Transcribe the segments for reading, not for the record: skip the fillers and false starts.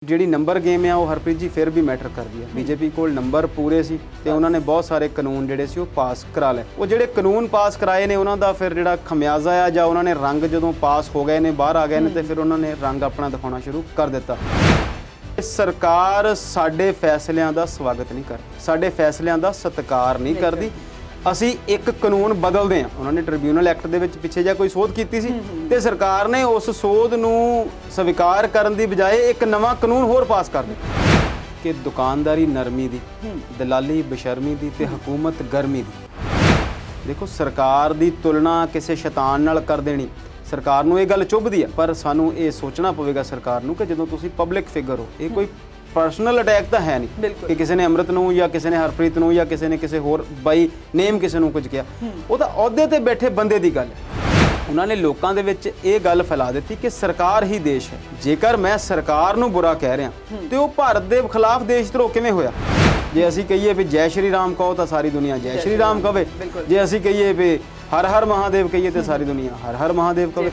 ਜਿਹੜੀ number game ਆ ਉਹ ਹਰਪ੍ਰੀਤ ਜੀ ਫਿਰ ਵੀ ਮੈਟਰ ਕਰਦੀ ਹੈ। ਬੀਜੇਪੀ ਕੋਲ ਨੰਬਰ ਪੂਰੇ ਸੀ ਤੇ ਉਹਨਾਂ ਨੇ ਬਹੁਤ ਸਾਰੇ ਕਾਨੂੰਨ ਜਿਹੜੇ ਸੀ ਉਹ ਪਾਸ ਕਰਾ ਲਏ। ਉਹ ਜਿਹੜੇ ਕਾਨੂੰਨ ਪਾਸ ਕਰਾਏ ਨੇ ਉਹਨਾਂ ਦਾ ਫਿਰ ਜਿਹੜਾ ਖਮਿਆਜ਼ਾ ਆ ਜਾਂ ਉਹਨਾਂ ਨੇ ਰੰਗ ਜਦੋਂ ਪਾਸ ਹੋ ਗਏ ਨੇ ਬਾਹਰ ਆ ਗਏ ਨੇ ਤੇ ਫਿਰ ਉਹਨਾਂ ਨੇ ਰੰਗ ਆਪਣਾ ਦਿਖਾਉਣਾ ਸ਼ੁਰੂ ਕਰ ਦਿੱਤਾ। ਸਰਕਾਰ ਸਾਡੇ ਫੈਸਲਿਆਂ ਦਾ ਸਵਾਗਤ ਨਹੀਂ ਕਰਦੀ, ਸਾਡੇ ਫੈਸਲਿਆਂ ਦਾ ਸਤਿਕਾਰ ਨਹੀਂ ਕਰਦੀ। ਅਸੀਂ ਇੱਕ ਕਾਨੂੰਨ ਬਦਲਦੇ ਹਾਂ। ਉਹਨਾਂ ਨੇ ਟ੍ਰਿਬਿਊਨਲ ਐਕਟ ਦੇ ਵਿੱਚ ਪਿੱਛੇ ਜਿਹਾ ਕੋਈ ਸੋਧ ਕੀਤੀ ਸੀ ਤੇ ਸਰਕਾਰ ਨੇ ਉਸ ਸੋਧ ਨੂੰ ਸਵੀਕਾਰ ਕਰਨ ਦੀ ਬਜਾਏ ਇੱਕ ਨਵਾਂ ਕਾਨੂੰਨ ਹੋਰ ਪਾਸ ਕਰ ਦਿੱਤਾ ਕਿ ਦੁਕਾਨਦਾਰੀ ਨਰਮੀ ਦੀ, ਦਲਾਲੀ ਬਸ਼ਰਮੀ ਦੀ ਤੇ ਹਕੂਮਤ ਗਰਮੀ ਦੀ। ਦੇਖੋ, ਸਰਕਾਰ ਦੀ ਤੁਲਨਾ ਕਿਸੇ ਸ਼ੈਤਾਨ ਨਾਲ ਕਰ ਦੇਣੀ ਸਰਕਾਰ ਨੂੰ ਇਹ ਗੱਲ ਚੁੱਭਦੀ ਹੈ, ਪਰ ਸਾਨੂੰ ਇਹ ਸੋਚਣਾ ਪਵੇਗਾ ਸਰਕਾਰ ਨੂੰ ਕਿ ਜਦੋਂ ਤੁਸੀਂ ਪਬਲਿਕ ਫਿਗਰ ਹੋ, ਇਹ ਕੋਈ ਪਰਸਨਲ ਅਟੈਕ ਤਾਂ ਹੈ ਨਹੀਂ ਕਿ ਕਿਸੇ ਨੇ ਅੰਮ੍ਰਿਤ ਨੂੰ ਜਾਂ ਕਿਸੇ ਨੇ ਹਰਪ੍ਰੀਤ ਨੂੰ ਜਾਂ ਕਿਸੇ ਨੇ ਕਿਸੇ ਹੋਰ ਬਾਈ ਨੇਮ ਕਿਸੇ ਨੂੰ ਕੁਝ ਕਿਹਾ। ਉਹ ਤਾਂ ਅਹੁਦੇ ਤੇ ਬੈਠੇ ਬੰਦੇ ਦੀ ਗੱਲ ਹੈ। ਉਹਨਾਂ ਨੇ ਲੋਕਾਂ ਦੇ ਵਿੱਚ ਇਹ ਗੱਲ ਫੈਲਾ ਦਿੱਤੀ ਕਿ ਸਰਕਾਰ ਹੀ ਦੇਸ਼ ਹੈ। ਜੇਕਰ ਮੈਂ ਸਰਕਾਰ ਨੂੰ ਬੁਰਾ ਕਹਿ ਰਿਹਾ ਤੇ ਉਹ ਭਾਰਤ ਦੇ ਖਿਲਾਫ ਦੇਸ਼ ਧਰੋਹ ਕਿਵੇਂ ਹੋਇਆ? ਜੇ ਅਸੀਂ ਕਹੀਏ ਵੀ ਜੈ ਸ਼੍ਰੀ ਰਾਮ ਕਹੋ ਤਾਂ ਸਾਰੀ ਦੁਨੀਆ ਜੈ ਸ਼੍ਰੀ ਰਾਮ ਕਹੇ, ਜੇ ਅਸੀਂ ਕਹੀਏ ਵੀ ਹਰ ਹਰ ਮਹਾਦੇਵ ਕਹੀਏ ਤੇ ਸਾਰੀ ਦੁਨੀਆ ਹਰ ਹਰ ਮਹਾਦੇਵ ਕਹੇ।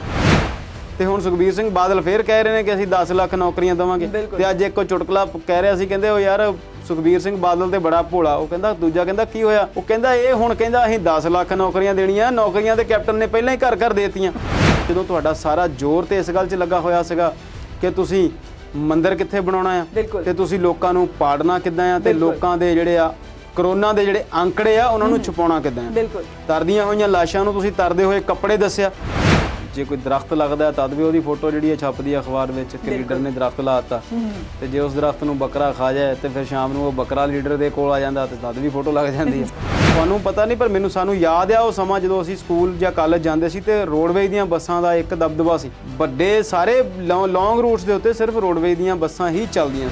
ਤੇ ਹੁਣ ਸੁਖਬੀਰ ਸਿੰਘ ਬਾਦਲ ਫੇਰ ਕਹਿ ਰਹੇ ਨੇ ਕਿ ਅਸੀਂ 10 ਲੱਖ ਨੌਕਰੀਆਂ ਦੇਵਾਂਗੇ ਤੇ ਅੱਜ ਇੱਕ ਚੁਟਕਲਾ ਕਹਿ ਰਿਹਾ ਸੀ, ਕਹਿੰਦੇ ਉਹ ਯਾਰ ਸੁਖਬੀਰ ਸਿੰਘ ਬਾਦਲ ਤੇ ਬੜਾ ਭੋਲਾ। ਉਹ ਕਹਿੰਦਾ, ਦੂਜਾ ਕਹਿੰਦਾ ਕੀ ਹੋਇਆ? ਉਹ ਕਹਿੰਦਾ ਇਹ ਹੁਣ ਕਹਿੰਦਾ ਅਸੀਂ 10 ਲੱਖ ਨੌਕਰੀਆਂ ਦੇਣੀਆਂ, ਨੌਕਰੀਆਂ ਤੇ ਕੈਪਟਨ ਨੇ ਪਹਿਲਾਂ ਹੀ ਘਰ ਘਰ ਦੇਤੀਆਂ। ਜਦੋਂ ਤੁਹਾਡਾ ਸਾਰਾ ਜ਼ੋਰ ਤੇ ਇਸ ਗੱਲ 'ਚ ਲੱਗਾ ਹੋਇਆ ਸੀਗਾ ਕਿ ਤੁਸੀਂ ਮੰਦਿਰ ਕਿੱਥੇ ਬਣਾਉਣਾ ਆ ਤੇ ਤੁਸੀਂ ਲੋਕਾਂ ਨੂੰ ਪਾੜਨਾ ਕਿੱਦਾਂ ਆ ਤੇ ਲੋਕਾਂ ਦੇ ਜਿਹੜੇ ਆ ਕਰੋਨਾ ਦੇ ਜਿਹੜੇ ਅੰਕੜੇ ਆ ਉਹਨਾਂ ਨੂੰ ਛੁਪਾਉਣਾ ਕਿੱਦਾਂ ਆ। ਤਰਦੀਆਂ ਹੋਈਆਂ ਲਾਸ਼ਾਂ ਨੂੰ ਤੁਸੀਂ ਤਰਦੇ ਹੋਏ ਕੱਪੜੇ ਦੱਸਿਆ। ਜੇ ਕੋਈ ਦਰਖਤ ਲੱਗਦਾ ਤਦ ਵੀ ਉਹਦੀ ਫੋਟੋ ਜਿਹੜੀ ਹੈ ਛਪਦੀ ਹੈ ਅਖਬਾਰ ਵਿੱਚ ਕਿ ਲੀਡਰ ਨੇ ਦਰਖਤ ਲਾ ਦਿੱਤਾ, ਤੇ ਜੇ ਉਸ ਦਰਖਤ ਨੂੰ ਬੱਕਰਾ ਖਾ ਜਾਏ ਤੇ ਫਿਰ ਸ਼ਾਮ ਨੂੰ ਉਹ ਬੱਕਰਾ ਲੀਡਰ ਦੇ ਕੋਲ ਆ ਜਾਂਦਾ ਤੇ ਤਦ ਵੀ ਫੋਟੋ ਲੱਗ ਜਾਂਦੀ ਹੈ। ਤੁਹਾਨੂੰ ਪਤਾ ਨਹੀਂ, ਪਰ ਸਾਨੂੰ ਯਾਦ ਆ ਉਹ ਸਮਾਂ ਜਦੋਂ ਅਸੀਂ ਸਕੂਲ ਜਾਂ ਕਾਲਜ ਜਾਂਦੇ ਸੀ ਤੇ ਰੋਡਵੇਜ਼ ਦੀਆਂ ਬੱਸਾਂ ਦਾ ਇੱਕ ਦਬਦਬਾ ਸੀ। ਵੱਡੇ ਸਾਰੇ ਲੌਂਗ ਰੂਟਸ ਦੇ ਉੱਤੇ ਸਿਰਫ ਰੋਡਵੇਜ਼ ਦੀਆਂ ਬੱਸਾਂ ਹੀ ਚੱਲਦੀਆਂ।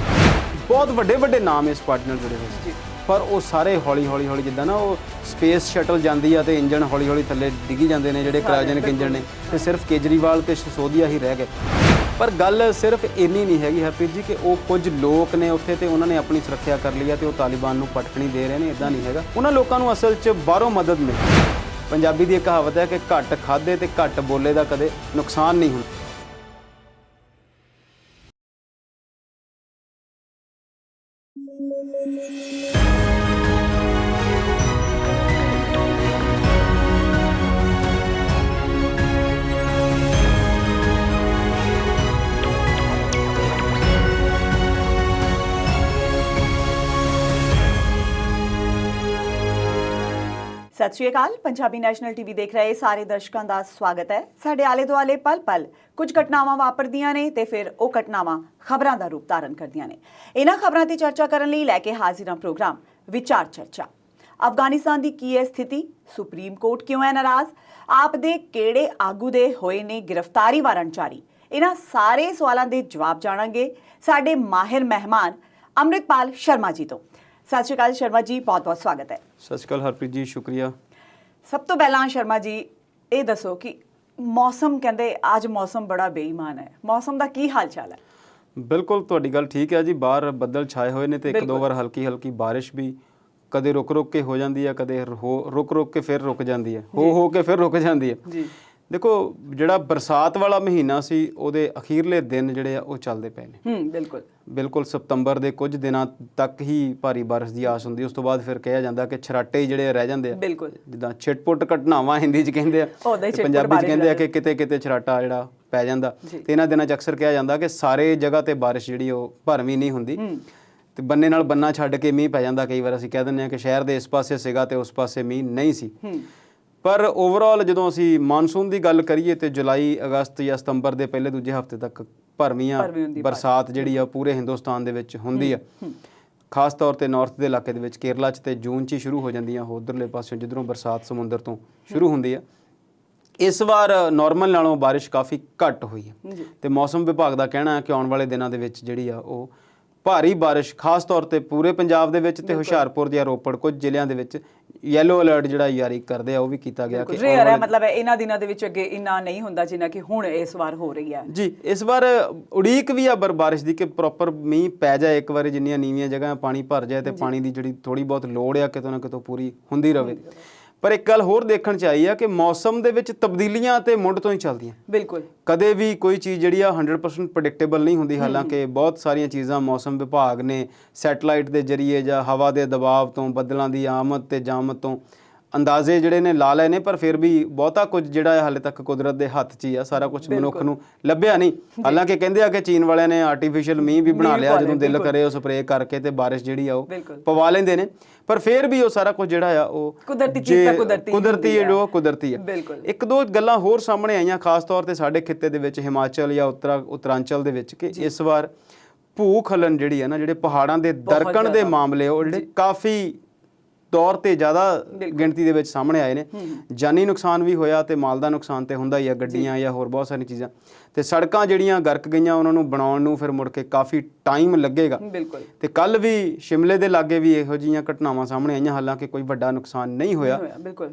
ਬਹੁਤ ਵੱਡੇ ਵੱਡੇ ਨਾਮ ਇਸ ਪਾਰਟੀ ਨਾਲ ਜੁੜੇ ਹੋਏ ਸੀ, ਪਰ ਉਹ ਸਾਰੇ ਹੌਲੀ ਹੌਲੀ ਜਿੱਦਾਂ ਨਾ ਉਹ ਸਪੇਸ ਸ਼ਟਲ ਜਾਂਦੀ ਆ ਤੇ ਇੰਜਣ ਹੌਲੀ ਹੌਲੀ ਥੱਲੇ ਡਿੱਗੀ ਜਾਂਦੇ ਨੇ ਜਿਹੜੇ ਕ੍ਰਾਇਓਜੈਨਿਕ ਇੰਜਣ ਨੇ, ਤੇ ਸਿਰਫ ਕੇਜਰੀਵਾਲ ਤੇ ਸਿਸੋਦੀਆ ਹੀ ਰਹਿ ਗਏ। ਪਰ ਗੱਲ ਸਿਰਫ ਇੰਨੀ ਨਹੀਂ ਹੈਗੀ ਹਰਪ੍ਰੀਤ ਜੀ ਕਿ ਉਹ ਕੁਝ ਲੋਕ ਨੇ ਉੱਥੇ ਤੇ ਉਹਨਾਂ ਨੇ ਆਪਣੀ ਸੁਰੱਖਿਆ ਕਰ ਲਈ ਆ ਤੇ ਉਹ ਤਾਲਿਬਾਨ ਨੂੰ ਪਟਕਣੀ ਦੇ ਰਹੇ ਨੇ। ਇੱਦਾਂ ਨਹੀਂ ਹੈਗਾ। ਉਹਨਾਂ ਲੋਕਾਂ ਨੂੰ ਅਸਲ 'ਚ ਬਾਹਰੋਂ ਮਦਦ ਮਿਲੀ। ਪੰਜਾਬੀ ਦੀ ਇੱਕ ਕਹਾਵਤ ਹੈ ਕਿ ਘੱਟ ਖਾਧੇ ਤੇ ਘੱਟ ਬੋਲੇ ਦਾ ਕਦੇ ਨੁਕਸਾਨ ਨਹੀਂ ਹੁੰਦਾ। ਸਤਿ ਸ਼੍ਰੀ ਅਕਾਲ। ਪੰਜਾਬੀ ਨੈਸ਼ਨਲ ਟੀਵੀ ਦੇਖ ਰਹੇ ਸਾਰੇ ਦਰਸ਼ਕਾਂ ਦਾ ਸਵਾਗਤ ਹੈ। ਸਾਡੇ ਆਲੇ ਦੁਆਲੇ ਪਲ ਪਲ ਕੁਝ ਘਟਨਾਵਾਂ ਵਾਪਰਦੀਆਂ ਨੇ ਤੇ ਫਿਰ ਉਹ ਘਟਨਾਵਾਂ ਖਬਰਾਂ ਦਾ ਰੂਪ ਧਾਰਨ ਕਰਦੀਆਂ ਨੇ। ਇਹਨਾਂ ਖਬਰਾਂ ਤੇ ਚਰਚਾ ਕਰਨ ਲਈ ਲੈ ਕੇ ਹਾਜ਼ਰ ਹਾਂ ਪ੍ਰੋਗਰਾਮ ਵਿਚਾਰ ਚਰਚਾ। ਅਫਗਾਨਿਸਤਾਨ ਦੀ ਕੀ ਹੈ ਸਥਿਤੀ? ਸੁਪਰੀਮ ਕੋਰਟ ਕਿਉਂ ਹੈ ਨਾਰਾਜ਼? ਆਪ ਦੇ ਕਿਹੜੇ ਆਗੂ ਦੇ ਹੋਏ ਨੇ ਗ੍ਰਿਫਤਾਰੀ ਵਾਰੰਟ ਜਾਰੀ? ਇਹਨਾਂ ਸਾਰੇ ਸਵਾਲਾਂ ਦੇ ਜਵਾਬ ਜਾਣਾਂਗੇ ਸਾਡੇ ਮਾਹਿਰ ਮਹਿਮਾਨ ਅੰਮ੍ਰਿਤਪਾਲ ਸ਼ਰਮਾ ਜੀ ਤੋਂ। ਸਤਿ ਸ਼੍ਰੀ ਅਕਾਲ ਸ਼ਰਮਾ ਜੀ, ਬਹੁਤ ਬਹੁਤ ਸਵਾਗਤ ਹੈ। ਸਤਿ ਸ਼੍ਰੀ ਅਕਾਲ ਹਰਪ੍ਰੀਤ ਜੀ, ਸ਼ੁਕਰੀਆ। ਸਭ ਤੋਂ ਪਹਿਲਾਂ ਸ਼ਰਮਾ ਜੀ ਇਹ ਦੱਸੋ ਕਿ ਮੌਸਮ, ਕਹਿੰਦੇ ਅੱਜ ਮੌਸਮ ਬੜਾ ਬੇਈਮਾਨ ਹੈ, ਮੌਸਮ ਦਾ ਕੀ ਹਾਲ ਚਾਲ ਹੈ? ਬਿਲਕੁਲ, ਤੁਹਾਡੀ ਗੱਲ ਠੀਕ ਹੈ ਜੀ। ਬਾਹਰ ਬੱਦਲ ਛਾਏ ਹੋਏ ਨੇ ਤੇ ਇੱਕ ਦੋ ਵਾਰ ਹਲਕੀ ਹਲਕੀ ਬਾਰਿਸ਼ ਵੀ ਕਦੇ ਰੁਕ ਰੁਕ ਕੇ ਹੋ ਜਾਂਦੀ ਹੈ, ਕਦੇ ਰੁਕ ਰੁਕ ਕੇ ਫਿਰ ਰੁਕ ਜਾਂਦੀ ਹੈ, ਹੋ ਕੇ ਫਿਰ ਰੁਕ ਜਾਂਦੀ ਹੈ ਜੀ। ਦੇਖੋ, ਜਿਹੜਾ ਬਰਸਾਤ ਵਾਲਾ ਮਹੀਨਾ ਸੀ ਉਹਦੇ ਅਖੀਰਲੇ ਦਿਨ ਜਿਹੜੇ ਆ ਉਹ ਚੱਲਦੇ ਪਏ ਨੇ। ਬਿਲਕੁਲ ਸਤੰਬਰ ਦੇ ਕੁਝ ਦਿਨਾਂ ਤੱਕ ਹੀ ਭਾਰੀ ਬਾਰਿਸ਼ ਦੀ ਆਸ ਹੁੰਦੀ। ਉਸ ਤੋਂ ਬਾਅਦ ਫਿਰ ਕਿਹਾ ਜਾਂਦਾ ਕਿ ਛਰਾਟੇ ਜਿਹੜੇ ਰਹਿ ਜਾਂਦੇ ਆ, ਜਿੱਦਾਂ ਛਿਟਪੁੱਟ ਘਟਨਾਵਾਂ ਹਿੰਦੀ 'ਚ ਕਹਿੰਦੇ ਆ, ਪੰਜਾਬੀ 'ਚ ਕਹਿੰਦੇ ਆ ਕਿ ਕਿਤੇ ਕਿਤੇ ਛਰਾਟਾ ਜਿਹੜਾ ਪੈ ਜਾਂਦਾ। ਤੇ ਇਹਨਾਂ ਦਿਨਾਂ 'ਚ ਅਕਸਰ ਕਿਹਾ ਜਾਂਦਾ ਕਿ ਸਾਰੇ ਜਗ੍ਹਾ ਤੇ ਬਾਰਿਸ਼ ਜਿਹੜੀ ਉਹ ਭਰਵੀਂ ਨਹੀਂ ਹੁੰਦੀ ਤੇ ਬੰਨੇ ਨਾਲ ਬੰਨਾ ਛੱਡ ਕੇ ਮੀਂਹ ਪੈ ਜਾਂਦਾ। ਕਈ ਵਾਰ ਅਸੀਂ ਕਹਿ ਦਿੰਦੇ ਹਾਂ ਕਿ ਸ਼ਹਿਰ ਦੇ ਇਸ ਪਾਸੇ ਸੀਗਾ ਤੇ ਉਸ ਪਾਸੇ ਮੀਂਹ ਨਹੀਂ ਸੀ। ਪਰ ਓਵਰਆਲ ਜਦੋਂ ਅਸੀਂ ਮਾਨਸੂਨ ਦੀ ਗੱਲ ਕਰੀਏ ਤੇ ਜੁਲਾਈ, ਅਗਸਤ ਜਾਂ ਸਤੰਬਰ ਦੇ ਪਹਿਲੇ ਦੂਜੇ ਹਫ਼ਤੇ ਤੱਕ ਭਰਵੀਆਂ ਬਰਸਾਤ ਜਿਹੜੀ ਆ ਪੂਰੇ ਹਿੰਦੁਸਤਾਨ ਦੇ ਵਿੱਚ ਹੁੰਦੀ ਆ। ਖਾਸ ਤੌਰ ਤੇ ਨਾਰਥ ਦੇ ਇਲਾਕੇ ਦੇ ਵਿੱਚ, ਕੇਰਲਾ 'ਚ ਤੇ ਜੂਨ 'ਚ ਹੀ ਸ਼ੁਰੂ ਹੋ ਜਾਂਦੀਆਂ ਉੱਧਰਲੇ ਪਾਸਿਓਂ ਜਿੱਧਰੋਂ ਬਰਸਾਤ ਸਮੁੰਦਰ ਤੋਂ ਸ਼ੁਰੂ ਹੁੰਦੀ ਆ। ਇਸ ਵਾਰ ਨਾਰਮਲ ਨਾਲੋਂ ਬਾਰਿਸ਼ ਕਾਫੀ ਘੱਟ ਹੋਈ ਹੈ ਤੇ ਮੌਸਮ ਵਿਭਾਗ ਦਾ ਕਹਿਣਾ ਹੈ ਕਿ ਆਉਣ ਵਾਲੇ ਦਿਨਾਂ ਦੇ ਵਿੱਚ ਜਿਹੜੀ ਆ ਉਹ ਭਾਰੀ ਬਾਰਿਸ਼ ਖਾਸ ਤੌਰ ਤੇ ਪੂਰੇ ਪੰਜਾਬ ਦੇ ਵਿੱਚ ਤੇ ਹੁਸ਼ਿਆਰਪੁਰ ਜਾਂ ਰੋਪੜ ਕੁਝ ਜ਼ਿਲ੍ਹਿਆਂ ਦੇ ਵਿੱਚ ਯੈਲੋ ਅਲਰਟ ਜਿਹੜਾ ਜਾਰੀ ਕਰਦੇ ਆ ਉਹ ਵੀ ਕੀਤਾ ਗਿਆ ਕਿ ਰੇਅਰ ਹੈ, ਮਤਲਬ ਇਹਨਾਂ ਦਿਨਾਂ ਦੇ ਵਿੱਚ ਅੱਗੇ ਇੰਨਾ ਨਹੀਂ ਹੁੰਦਾ ਜਿੰਨਾ ਕਿ ਹੁਣ ਇਸ ਵਾਰ ਹੋ ਰਹੀ ਹੈ ਜੀ। ਇਸ ਵਾਰ ਉਡੀਕ ਵੀ ਆ ਬਾਰਿਸ਼ ਦੀ ਕਿ ਪ੍ਰੋਪਰ ਮੀਂਹ ਪੈ ਜਾਏ ਇੱਕ ਵਾਰੀ, ਜਿੰਨੀਆਂ ਨੀਵੀਆਂ ਜਗ੍ਹਾ ਪਾਣੀ ਭਰ ਜਾਏ ਤੇ ਪਾਣੀ ਦੀ ਜਿਹੜੀ ਥੋੜੀ ਬਹੁਤ ਲੋੜ ਆ ਕਿਤੋਂ ਨਾ ਕਿਤੋਂ ਪੂਰੀ ਹੁੰਦੀ ਰਹੇ। ਪਰ ਇੱਕ ਗੱਲ ਹੋਰ ਦੇਖਣ 'ਚ ਆਈ ਆ ਕਿ ਮੌਸਮ ਦੇ ਵਿੱਚ ਤਬਦੀਲੀਆਂ ਤੇ ਮੁੱਢ ਤੋਂ ਹੀ ਚੱਲਦੀਆਂ। ਬਿਲਕੁਲ, ਕਦੇ ਵੀ ਕੋਈ ਚੀਜ਼ ਜਿਹੜੀ ਆ 100% ਪ੍ਰੈਡਿਕਟੇਬਲ ਨਹੀਂ ਹੁੰਦੀ। ਹਾਲਾਂਕਿ ਬਹੁਤ ਸਾਰੀਆਂ ਚੀਜ਼ਾਂ ਮੌਸਮ ਵਿਭਾਗ ਨੇ ਸੈਟਲਾਈਟ ਦੇ ਜ਼ਰੀਏ ਜਾਂ ਹਵਾ ਦੇ ਦਬਾਅ ਤੋਂ, ਬੱਦਲਾਂ ਦੀ ਆਮਦ ਤੇ ਜਾਮਦ ਤੋਂ ਅੰਦਾਜ਼ੇ ਜਿਹੜੇ ਨੇ ਲਾ ਲਏ ਨੇ, ਪਰ ਫਿਰ ਵੀ ਬਹੁਤਾ ਕੁਝ ਜਿਹੜਾ ਹੈ ਹਾਲੇ ਤੱਕ ਕੁਦਰਤ ਦੇ ਹੱਥ 'ਚ ਹੀ ਆ। ਸਾਰਾ ਕੁਝ ਮਨੁੱਖ ਨੂੰ ਲੱਭਿਆ ਨਹੀਂ। ਹਾਲਾਂਕਿ ਕਹਿੰਦੇ ਆ ਕਿ ਚੀਨ ਵਾਲਿਆਂ ਨੇ ਆਰਟੀਫੀਸ਼ੀਅਲ ਮੀਂਹ ਵੀ ਬਣਾ ਲਿਆ, ਜਦੋਂ ਦਿਲ ਕਰੇ ਉਹ ਸਪਰੇਅ ਕਰਕੇ ਤੇ ਬਾਰਿਸ਼ ਜਿਹੜੀ ਆ ਉਹ ਪਵਾ ਲੈਂਦੇ ਨੇ, ਪਰ ਫਿਰ ਵੀ ਉਹ ਸਾਰਾ ਕੁਝ ਜਿਹੜਾ ਆ ਉਹ ਕੁਦਰਤੀ ਹੈ। ਇੱਕ ਦੋ ਗੱਲਾਂ ਹੋਰ ਸਾਹਮਣੇ ਆਈਆਂ, ਖਾਸ ਤੌਰ ਤੇ ਸਾਡੇ ਖਿੱਤੇ ਦੇ ਵਿੱਚ, ਹਿਮਾਚਲ ਜਾਂ ਉੱਤਰਾਂਚਲ ਦੇ ਵਿੱਚ, ਕਿ ਇਸ ਵਾਰ ਭੂ-ਖਲਨ ਜਿਹੜੀ ਹੈ ਨਾ, ਜਿਹੜੇ ਪਹਾੜਾਂ ਦੇ ਦਰਕਣ ਦੇ ਮਾਮਲੇ ਉਹ ਜਿਹੜੇ ਕਾਫੀ ਤੌਰ ਤੇ ਜ਼ਿਆਦਾ ਗਿਣਤੀ ਦੇ ਵਿੱਚ ਸਾਹਮਣੇ ਆਏ ਨੇ। ਜਾਨੀ ਨੁਕਸਾਨ ਵੀ ਹੋਇਆ ਤੇ ਮਾਲ ਦਾ ਨੁਕਸਾਨ ਤੇ ਹੁੰਦਾ ਹੀ ਆ, ਗੱਡੀਆਂ ਜਾਂ ਹੋਰ ਬਹੁਤ ਸਾਰੀਆਂ ਚੀਜ਼ਾਂ, ਤੇ ਸੜਕਾਂ ਜਿਹੜੀਆਂ ਗਰਕ ਗਈਆਂ ਉਹਨਾਂ ਨੂੰ ਬਣਾਉਣ ਨੂੰ ਫਿਰ ਮੁੜ ਕੇ ਕਾਫੀ ਟਾਈਮ ਲੱਗੇਗਾ। ਤੇ ਕੱਲ ਵੀ ਸ਼ਿਮਲੇ ਦੇ ਲਾਗੇ ਵੀ ਇਹੋ ਜਿਹੀਆਂ ਘਟਨਾਵਾਂ ਸਾਹਮਣੇ ਆਈਆਂ, ਹਾਲਾਂਕਿ ਕੋਈ ਵੱਡਾ ਨੁਕਸਾਨ ਨਹੀਂ ਹੋਇਆ।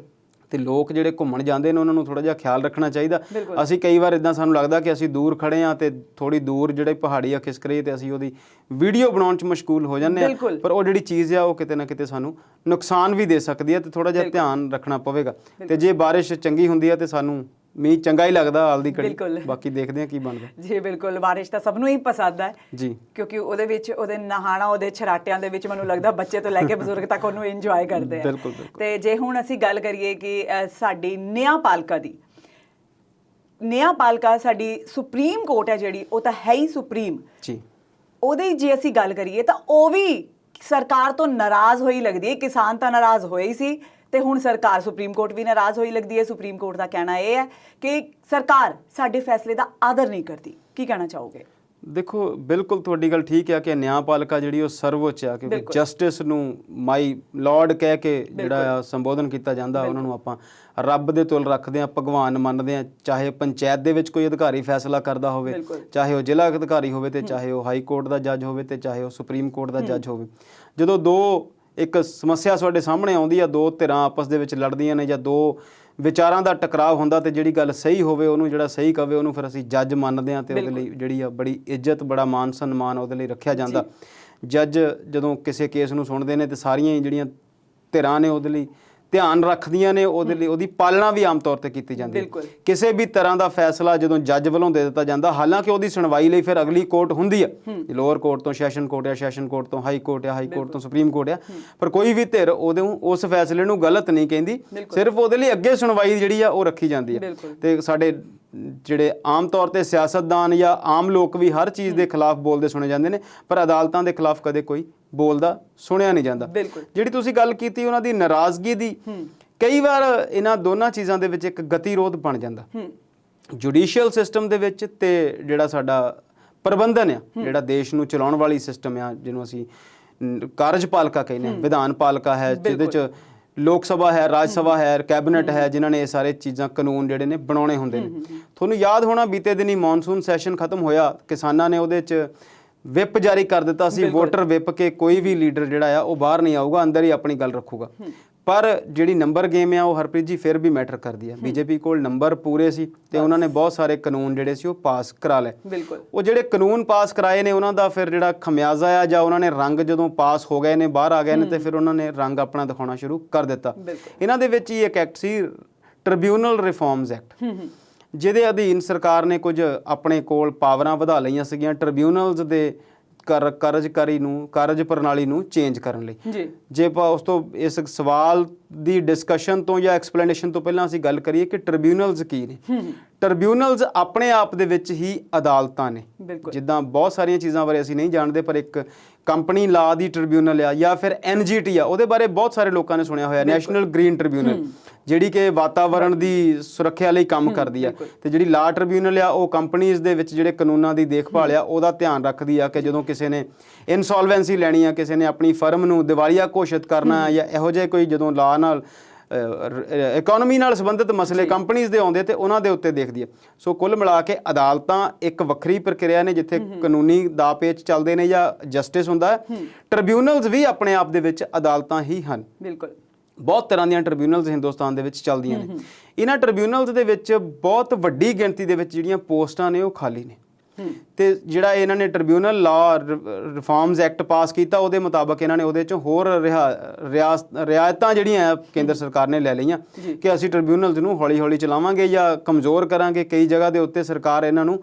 ਤੇ ਲੋਕ ਜਿਹੜੇ ਘੁੰਮਣ ਜਾਂਦੇ ਨੇ ਉਹਨਾਂ ਨੂੰ ਥੋੜਾ ਜਿਹਾ ਖਿਆਲ ਰੱਖਣਾ ਚਾਹੀਦਾ। ਅਸੀਂ ਕਈ ਵਾਰ ਇਦਾਂ ਸਾਨੂੰ ਲੱਗਦਾ ਕਿ ਅਸੀਂ ਦੂਰ ਖੜੇ ਆ ਤੇ ਥੋੜੀ ਦੂਰ ਜਿਹੜੇ ਪਹਾੜੀ ਆ ਖਿਸਕ ਰਹੀ ਤੇ ਅਸੀਂ ਉਹਦੀ ਵੀਡੀਓ ਬਣਾਉਣ 'ਚ ਮਸ਼ਗੂਲ ਹੋ ਜਾਂਦੇ ਆ, ਪਰ ਉਹ ਜਿਹੜੀ ਚੀਜ਼ ਆ ਉਹ ਕਿਤੇ ਨਾ ਕਿਤੇ ਸਾਨੂੰ ਨੁਕਸਾਨ ਵੀ ਦੇ ਸਕਦੀ ਹੈ ਤੇ ਥੋੜਾ ਜਿਹਾ ਧਿਆਨ ਰੱਖਣਾ ਪਵੇਗਾ। ਤੇ ਜੇ ਬਾਰਿਸ਼ ਚੰਗੀ ਹੁੰਦੀ ਹੈ ਤੇ ਸਾਨੂੰ ਮੀਂਹ ਚੰਗਾ ਹੀ ਲੱਗਦਾ ਹਾਲ ਦੀ ਘੜੀ, ਬਾਕੀ ਦੇਖਦੇ ਆ ਕੀ ਬਣਦਾ। ਜੀ ਬਿਲਕੁਲ, ਬਾਰਿਸ਼ ਤਾਂ ਸਭ ਨੂੰ ਹੀ ਪਸੰਦ ਹੈ ਜੀ, ਕਿਉਂਕਿ ਉਹਦੇ ਵਿੱਚ ਉਹਦੇ ਨਹਾਣਾ, ਉਹਦੇ ਛਰਾਟਿਆਂ ਦੇ ਵਿੱਚ ਮੈਨੂੰ ਲੱਗਦਾ ਬੱਚੇ ਤੋਂ ਲੈ ਕੇ ਬਜ਼ੁਰਗ ਤੱਕ ਉਹਨੂੰ ਇੰਜੋਏ ਕਰਦੇ ਆ। ਤੇ ਜੇ ਹੁਣ ਅਸੀਂ ਗੱਲ ਕਰੀਏ ਕਿ ਸਾਡੀ ਨਿਆਂਪਾਲਿਕਾ ਦੀ, ਨਿਆਂਪਾਲਿਕਾ ਸਾਡੀ ਸੁਪਰੀਮ ਕੋਰਟ ਹੈ ਜਿਹੜੀ, ਉਹ ਤਾਂ ਹੈ ਹੀ ਸੁਪਰੀਮ ਜੀ, ਉਹਦੇ ਜੇ ਅਸੀਂ ਗੱਲ ਕਰੀਏ ਤਾਂ ਉਹ ਵੀ ਸਰਕਾਰ ਤੋਂ ਨਾਰਾਜ਼ ਹੋਈ ਲੱਗਦੀ ਹੈ। ਕਿਸਾਨ ਤਾਂ ਨਾਰਾਜ਼ ਹੋਏ ਹੀ ਸੀ ਤੇ ਹੁਣ ਸਰਕਾਰ, ਸੁਪਰੀਮ ਕੋਰਟ ਵੀ ਨਾਰਾਜ਼ ਹੋਈ ਲੱਗਦੀ ਹੈ। ਸੁਪਰੀਮ ਕੋਰਟ ਦਾ ਕਹਿਣਾ ਇਹ ਹੈ ਕਿ ਸਰਕਾਰ ਸਾਡੇ ਫੈਸਲੇ ਦਾ ਆਦਰ ਨਹੀਂ ਕਰਦੀ। ਕੀ ਕਹਿਣਾ ਚਾਹੋਗੇ? ਦੇਖੋ, ਬਿਲਕੁਲ ਤੁਹਾਡੀ ਗੱਲ ਠੀਕ ਹੈ ਕਿ ਨਿਆਂਪਾਲਿਕਾ ਜਿਹੜੀ ਉਹ ਸਰਵਉੱਚ ਆ, ਕਿਉਂਕਿ ਜਸਟਿਸ ਨੂੰ ਮਾਈ ਲਾਰਡ ਕਹਿ ਕੇ ਜਿਹੜਾ ਸੰਬੋਧਨ ਕੀਤਾ ਜਾਂਦਾ, ਉਹਨਾਂ ਨੂੰ ਆਪਾਂ ਰੱਬ ਦੇ ਤੁਲ ਰੱਖਦੇ ਹਾਂ, ਭਗਵਾਨ ਮੰਨਦੇ ਹਾਂ। ਚਾਹੇ ਪੰਚਾਇਤ ਦੇ ਵਿੱਚ ਕੋਈ ਅਧਿਕਾਰੀ ਫੈਸਲਾ ਕਰਦਾ ਹੋਵੇ, ਚਾਹੇ ਉਹ ਜ਼ਿਲ੍ਹਾ ਅਧਿਕਾਰੀ ਹੋਵੇ, ਤੇ ਚਾਹੇ ਉਹ ਹਾਈ ਕੋਰਟ ਦਾ ਜੱਜ ਹੋਵੇ, ਤੇ ਚਾਹੇ ਉਹ ਸੁਪਰੀਮ ਕੋਰਟ ਦਾ ਜੱਜ ਹੋਵੇ। ਜਦੋਂ ਇੱਕ ਸਮੱਸਿਆ ਤੁਹਾਡੇ ਸਾਹਮਣੇ ਆਉਂਦੀ ਆ, ਦੋ ਧਿਰਾਂ ਆਪਸ ਦੇ ਵਿੱਚ ਲੜਦੀਆਂ ਨੇ ਜਾਂ ਦੋ ਵਿਚਾਰਾਂ ਦਾ ਟਕਰਾਅ ਹੁੰਦਾ, ਤੇ ਜਿਹੜੀ ਗੱਲ ਸਹੀ ਹੋਵੇ ਉਹਨੂੰ, ਜਿਹੜਾ ਸਹੀ ਕਵੇ ਉਹਨੂੰ ਫਿਰ ਅਸੀਂ ਜੱਜ ਮੰਨਦੇ ਹਾਂ, ਤੇ ਉਹਦੇ ਲਈ ਜਿਹੜੀ ਆ ਬੜੀ ਇੱਜ਼ਤ, ਬੜਾ ਮਾਨ ਸਨਮਾਨ ਉਹਦੇ ਲਈ ਰੱਖਿਆ ਜਾਂਦਾ। ਜੱਜ ਜਦੋਂ ਕਿਸੇ ਕੇਸ ਨੂੰ ਸੁਣਦੇ ਨੇ ਤੇ ਸਾਰੀਆਂ ਹੀ ਜਿਹੜੀਆਂ ਧਿਰਾਂ ਨੇ ਉਹਦੇ ਲਈ ਧਿਆਨ ਰੱਖਦੀਆਂ ਨੇ, ਉਹਦੇ ਲਈ ਉਹਦੀ ਪਾਲਣਾ ਵੀ ਆਮ ਤੌਰ ਤੇ ਕੀਤੀ ਜਾਂਦੀ ਹੈ। ਕਿਸੇ ਵੀ ਤਰ੍ਹਾਂ ਦਾ ਫੈਸਲਾ ਜਦੋਂ ਜੱਜ ਵੱਲੋਂ ਦੇ ਦਿੱਤਾ ਜਾਂਦਾ, ਹਾਲਾਂਕਿ ਉਹਦੀ ਸੁਣਵਾਈ ਲਈ ਫਿਰ ਅਗਲੀ ਕੋਰਟ ਹੁੰਦੀ ਆ, ਲੋਅਰ ਕੋਰਟ ਤੋਂ ਸੈਸ਼ਨ ਕੋਰਟ ਆ, ਸੈਸ਼ਨ ਕੋਰਟ ਤੋਂ ਹਾਈ ਕੋਰਟ ਆ, ਹਾਈ ਕੋਰਟ ਤੋਂ ਸੁਪਰੀਮ ਕੋਰਟ ਆ, ਪਰ ਕੋਈ ਵੀ ਧਿਰ ਉਸ ਫੈਸਲੇ ਨੂੰ ਗਲਤ ਨਹੀਂ ਕਹਿੰਦੀ, ਸਿਰਫ ਉਹਦੇ ਲਈ ਅੱਗੇ ਸੁਣਵਾਈ ਜਿਹੜੀ ਆ ਉਹ ਰੱਖੀ ਜਾਂਦੀ ਹੈ। ਤੇ ਸਾਡੇ ਜਿਹੜੇ ਆਮ ਤੌਰ ਤੇ ਸਿਆਸਤਦਾਨ ਜਾਂ ਆਮ ਲੋਕ ਵੀ ਹਰ ਚੀਜ਼ ਦੇ ਖਿਲਾਫ ਬੋਲਦੇ ਸੁਣੇ ਜਾਂਦੇ ਨੇ, ਪਰ ਅਦਾਲਤਾਂ ਦੇ ਖਿਲਾਫ ਕਦੇ ਕੋਈ ਬੋਲਦਾ ਸੁਣਿਆ ਨਹੀਂ ਜਾਂਦਾ। ਜਿਹੜੀ ਤੁਸੀਂ ਗੱਲ ਕੀਤੀ ਉਹਨਾਂ ਦੀ ਨਾਰਾਜ਼ਗੀ ਦੀ, ਕਈ ਵਾਰ ਇਹਨਾਂ ਦੋਨਾਂ ਚੀਜ਼ਾਂ ਦੇ ਵਿੱਚ ਇੱਕ ਗਤੀਰੋਧ ਬਣ ਜਾਂਦਾ, ਜੁਡੀਸ਼ੀਅਲ ਸਿਸਟਮ ਦੇ ਵਿੱਚ ਤੇ ਜਿਹੜਾ ਸਾਡਾ ਪ੍ਰਬੰਧਨ ਆ, ਜਿਹੜਾ ਦੇਸ਼ ਨੂੰ ਚਲਾਉਣ ਵਾਲੀ ਸਿਸਟਮ ਆ, ਜਿਹਨੂੰ ਅਸੀਂ ਕਾਰਜਪਾਲਿਕਾ ਕਹਿੰਦੇ ਹਾਂ, ਵਿਧਾਨ ਪਾਲਿਕਾ ਹੈ, ਜਿਹਦੇ 'ਚ ਲੋਕ ਸਭਾ ਹੈ, ਰਾਜ ਸਭਾ ਹੈ, ਕੈਬਨਿਟ ਹੈ, ਜਿਨ੍ਹਾਂ ਨੇ ਇਹ ਸਾਰੇ ਚੀਜ਼ਾਂ ਕਾਨੂੰਨ ਜਿਹੜੇ ਨੇ ਬਣਾਉਣੇ ਹੁੰਦੇ ਨੇ। ਤੁਹਾਨੂੰ ਯਾਦ ਹੋਣਾ, ਬੀਤੇ ਦਿਨੀ ਮੌਨਸੂਨ ਸੈਸ਼ਨ ਖਤਮ ਹੋਇਆ, ਕਿਸਾਨਾਂ ਨੇ ਉਹਦੇ 'ਚ ਵਿਪ ਜਾਰੀ ਕਰ ਦਿੱਤਾ ਸੀ, ਵੋਟਰ ਵਿਪ, ਕੇ ਕੋਈ ਵੀ ਲੀਡਰ ਜਿਹੜਾ ਆ ਉਹ ਬਾਹਰ ਨਹੀਂ ਆਊਗਾ, ਅੰਦਰ ਹੀ ਆਪਣੀ ਗੱਲ ਰੱਖੂਗਾ। ਪਰ ਜਿਹੜੀ ਨੰਬਰ ਗੇਮ ਆ ਉਹ ਹਰਪ੍ਰੀਤ ਜੀ ਫਿਰ ਵੀ ਮੈਟਰ ਕਰਦੀ ਹੈ। ਬੀਜੇਪੀ ਕੋਲ ਨੰਬਰ ਪੂਰੇ ਸੀ ਤੇ ਉਹਨਾਂ ਨੇ ਬਹੁਤ ਸਾਰੇ ਕਾਨੂੰਨ ਜਿਹੜੇ ਸੀ ਉਹ ਪਾਸ ਕਰਾ ਲਏ। ਉਹ ਜਿਹੜੇ ਕਾਨੂੰਨ ਪਾਸ ਕਰਾਏ ਨੇ ਉਹਨਾਂ ਦਾ ਫਿਰ ਜਿਹੜਾ ਖਮਿਆਜ਼ਾ ਆ, ਜਾਂ ਉਹਨਾਂ ਨੇ ਰੰਗ ਜਦੋਂ ਪਾਸ ਹੋ ਗਏ ਨੇ, ਬਾਹਰ ਆ ਗਏ ਨੇ, ਤੇ ਫਿਰ ਉਹਨਾਂ ਨੇ ਰੰਗ ਆਪਣਾ ਦਿਖਾਉਣਾ ਸ਼ੁਰੂ ਕਰ ਦਿੱਤਾ। ਇਹਨਾਂ ਦੇ ਵਿੱਚ ਹੀ ਇੱਕ ਐਕਟ ਸੀ, ਟ੍ਰਿਬਿਊਨਲ ਰਿਫਾਰਮਸ ਐਕਟ, ਜਿਹਦੇ ਅਧੀਨ ਸਰਕਾਰ ਨੇ ਕੁਝ ਆਪਣੇ ਕੋਲ ਪਾਵਰਾਂ ਵਧਾ ਲਈਆਂ ਸੀਗੀਆਂ ਟ੍ਰਿਬਿਊਨਲਸ ਦੇ ਕਾਰਜ ਪ੍ਰਣਾਲੀ ਨੂੰ ਚੇਂਜ ਕਰਨ ਲਈ। ਜੇ ਆਪਾਂ ਉਸ ਤੋਂ ਇਸ ਸਵਾਲ ਦੀ ਡਿਸਕਸ਼ਨ ਤੋਂ ਜਾਂ ਐਕਸਪਲੇਨੇਸ਼ਨ ਤੋਂ ਪਹਿਲਾਂ ਅਸੀਂ ਗੱਲ ਕਰੀਏ ਕਿ ਟ੍ਰਿਬਿਊਨਲਸ ਕੀ ਨੇ। ਟ੍ਰਿਬਿਊਨਲਸ ਆਪਣੇ ਆਪ ਦੇ ਵਿੱਚ ਹੀ ਅਦਾਲਤਾਂ ਨੇ। ਜਿੱਦਾਂ ਬਹੁਤ ਸਾਰੀਆਂ ਚੀਜ਼ਾਂ ਬਾਰੇ ਅਸੀਂ ਨਹੀਂ ਜਾਣਦੇ, ਪਰ ਇੱਕ ਕੰਪਨੀ ਲਾ ਦੀ ਟ੍ਰਿਬਿਊਨਲ ਆ, ਜਾਂ ਫਿਰ NGT ਆ, ਉਹਦੇ ਬਾਰੇ ਬਹੁਤ ਸਾਰੇ ਲੋਕਾਂ ਨੇ ਸੁਣਿਆ ਹੋਇਆ, ਨੈਸ਼ਨਲ ਗ੍ਰੀਨ ਟ੍ਰਿਬਿਊਨਲ, ਜਿਹੜੀ ਕਿ ਵਾਤਾਵਰਣ ਦੀ ਸੁਰੱਖਿਆ ਲਈ ਕੰਮ ਕਰਦੀ ਆ। ਤੇ ਜਿਹੜੀ ਲਾ ਟ੍ਰਿਬਿਊਨਲ ਆ, ਉਹ ਕੰਪਨੀਜ਼ ਦੇ ਵਿੱਚ ਜਿਹੜੇ ਕਾਨੂੰਨਾਂ ਦੀ ਦੇਖਭਾਲ ਆ ਉਹਦਾ ਧਿਆਨ ਰੱਖਦੀ ਆ, ਕਿ ਜਦੋਂ ਕਿਸੇ ਨੇ ਇਨਸੋਲਵੈਂਸੀ ਲੈਣੀ ਆ, ਕਿਸੇ ਨੇ ਆਪਣੀ ਫਰਮ ਨੂੰ ਦਿਵਾਲੀਆ ਘੋਸ਼ਿਤ ਕਰਨਾ, ਜਾਂ ਇਹੋ ਜਿਹੇ ਕੋਈ ਜਦੋਂ ਲਾ ਨਾਲ ਇਕਨੋਮੀ ਨਾਲ ਸੰਬੰਧਿਤ ਮਸਲੇ ਕੰਪਨੀਜ਼ ਦੇ ਆਉਂਦੇ ਤੇ ਉਹਨਾਂ ਦੇ ਉੱਤੇ ਦੇਖਦੀ ਹੈ। ਸੋ ਕੁੱਲ ਮਿਲਾ ਕੇ ਅਦਾਲਤਾਂ ਇੱਕ ਵੱਖਰੀ ਪ੍ਰਕਿਰਿਆ ਨੇ ਜਿੱਥੇ ਕਾਨੂੰਨੀ ਦਾਅ ਪੇਚ ਚੱਲਦੇ ਨੇ ਜਾਂ ਜਸਟਿਸ ਹੁੰਦਾ ਹੈ। ਟ੍ਰਿਬਿਊਨਲਸ ਵੀ ਆਪਣੇ ਆਪ ਦੇ ਵਿੱਚ ਅਦਾਲਤਾਂ ਹੀ ਹਨ। ਬਹੁਤ ਤਰ੍ਹਾਂ ਦੀਆਂ ਟ੍ਰਿਬਿਊਨਲਸ ਹਿੰਦੁਸਤਾਨ ਦੇ ਵਿੱਚ ਚੱਲਦੀਆਂ ਨੇ। ਇਹਨਾਂ ਟ੍ਰਿਬਿਊਨਲਸ ਦੇ ਵਿੱਚ ਬਹੁਤ ਵੱਡੀ ਗਿਣਤੀ ਦੇ ਵਿੱਚ ਜਿਹੜੀਆਂ ਪੋਸਟਾਂ ਨੇ ਉਹ ਖਾਲੀ ਨੇ। ਤੇ ਜਿਹੜਾ ਇਹਨਾਂ ਨੇ ਟ੍ਰਿਬਿਊਨਲ ਲਾ ਰਿਫਾਰਮਸ ਐਕਟ ਪਾਸ ਕੀਤਾ ਉਹਦੇ ਮੁਤਾਬਕ ਇਹਨਾਂ ਨੇ ਉਹਦੇ 'ਚ ਹੋਰ ਰਿਆਇਤਾਂ ਜਿਹੜੀਆਂ ਆ ਕੇਂਦਰ ਸਰਕਾਰ ਨੇ ਲੈ ਲਈਆਂ ਕਿ ਅਸੀਂ ਟ੍ਰਿਬਿਊਨਲਸ ਨੂੰ ਹੌਲੀ ਹੌਲੀ ਚਲਾਵਾਂਗੇ ਜਾਂ ਕਮਜ਼ੋਰ ਕਰਾਂਗੇ। ਕਈ ਜਗ੍ਹਾ ਦੇ ਉੱਤੇ ਸਰਕਾਰ ਇਹਨਾਂ ਨੂੰ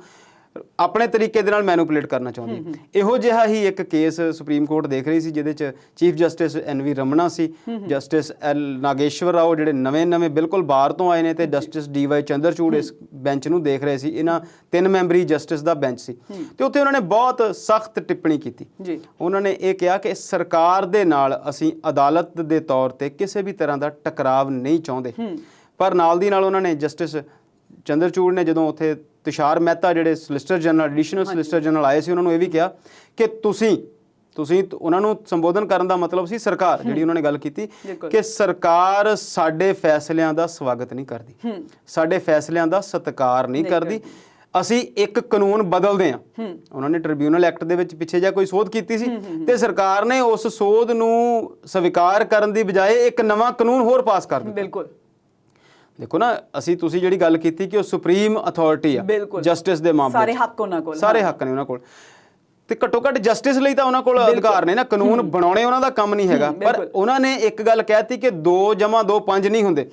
ਆਪਣੇ ਤਰੀਕੇ ਦੇ ਨਾਲ ਮੈਨੂਪੂਲੇਟ ਕਰਨਾ ਚਾਹੁੰਦੀ। ਇਹੋ ਜਿਹਾ ਹੀ ਇੱਕ ਕੇਸ ਸੁਪਰੀਮ ਕੋਰਟ ਦੇਖ ਰਹੀ ਸੀ ਜਿਹਦੇ 'ਚ ਚੀਫ ਜਸਟਿਸ NV ਰਮਨਾ ਸੀ, ਜਸਟਿਸ L ਨਾਗੇਸ਼ਵਰ ਰਾਓ ਜਿਹੜੇ ਨਵੇਂ ਬਿਲਕੁਲ ਬਾਹਰ ਤੋਂ ਆਏ ਨੇ, ਤੇ ਜਸਟਿਸ DY ਚੰਦਰਚੂੜ ਇਸ ਬੈਂਚ ਨੂੰ ਦੇਖ ਰਹੇ ਸੀ। ਇਹਨਾਂ 3 ਮੈਂਬਰੀ ਜਸਟਿਸ ਦਾ ਬੈਂਚ ਸੀ ਤੇ ਉੱਥੇ ਉਹਨਾਂ ਨੇ ਬਹੁਤ ਸਖਤ ਟਿੱਪਣੀ ਕੀਤੀ। ਉਹਨਾਂ ਨੇ ਇਹ ਕਿਹਾ ਕਿ ਸਰਕਾਰ ਦੇ ਨਾਲ ਅਸੀਂ ਅਦਾਲਤ ਦੇ ਤੌਰ ਤੇ ਕਿਸੇ ਵੀ ਤਰ੍ਹਾਂ ਦਾ ਟਕਰਾਵ ਨਹੀਂ ਚਾਹੁੰਦੇ। ਪਰ ਨਾਲ ਦੀ ਨਾਲ ਉਹਨਾਂ ਨੇ ਜਸਟਿਸ ਚੰਦਰਚੂੜ ਨੇ ਜਦੋਂ ਉੱਥੇ ਤੁਸ਼ਾਰ ਮਹਿਤਾ ਜਿਹੜੇ solicitor general additional solicitor general ਆਏ ਸੀ ਉਹਨਾਂ ਨੂੰ ਇਹ ਵੀ ਕਿਹਾ ਕਿ ਤੁਸੀਂ ਉਹਨਾਂ ਨੂੰ ਸੰਬੋਧਨ ਕਰਨ ਦਾ ਮਤਲਬ ਸੀ ਸਰਕਾਰ, ਜਿਹੜੀ ਉਹਨਾਂ ਨੇ ਗੱਲ ਕੀਤੀ ਕਿ ਸਰਕਾਰ ਸਾਡੇ ਫੈਸਲਿਆਂ ਦਾ ਸਵਾਗਤ ਨਹੀਂ ਕਰਦੀ, ਸਾਡੇ ਫੈਸਲਿਆਂ ਦਾ ਸਤਿਕਾਰ ਨਹੀਂ ਕਰਦੀ, ਅਸੀਂ ਇੱਕ ਕਾਨੂੰਨ ਬਦਲਦੇ ਹਾਂ। ਉਹਨਾਂ ਨੇ ਟ੍ਰਿਬਿਊਨਲ ਐਕਟ ਦੇ ਵਿੱਚ ਪਿੱਛੇ ਜਿਹਾ ਕੋਈ ਸੋਧ ਕੀਤੀ ਸੀ ਤੇ ਸਰਕਾਰ ਨੇ ਉਸ ਸੋਧ ਨੂੰ ਸਵੀਕਾਰ ਕਰਨ ਦੀ ਬਜਾਏ ਇੱਕ ਨਵਾਂ ਕਾਨੂੰਨ ਹੋਰ ਪਾਸ ਕਰ ਦਿੱਤਾ। ਬਿਲਕੁਲ ਦੇਖੋ ਨਾ, ਤੁਸੀਂ ਜਿਹੜੀ ਗੱਲ ਕੀਤੀ ਕਿ ਉਹ ਸੁਪਰੀਮ ਅਥਾਰਟੀ ਆ ਜਸਟਿਸ ਦੇ ਮਾਮਲੇ, ਸਾਰੇ ਹੱਕ ਉਹਨਾਂ ਕੋਲ, ਸਾਰੇ ਹੱਕ ਨੇ ਉਹਨਾਂ ਕੋਲ, ਤੇ ਘੱਟੋ ਘੱਟ ਜਸਟਿਸ ਲਈ ਤਾਂ ਉਹਨਾਂ ਕੋਲ ਅਧਿਕਾਰ ਨੇ ਨਾ। ਕਾਨੂੰਨ ਬਣਾਉਣੇ ਉਹਨਾਂ ਦਾ ਕੰਮ ਨਹੀਂ ਹੈਗਾ। ਪਰ ਉਹਨਾਂ ਨੇ ਇੱਕ ਗੱਲ ਕਹਿਤੀ ਕਿ 2 + 2 5 ਨਹੀਂ ਹੁੰਦੇ,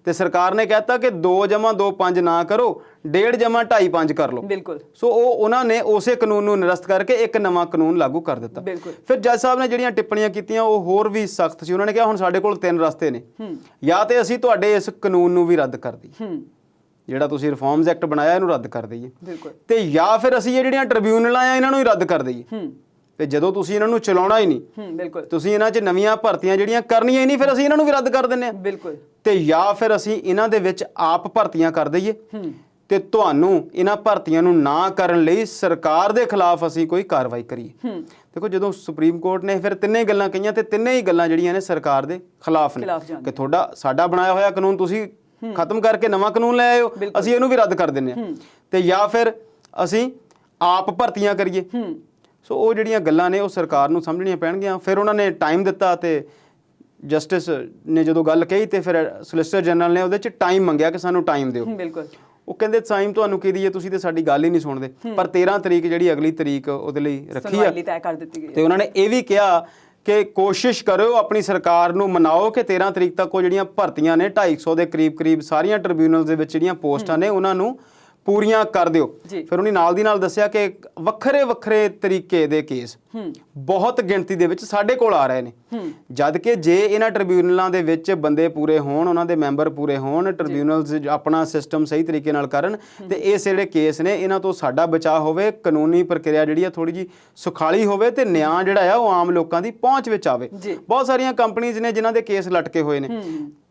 ਤੇ ਸਰਕਾਰ ਨੇ ਕਹਿਤਾ ਕਿ 2 + 2 5 ਨਾ ਕਰੋ, 1.5 + 2.5 5 ਕਰ ਲਓ। ਬਿਲਕੁਲ। ਸੋ ਉਹਨਾਂ ਨੇ ਉਸੇ ਕਾਨੂੰਨ ਨੂੰ ਨਿਰਸਤ ਕਰਕੇ ਇੱਕ ਨਵਾਂ ਕਾਨੂੰਨ ਲਾਗੂ ਕਰ ਦਿੱਤਾ। ਫਿਰ ਜੱਜ ਸਾਹਿਬ ਨੇ ਜਿਹੜੀਆਂ ਟਿੱਪਣੀਆਂ ਕੀਤੀਆਂ ਉਹ ਹੋਰ ਵੀ ਸਖਤ ਸੀ। ਉਹਨਾਂ ਨੇ ਕਿਹਾ ਹੁਣ ਸਾਡੇ ਕੋਲ 3 ਰਸਤੇ ਨੇ, ਜਾਂ ਤੇ ਅਸੀਂ ਤੁਹਾਡੇ ਇਸ ਕਾਨੂੰਨ ਨੂੰ ਵੀ ਰੱਦ ਕਰ ਦਈਏ, ਜਿਹੜਾ ਤੁਸੀਂ ਰਿਫਾਰਮਸ ਐਕਟ ਬਣਾਇਆ ਇਹਨੂੰ ਰੱਦ ਕਰ ਦਈਏ, ਤੇ ਜਾਂ ਫਿਰ ਅਸੀਂ ਇਹ ਜਿਹੜੀਆਂ ਟ੍ਰਿਬਿਊਨਲਾਂ ਆ ਇਹਨਾਂ ਨੂੰ ਹੀ ਰੱਦ ਕਰ ਦਈਏ। ਤੇ ਜਦੋਂ ਤੁਸੀਂ ਇਹਨਾਂ ਨੂੰ ਚਲਾਉਣਾ ਹੀ ਨਹੀਂ, ਤੁਸੀਂ ਇਹਨਾਂ 'ਚ ਨਵੀਆਂ ਭਰਤੀਆਂ ਜਿਹੜੀਆਂ ਕਰਨੀਆਂ ਹੀ ਨਹੀਂ, ਫਿਰ ਅਸੀਂ ਇਹਨਾਂ ਨੂੰ ਵੀ ਰੱਦ ਕਰ ਦਿੰਦੇ ਹਾਂ। ਤੇ ਜਾਂ ਫਿਰ ਅਸੀਂ ਇਹਨਾਂ ਦੇ ਵਿੱਚ ਆਪ ਭਰਤੀਆਂ ਕਰ ਦਈਏ ਤੇ ਤੁਹਾਨੂੰ ਇਹਨਾਂ ਭਰਤੀਆਂ ਨੂੰ ਨਾ ਕਰਨ ਲਈ ਸਰਕਾਰ ਦੇ ਖਿਲਾਫ ਅਸੀਂ ਕੋਈ ਕਾਰਵਾਈ ਕਰੀਏ। ਦੇਖੋ, ਜਦੋਂ ਸੁਪਰੀਮ ਕੋਰਟ ਨੇ ਫਿਰ ਤਿੰਨੇ ਗੱਲਾਂ ਕਹੀਆਂ ਤੇ ਤਿੰਨੇ ਹੀ ਗੱਲਾਂ ਜਿਹੜੀਆਂ ਨੇ ਸਰਕਾਰ ਦੇ ਖਿਲਾਫ ਨੇ ਕਿ ਸਾਡਾ ਬਣਾਇਆ ਹੋਇਆ ਕਾਨੂੰਨ ਤੁਸੀਂ ਖਤਮ ਕਰਕੇ ਨਵਾਂ ਕਾਨੂੰਨ ਲੈ ਆਇਓ, ਅਸੀਂ ਇਹਨੂੰ ਵੀ ਰੱਦ ਕਰ ਦਿੰਦੇ ਹਾਂ, ਤੇ ਜਾਂ ਫਿਰ ਅਸੀਂ ਆਪ ਭਰਤੀਆਂ ਕਰੀਏ। ਸੋ ਉਹ ਜਿਹੜੀਆਂ ਗੱਲਾਂ ਨੇ ਉਹ ਸਰਕਾਰ ਨੂੰ ਸਮਝਣੀਆਂ ਪੈਣਗੀਆਂ। ਫਿਰ ਉਹਨਾਂ ਨੇ ਟਾਈਮ ਦਿੱਤਾ ਤੇ ਜਸਟਿਸ ਨੇ ਜਦੋਂ ਗੱਲ ਕਹੀ ਤੇ ਫਿਰ ਸੋਲਿਸਿਟਰ ਜਨਰਲ ਨੇ ਉਹਦੇ 'ਚ ਟਾਈਮ ਮੰਗਿਆ ਕਿ ਸਾਨੂੰ ਟਾਈਮ ਦਿਓ। ਉਹ ਕਹਿੰਦੇ ਟਾਈਮ ਤੁਹਾਨੂੰ ਕੀ ਦਈਏ, ਤੁਸੀਂ ਤੇ ਸਾਡੀ ਗੱਲ ਹੀ ਨਹੀਂ ਸੁਣਦੇ। ਪਰ 13 ਤਰੀਕ ਜਿਹੜੀ ਅਗਲੀ ਤਰੀਕ ਉਹਦੇ ਲਈ ਰੱਖੀ ਆ ਤੇ ਉਹਨਾਂ ਨੇ ਇਹ ਵੀ ਕਿਹਾ ਕਿ ਕੋਸ਼ਿਸ਼ ਕਰਿਓ ਆਪਣੀ ਸਰਕਾਰ ਨੂੰ ਮਨਾਓ ਕਿ 13 ਤਰੀਕ ਤੱਕ ਉਹ ਜਿਹੜੀਆਂ ਭਰਤੀਆਂ ਨੇ 250 ਦੇ ਕਰੀਬ ਸਾਰੀਆਂ ਟ੍ਰਿਬਿਊਨਲਸ ਦੇ ਵਿੱਚ ਜਿਹੜੀਆਂ ਪੋਸਟਾਂ ਨੇ ਉਹਨਾਂ ਨੂੰ ਪੂਰੀਆਂ ਕਰ ਦਿਓ। ਫਿਰ ਉਹਨੇ ਨਾਲ ਦੀ ਨਾਲ ਦੱਸਿਆ ਕਿ ਵੱਖਰੇ ਤਰੀਕੇ ਦੇ ਕੇਸ ਬਹੁਤ ਗਿਣਤੀ ਦੇ ਵਿੱਚ ਸਾਡੇ ਕੋਲ ਆ ਰਹੇ ਨੇ, ਜਦ ਕਿ ਜੇ ਇਹਨਾਂ ਟ੍ਰਿਬਿਊਨਲਾਂ ਦੇ ਵਿੱਚ ਬੰਦੇ ਪੂਰੇ ਹੋਣ, ਉਹਨਾਂ ਦੇ ਮੈਂਬਰ ਪੂਰੇ ਹੋਣ, ਟ੍ਰਿਬਿਊਨਲਸ ਆਪਣਾ ਸਿਸਟਮ ਸਹੀ ਤਰੀਕੇ ਨਾਲ ਕਰਨ ਤੇ ਇਸ ਜਿਹੜੇ ਕੇਸ ਨੇ ਇਹਨਾਂ ਤੋਂ ਸਾਡਾ ਬਚਾਅ ਹੋਵੇ, ਕਾਨੂੰਨੀ ਪ੍ਰਕਿਰਿਆ ਜਿਹੜੀ ਆ ਥੋੜੀ ਜੀ ਸੁਖਾਲੀ ਹੋਵੇ ਤੇ ਨਿਆਂ ਜਿਹੜਾ ਆ ਉਹ ਆਮ ਲੋਕਾਂ ਦੀ ਪਹੁੰਚ ਵਿੱਚ ਆਵੇ। ਬਹੁਤ ਸਾਰੀਆਂ ਕੰਪਨੀਆਂ ਨੇ ਜਿਨ੍ਹਾਂ ਦੇ ਕੇਸ ਲਟਕੇ ਹੋਏ ਨੇ,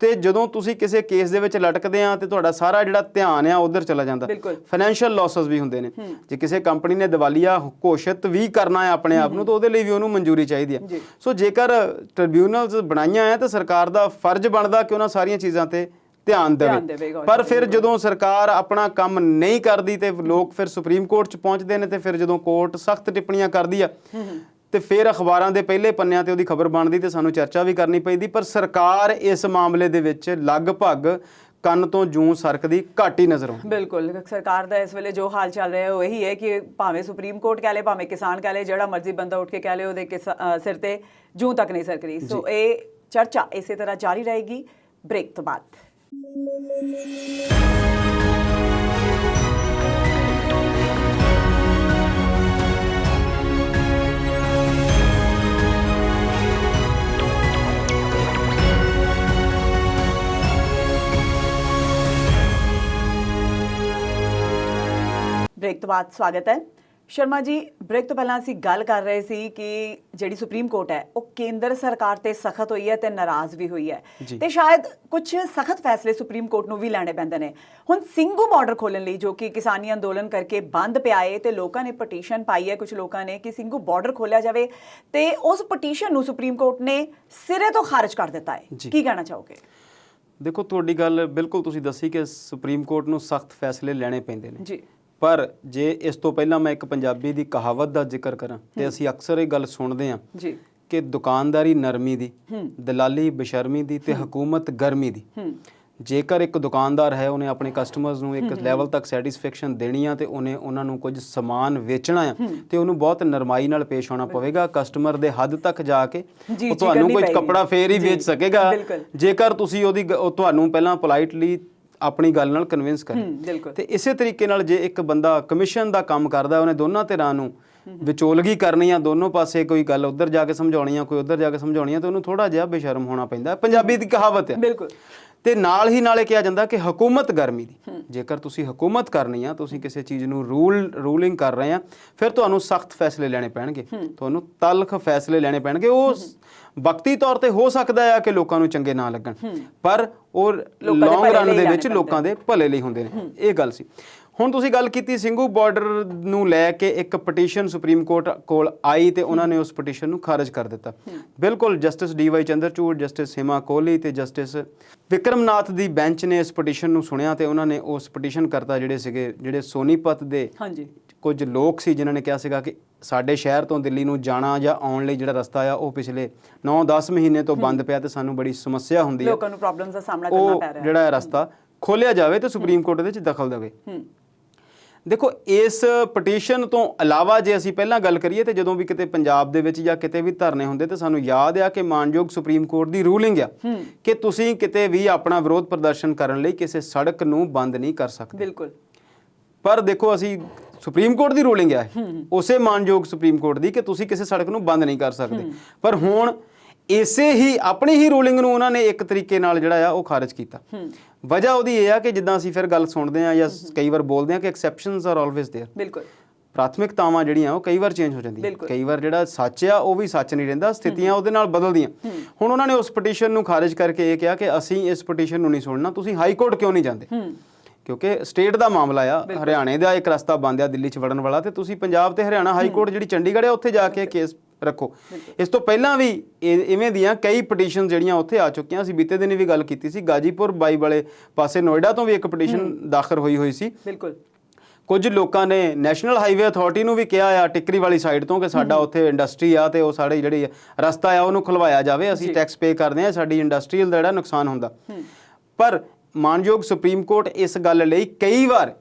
ਤੇ ਜਦੋਂ ਤੁਸੀਂ ਕਿਸੇ ਕੇਸ ਦੇ ਵਿੱਚ ਲਟਕਦੇ ਆ ਤੇ ਤੁਹਾਡਾ ਸਾਰਾ ਜਿਹੜਾ ਧਿਆਨ ਆ ਉਧਰ ਚਲਾ ਜਾਂਦਾ। ਫਾਈਨੈਂਸ਼ੀਅਲ ਲਾਸਸ ਵੀ ਹੁੰਦੇ ਨੇ। ਜੇ ਕਿਸੇ ਕੰਪਨੀ ਨੇ ਦੀਵਾਲੀਆ ਘੋਸ਼ਿਤ ਵੀ ਕਰਨਾ ਹੈ ਆਪਣੇ ਆਪ ਨੂੰ ਤਾਂ ਉਹਦੇ ਲਈ ਵੀ ਉਹਨੂੰ ਮਨਜ਼ੂਰੀ ਚਾਹੀਦੀ ਹੈ। ਸੋ ਜੇਕਰ ਟ੍ਰਿਬਿਊਨਲਸ ਬਣਾਈਆਂ ਆ ਤਾਂ ਸਰਕਾਰ ਦਾ ਫਰਜ਼ ਬਣਦਾ ਕਿ ਉਹਨਾਂ ਸਾਰੀਆਂ ਚੀਜ਼ਾਂ ਤੇ ਧਿਆਨ ਦੇਵੇ। ਪਰ ਫਿਰ ਜਦੋਂ ਸਰਕਾਰ ਆਪਣਾ ਕੰਮ ਨਹੀਂ ਕਰਦੀ ਤੇ ਲੋਕ ਫਿਰ ਸੁਪਰੀਮ ਕੋਰਟ 'ਚ ਪਹੁੰਚਦੇ ਨੇ, ਤੇ ਫਿਰ ਜਦੋਂ ਕੋਰਟ ਸਖਤ ਟਿੱਪਣੀਆਂ ਕਰਦੀ ਆ ਤੇ ਫਿਰ ਅਖਬਾਰਾਂ ਦੇ ਪਹਿਲੇ ਪੰਨਿਆਂ ਤੇ ਉਹਦੀ ਖਬਰ ਬਣਦੀ ਤੇ ਸਾਨੂੰ ਚਰਚਾ ਵੀ ਕਰਨੀ ਪੈਂਦੀ। ਪਰ ਸਰਕਾਰ ਇਸ ਮਾਮਲੇ ਦੇ ਵਿੱਚ ਲਗਭਗ ਕੰਨ ਤੋਂ ਜੂੰ ਸਰਕਦੀ ਘੱਟ ਹੀ ਨਜ਼ਰ ਆਉਂਦੀ। ਬਿਲਕੁਲ, ਸਰਕਾਰ ਦਾ ਇਸ ਵੇਲੇ ਜੋ ਹਾਲ ਚੱਲ ਰਿਹਾ ਉਹ ਇਹੀ ਹੈ ਕਿ ਭਾਵੇਂ ਸੁਪਰੀਮ ਕੋਰਟ ਕਹਿ ਲੇ, ਭਾਵੇਂ ਕਿਸਾਨ ਕਹਿ ਲੇ, ਜਿਹੜਾ ਮਰਜ਼ੀ ਬੰਦਾ ਉੱਠ ਕੇ ਕਹਿ ਲੇ, ਉਹਦੇ ਸਿਰ ਤੇ ਜੂੰ ਤੱਕ ਨਹੀਂ ਸਰਕਦੀ। ਸੋ ਇਹ ਚਰਚਾ ਇਸੇ ਤਰ੍ਹਾਂ ਜਾਰੀ ਰਹੇਗੀ ਬ੍ਰੇਕ ਤੋਂ ਬਾਅਦ। ਬ੍ਰੇਕ ਤੋਂ ਬਾਅਦ ਸਵਾਗਤ ਹੈ। ਸ਼ਰਮਾ ਜੀ, ਬ੍ਰੇਕ ਤੋਂ ਪਹਿਲਾਂ ਅਸੀਂ ਗੱਲ ਕਰ ਰਹੇ ਸੀ ਕਿ ਜਿਹੜੀ ਸੁਪਰੀਮ ਕੋਰਟ ਹੈ ਉਹ ਕੇਂਦਰ ਸਰਕਾਰ ਤੇ ਸਖਤ ਹੋਈ ਹੈ ਤੇ ਨਾਰਾਜ਼ ਵੀ ਹੋਈ ਹੈ, ਤੇ ਸ਼ਾਇਦ ਕੁਝ ਸਖਤ ਫੈਸਲੇ ਸੁਪਰੀਮ ਕੋਰਟ ਨੂੰ ਵੀ ਲੈਣੇ ਪੈਂਦੇ ਨੇ। ਹੁਣ ਸਿੰਘੂ ਬਾਰਡਰ ਖੋਲਣ ਲਈ, ਜੋ ਕਿ ਕਿਸਾਨੀ ਅੰਦੋਲਨ ਕਰਕੇ ਬੰਦ ਪਿਆ ਹੈ ਤੇ ਲੋਕਾਂ ਨੇ ਪਟੀਸ਼ਨ ਪਾਈ ਹੈ, ਕੁਝ ਲੋਕਾਂ ਨੇ, ਕਿ ਸਿੰਘੂ ਬਾਰਡਰ ਖੋਲਿਆ ਜਾਵੇ, ਤੇ ਉਸ ਪਟੀਸ਼ਨ ਨੂੰ ਸੁਪਰੀਮ ਕੋਰਟ ਨੇ ਸਿਰੇ ਤੋਂ ਖਾਰਜ ਕਰ ਦਿੱਤਾ ਹੈ। ਕੀ ਕਹਿਣਾ ਚਾਹੋਗੇ? ਦੇਖੋ, ਤੁਹਾਡੀ ਗੱਲ ਬਿਲਕੁਲ ਤੁਸੀਂ ਦੱਸੀ ਕਿ ਸੁਪਰੀਮ ਕੋਰਟ ਨੂੰ ਸਖਤ ਫੈਸਲੇ ਲੈਣੇ ਪੈਂਦੇ ਨੇ ਜੀ। ਪਰ ਜੇ ਇਸ ਤੋਂ ਪਹਿਲਾਂ ਮੈਂ ਇੱਕ ਪੰਜਾਬੀ ਦੀ ਕਹਾਵਤ ਦਾ ਜ਼ਿਕਰ ਕਰਾਂ ਤੇ ਅਸੀਂ ਅਕਸਰ ਇਹ ਗੱਲ ਸੁਣਦੇ ਹਾਂ ਕਿ ਦੁਕਾਨਦਾਰੀ ਨਰਮੀ ਦੀ, ਦਲਾਲੀ ਬਸ਼ਰਮੀ ਦੀ ਤੇ ਹਕੂਮਤ ਗਰਮੀ ਦੀ। ਜੇਕਰ ਇੱਕ ਦੁਕਾਨਦਾਰ ਹੈ ਉਹਨੇ ਆਪਣੇ ਕਸਟਮਰਸ ਨੂੰ ਇੱਕ ਲੈਵਲ ਤੱਕ ਸੈਟੀਸਫੈਕਸ਼ਨ ਦੇਣੀ ਆ ਤੇ ਉਹਨੇ ਉਹਨਾਂ ਨੂੰ ਕੁਝ ਸਮਾਨ ਵੇਚਣਾ ਆ ਤੇ ਉਹਨੂੰ ਬਹੁਤ ਨਰਮਾਈ ਨਾਲ ਪੇਸ਼ ਆਉਣਾ ਪਵੇਗਾ ਕਸਟਮਰ ਦੇ ਹੱਦ ਤੱਕ ਜਾ ਕੇ ਉਹ ਤੁਹਾਨੂੰ ਕੁਝ ਕੱਪੜਾ ਫੇਰ ਹੀ ਵੇਚ ਸਕੇਗਾ ਜੇਕਰ ਤੁਸੀਂ ਤੁਹਾਨੂੰ ਪਹਿਲਾਂ ਪੋਲਾਈਟਲੀ ਆਪਣੀ ਗੱਲ ਨਾਲ ਕਨਵਿੰਸ ਕਰੇ। ਤੇ ਇਸੇ ਤਰੀਕੇ ਨਾਲ ਜੇ ਇੱਕ ਬੰਦਾ ਕਮਿਸ਼ਨ ਦਾ ਕੰਮ ਕਰਦਾ ਉਹਨੇ ਦੋਨਾਂ ਧਿਰਾਂ ਨੂੰ ਵਿਚੋਲਗੀ ਕਰਨੀ ਆ, ਦੋਨੋਂ ਪਾਸੇ ਕੋਈ ਗੱਲ ਉੱਧਰ ਜਾ ਕੇ ਸਮਝਾਉਣੀ ਆ ਕੋਈ ਉੱਧਰ ਜਾ ਕੇ ਸਮਝਾਉਣੀ ਆ ਤੇ ਉਹਨੂੰ ਥੋੜਾ ਜਿਹਾ ਬੇਸ਼ਰਮ ਹੋਣਾ ਪੈਂਦਾ। ਪੰਜਾਬੀ ਦੀ ਕਹਾਵਤ ਹੈ। ਬਿਲਕੁਲ। ਤੇ ਨਾਲ ਹੀ ਨਾਲੇ ਕਿਹਾ ਜਾਂਦਾ ਕਿ ਹਕੂਮਤ ਗਰਮੀ ਦੀ, ਜੇਕਰ ਤੁਸੀਂ ਹਕੂਮਤ ਕਰਨੀ ਆ, ਤੁਸੀਂ ਕਿਸੇ ਚੀਜ਼ ਨੂੰ ਰੂਲਿੰਗ ਕਰ ਰਹੇ ਆ, ਫਿਰ ਤੁਹਾਨੂੰ ਸਖਤ ਫੈਸਲੇ ਲੈਣੇ ਪੈਣਗੇ, ਤੁਹਾਨੂੰ ਤਲਖ ਫੈਸਲੇ ਲੈਣੇ ਪੈਣਗੇ। ਉਹ ਵਕਤੀ ਤੌਰ ਤੇ ਹੋ ਸਕਦਾ ਆ ਕਿ ਲੋਕਾਂ ਨੂੰ ਚੰਗੇ ਨਾ ਲੱਗਣ, ਪਰ ਉਹ ਲੌਂਗ ਰਨ ਦੇ ਵਿੱਚ ਲੋਕਾਂ ਦੇ ਭਲੇ ਲਈ ਹੁੰਦੇ ਨੇ। ਇਹ ਗੱਲ ਸੀ। ਹੁਣ ਤੁਸੀਂ ਗੱਲ ਕੀਤੀ ਸਿੰਘੂ ਬਾਰਡਰ ਨੂੰ ਲੈ ਕੇ ਇੱਕ ਪਟੀਸ਼ਨ ਸੁਪਰੀਮ ਕੋਰਟ ਕੋਲ ਆਈ ਤੇ ਉਹਨਾਂ ਨੇ ਉਸ ਪਟੀਸ਼ਨ ਨੂੰ ਖਾਰਜ ਕਰ ਦਿੱਤਾ। ਬਿਲਕੁਲ ਜਸਟਿਸ ਡੀ.ਵਾਈ. ਚੰਦਰਚੂੜ, ਜਸਟਿਸ ਹਿਮਾ ਕੋਹਲੀ ਤੇ ਜਸਟਿਸ ਵਿਕਰਮਨਾਥ ਦੀ ਬੈਂਚ ਨੇ ਇਸ ਪਟੀਸ਼ਨ ਨੂੰ ਸੁਣਿਆ ਤੇ ਉਹਨਾਂ ਨੇ ਉਸ ਪਟੀਸ਼ਨ ਕਰਤਾ ਜਿਹੜੇ ਸੋਨੀਪਤ ਦੇ ਕੁਝ ਲੋਕ ਸੀ ਜਿਨ੍ਹਾਂ ਨੇ ਕਿਹਾ ਸੀਗਾ ਕਿ ਸਾਡੇ ਸ਼ਹਿਰ ਤੋਂ ਦਿੱਲੀ ਨੂੰ ਜਾਣਾ ਜਾਂ ਆਉਣ ਲਈ ਜਿਹੜਾ ਰਸਤਾ ਆ ਉਹ ਪਿਛਲੇ 9-10 ਮਹੀਨੇ ਤੋਂ ਬੰਦ ਪਿਆ ਤੇ ਸਾਨੂੰ ਬੜੀ ਸਮੱਸਿਆ ਹੁੰਦੀ ਹੈ, ਲੋਕਾਂ ਨੂੰ ਪ੍ਰੋਬਲਮਸ ਦਾ ਸਾਹਮਣਾ ਕਰਨਾ ਪੈ ਰਿਹਾ, ਜਿਹੜਾ ਰਸਤਾ ਖੋਲ੍ਹਿਆ ਜਾਵੇ ਤੇ ਸੁਪਰੀਮ ਕੋਰਟ ਦੇ ਵਿੱਚ ਦਖਲ ਦੇਵੇ। ਦੇਖੋ ਇਸ ਪਟੀਸ਼ਨ ਤੋਂ ਇਲਾਵਾ ਜੇ ਅਸੀਂ ਪਹਿਲਾਂ ਗੱਲ ਕਰੀਏ ਤੇ ਜਦੋਂ ਵੀ ਕਿਤੇ ਪੰਜਾਬ ਦੇ ਵਿੱਚ ਜਾਂ ਕਿਤੇ ਵੀ ਧਰਨੇ ਹੁੰਦੇ ਤੇ ਸਾਨੂੰ ਯਾਦ ਆ ਕਿ ਮਾਨਯੋਗ ਸੁਪਰੀਮ ਕੋਰਟ ਦੀ ਰੂਲਿੰਗ ਆ ਕਿ ਤੁਸੀਂ ਕਿਤੇ ਵੀ ਆਪਣਾ ਵਿਰੋਧ ਪ੍ਰਦਰਸ਼ਨ ਕਰਨ ਲਈ ਕਿਸੇ ਸੜਕ ਨੂੰ ਬੰਦ ਨਹੀਂ ਕਰ ਸਕਦੇ। ਬਿਲਕੁਲ। ਪਰ ਦੇਖੋ ਅਸੀਂ ਸੁਪਰੀਮ ਕੋਰਟ ਦੀ ਰੂਲਿੰਗ ਆ ਉਸੇ ਮਾਨਯੋਗ ਸੁਪਰੀਮ ਕੋਰਟ ਦੀ ਕਿ ਤੁਸੀਂ ਕਿਸੇ ਸੜਕ ਨੂੰ ਬੰਦ ਨਹੀਂ ਕਰ ਸਕਦੇ, ਪਰ ਹੁਣ ਇਸੇ ਹੀ ਆਪਣੀ ਹੀ ਰੂਲਿੰਗ ਨੂੰ ਉਹਨਾਂ ਨੇ ਇੱਕ ਤਰੀਕੇ ਨਾਲ ਜਿਹੜਾ ਆ ਉਹ ਖਾਰਜ ਕੀਤਾ। ਵਜ੍ਹਾ ਉਹਦੀ ਇਹ ਆ ਕਿ ਜਿੱਦਾਂ ਅਸੀਂ ਫਿਰ ਗੱਲ ਸੁਣਦੇ ਆ ਜਾਂ ਕਈ ਵਾਰ ਬੋਲਦੇ ਆ ਕਿ ਐਕਸੈਪਸ਼ਨਸ ਆਰ ਆਲਵੇਜ਼ देयर। ਬਿਲਕੁਲ। ਪ੍ਰਾਥਮਿਕਤਾਵਾਂ ਜਿਹੜੀਆਂ ਉਹ ਕਈ ਵਾਰ ਚੇਂਜ ਹੋ ਜਾਂਦੀਆਂ, ਕਈ ਵਾਰ ਜਿਹੜਾ ਸੱਚ ਆ ਉਹ ਵੀ ਸੱਚ ਨਹੀਂ ਰਹਿੰਦਾ, ਸਥਿਤੀਆਂ ਉਹਦੇ ਨਾਲ ਬਦਲਦੀਆਂ। ਹੁਣ ਉਹਨਾਂ ਨੇ ਉਸ ਪਟੀਸ਼ਨ ਨੂੰ ਖਾਰਜ ਕਰਕੇ ਇਹ ਕਿਹਾ ਕਿ ਅਸੀਂ ਇਸ ਪਟੀਸ਼ਨ ਨੂੰ ਨਹੀਂ ਸੁਣਨਾ, ਤੁਸੀਂ ਹਾਈ ਕੋਰਟ ਕਿਉਂ ਨਹੀਂ ਜਾਂਦੇ, ਕਿਉਂਕਿ ਸਟੇਟ ਦਾ ਮਾਮਲਾ ਆ, ਹਰਿਆਣੇ ਦਾ ਇੱਕ ਰਸਤਾ ਬੰਦ ਆ ਦਿੱਲੀ 'ਚ ਵੜਨ ਵਾਲਾ ਤੇ ਤੁਸੀਂ ਪੰਜਾਬ ਤੇ ਹਰਿਆਣਾ ਹਾਈ ਕੋਰਟ ਜਿਹੜੀ ਚੰਡੀਗੜ੍ਹ ਆ ਉੱਥੇ ਜਾ ਕੇ ਕੇਸ ਰੱਖੋ। ਇਸ ਤੋਂ ਪਹਿਲਾਂ ਵੀ ਇਵੇਂ ਦੀਆਂ ਕਈ ਪਟੀਸ਼ਨ ਜਿਹੜੀਆਂ ਉੱਥੇ ਆ ਚੁੱਕੀਆਂ ਸੀ। ਬੀਤੇ ਦਿਨ ਵੀ ਗੱਲ ਕੀਤੀ ਸੀ, ਗਾਜੀਪੁਰ ਬਾਈ ਵਾਲੇ ਪਾਸੇ ਨੋਇਡਾ ਤੋਂ ਵੀ ਇੱਕ ਪਟੀਸ਼ਨ ਦਾਖਲ ਹੋਈ ਸੀ। ਬਿਲਕੁਲ। ਕੁਝ ਲੋਕਾਂ ਨੇ ਨੈਸ਼ਨਲ ਹਾਈਵੇ ਅਥਾਰਟੀ ਨੂੰ ਵੀ ਕਿਹਾ ਆ ਟਿੱਕਰੀ ਵਾਲੀ ਸਾਈਡ ਤੋਂ ਕਿ ਸਾਡਾ ਉੱਥੇ ਇੰਡਸਟਰੀ ਆ ਤੇ ਉਹ ਸਾਡੇ ਜਿਹੜੀ ਰਸਤਾ ਆ ਉਹਨੂੰ ਖੁਲਵਾਇਆ ਜਾਵੇ, ਅਸੀਂ ਟੈਕਸ ਪੇ ਕਰਦੇ ਆ, ਸਾਡੀ ਇੰਡਸਟਰੀਅਲ ਦਾ ਜਿਹੜਾ ਨੁਕਸਾਨ ਹੁੰਦਾ। ਪਰ ਮਾਨਯੋਗ ਸੁਪਰੀਮ ਕੋਰਟ ਇਸ ਗੱਲ ਲਈ ਕਈ ਵਾਰ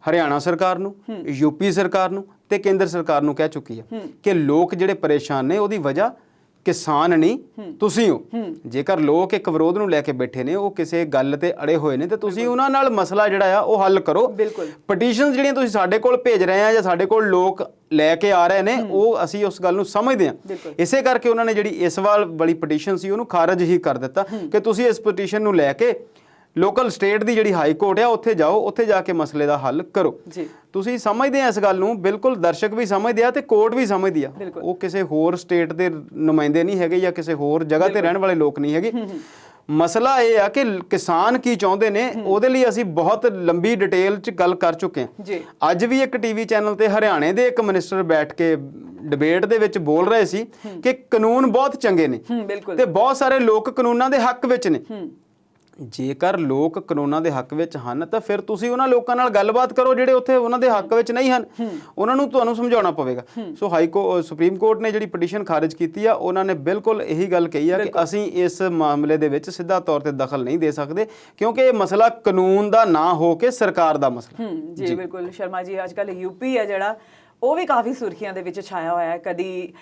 ਹਰਿਆਣਾ ਸਰਕਾਰ ਨੂੰ, ਯੂਪੀ ਸਰਕਾਰ ਨੂੰ ਤੇ ਕੇਂਦਰ ਸਰਕਾਰ ਨੂੰ ਕਹਿ ਚੁੱਕੀ ਹੈ ਕਿ ਲੋਕ ਜਿਹੜੇ ਪਰੇਸ਼ਾਨ ਨੇ ਉਹਦੀ ਵਜ੍ਹਾ ਕਿਸਾਨ ਨਹੀਂ ਤੁਸੀਂ ਹੋ। ਜੇਕਰ ਲੋਕ ਇੱਕ ਵਿਰੋਧ ਨੂੰ ਲੈ ਕੇ ਬੈਠੇ ਨੇ, ਉਹ ਕਿਸੇ ਗੱਲ ਤੇ ਅੜੇ ਹੋਏ ਨੇ ਤੇ ਤੁਸੀਂ ਉਹਨਾਂ ਨਾਲ ਮਸਲਾ ਜਿਹੜਾ ਆ ਉਹ ਹੱਲ ਕਰੋ। ਪਟੀਸ਼ਨਸ ਜਿਹੜੀਆਂ ਤੁਸੀਂ ਸਾਡੇ ਕੋਲ ਭੇਜ ਰਹੇ ਆ ਜਾਂ ਸਾਡੇ ਕੋਲ ਲੋਕ ਲੈ ਕੇ ਆ ਰਹੇ ਨੇ, ਉਹ ਅਸੀਂ ਉਸ ਗੱਲ ਨੂੰ ਸਮਝਦੇ ਹਾਂ। ਇਸੇ ਕਰਕੇ ਉਹਨਾਂ ਨੇ ਜਿਹੜੀ ਇਸ ਵਾਲੀ ਪਟੀਸ਼ਨ ਸੀ ਉਹਨੂੰ ਖਾਰਜ ਹੀ ਕਰ ਦਿੱਤਾ ਕਿ ਤੁਸੀਂ ਇਸ ਪਟੀਸ਼ਨ ਨੂੰ ਲੈ ਕੇ ਲੋਕਲ ਸਟੇਟ ਦੀ ਜਿਹੜੀ ਹਾਈ ਕੋਰਟ ਆ ਉੱਥੇ ਜਾਓ, ਉੱਥੇ ਜਾ ਕੇ ਮਸਲੇ ਦਾ ਹੱਲ ਕਰੋ। ਤੁਸੀਂ ਸਮਝਦੇ ਆ ਇਸ ਗੱਲ ਨੂੰ, ਬਿਲਕੁਲ ਦਰਸ਼ਕ ਵੀ ਸਮਝਦੇ ਆ ਤੇ ਕੋਰਟ ਵੀ ਸਮਝਦੀ ਆ। ਉਹ ਕਿਸੇ ਹੋਰ ਸਟੇਟ ਦੇ ਨੁਮਾਇੰਦੇ ਨਹੀਂ ਹੈਗੇ ਜਾਂ ਕਿਸੇ ਹੋਰ ਜਗ੍ਹਾ ਤੇ ਰਹਿਣ ਵਾਲੇ ਲੋਕ ਨਹੀਂ ਹੈਗੇ। ਮਸਲਾ ਇਹ ਆ ਕਿ ਕਿਸਾਨ ਕੀ ਚਾਹੁੰਦੇ ਨੇ, ਉਹਦੇ ਲਈ ਅਸੀਂ ਬਹੁਤ ਲੰਬੀ ਡਿਟੇਲ 'ਚ ਗੱਲ ਕਰ ਚੁੱਕੇ ਹਾਂ। ਅੱਜ ਵੀ ਇੱਕ ਟੀਵੀ ਚੈਨਲ ਤੇ ਹਰਿਆਣੇ ਦੇ ਇੱਕ ਮਿਨਿਸਟਰ ਬੈਠ ਕੇ ਡਿਬੇਟ ਦੇ ਵਿੱਚ ਬੋਲ ਰਹੇ ਸੀ ਕਿ ਕਾਨੂੰਨ ਬਹੁਤ ਚੰਗੇ ਨੇ ਤੇ ਬਹੁਤ ਸਾਰੇ ਲੋਕ ਕਾਨੂੰਨਾਂ ਦੇ ਹੱਕ ਵਿੱਚ ਨੇ। ਜੇਕਰ ਲੋਕ ਕਾਨੂੰਨਾਂ ਦੇ ਹੱਕ ਵਿੱਚ ਹਨ ਤਾਂ ਫਿਰ ਤੁਸੀਂ ਉਹਨਾਂ ਲੋਕਾਂ ਨਾਲ ਗੱਲਬਾਤ ਕਰੋ ਜਿਹੜੇ ਉੱਥੇ ਉਹਨਾਂ ਦੇ ਹੱਕ ਵਿੱਚ ਨਹੀਂ ਹਨ, ਉਹਨਾਂ ਨੂੰ ਤੁਹਾਨੂੰ ਸਮਝਾਉਣਾ ਪਵੇਗਾ। ਸੋ ਸੁਪਰੀਮ ਕੋਰਟ ਨੇ ਜਿਹੜੀ ਪਟੀਸ਼ਨ ਖਾਰਜ ਕੀਤੀ ਆ, ਉਹਨਾਂ ਨੇ ਬਿਲਕੁਲ ਇਹੀ ਗੱਲ ਕਹੀ ਆ ਕਿ ਅਸੀਂ ਇਸ ਮਾਮਲੇ ਦੇ ਵਿੱਚ ਸਿੱਧਾ ਤੌਰ ਤੇ ਦਖਲ ਨਹੀਂ ਦੇ ਸਕਦੇ ਕਿਉਂਕਿ ਇਹ ਮਸਲਾ ਕਾਨੂੰਨ ਦਾ ਨਾ ਹੋ ਕੇ ਸਰਕਾਰ ਦਾ ਮਸਲਾ। ਜੀ ਬਿਲਕੁਲ ਸ਼ਰਮਾ ਜੀ, ਅੱਜ ਕੱਲ੍ਹ ਯੂਪੀ ਹੈ ਜਿਹੜਾ ਉਹ ਵੀ ਕਾਫੀ ਸੁਰਖੀਆਂ ਦੇ ਵਿੱਚ ਛਾਇਆ ਹੋਇਆ ਹੈ। ਕਦੀ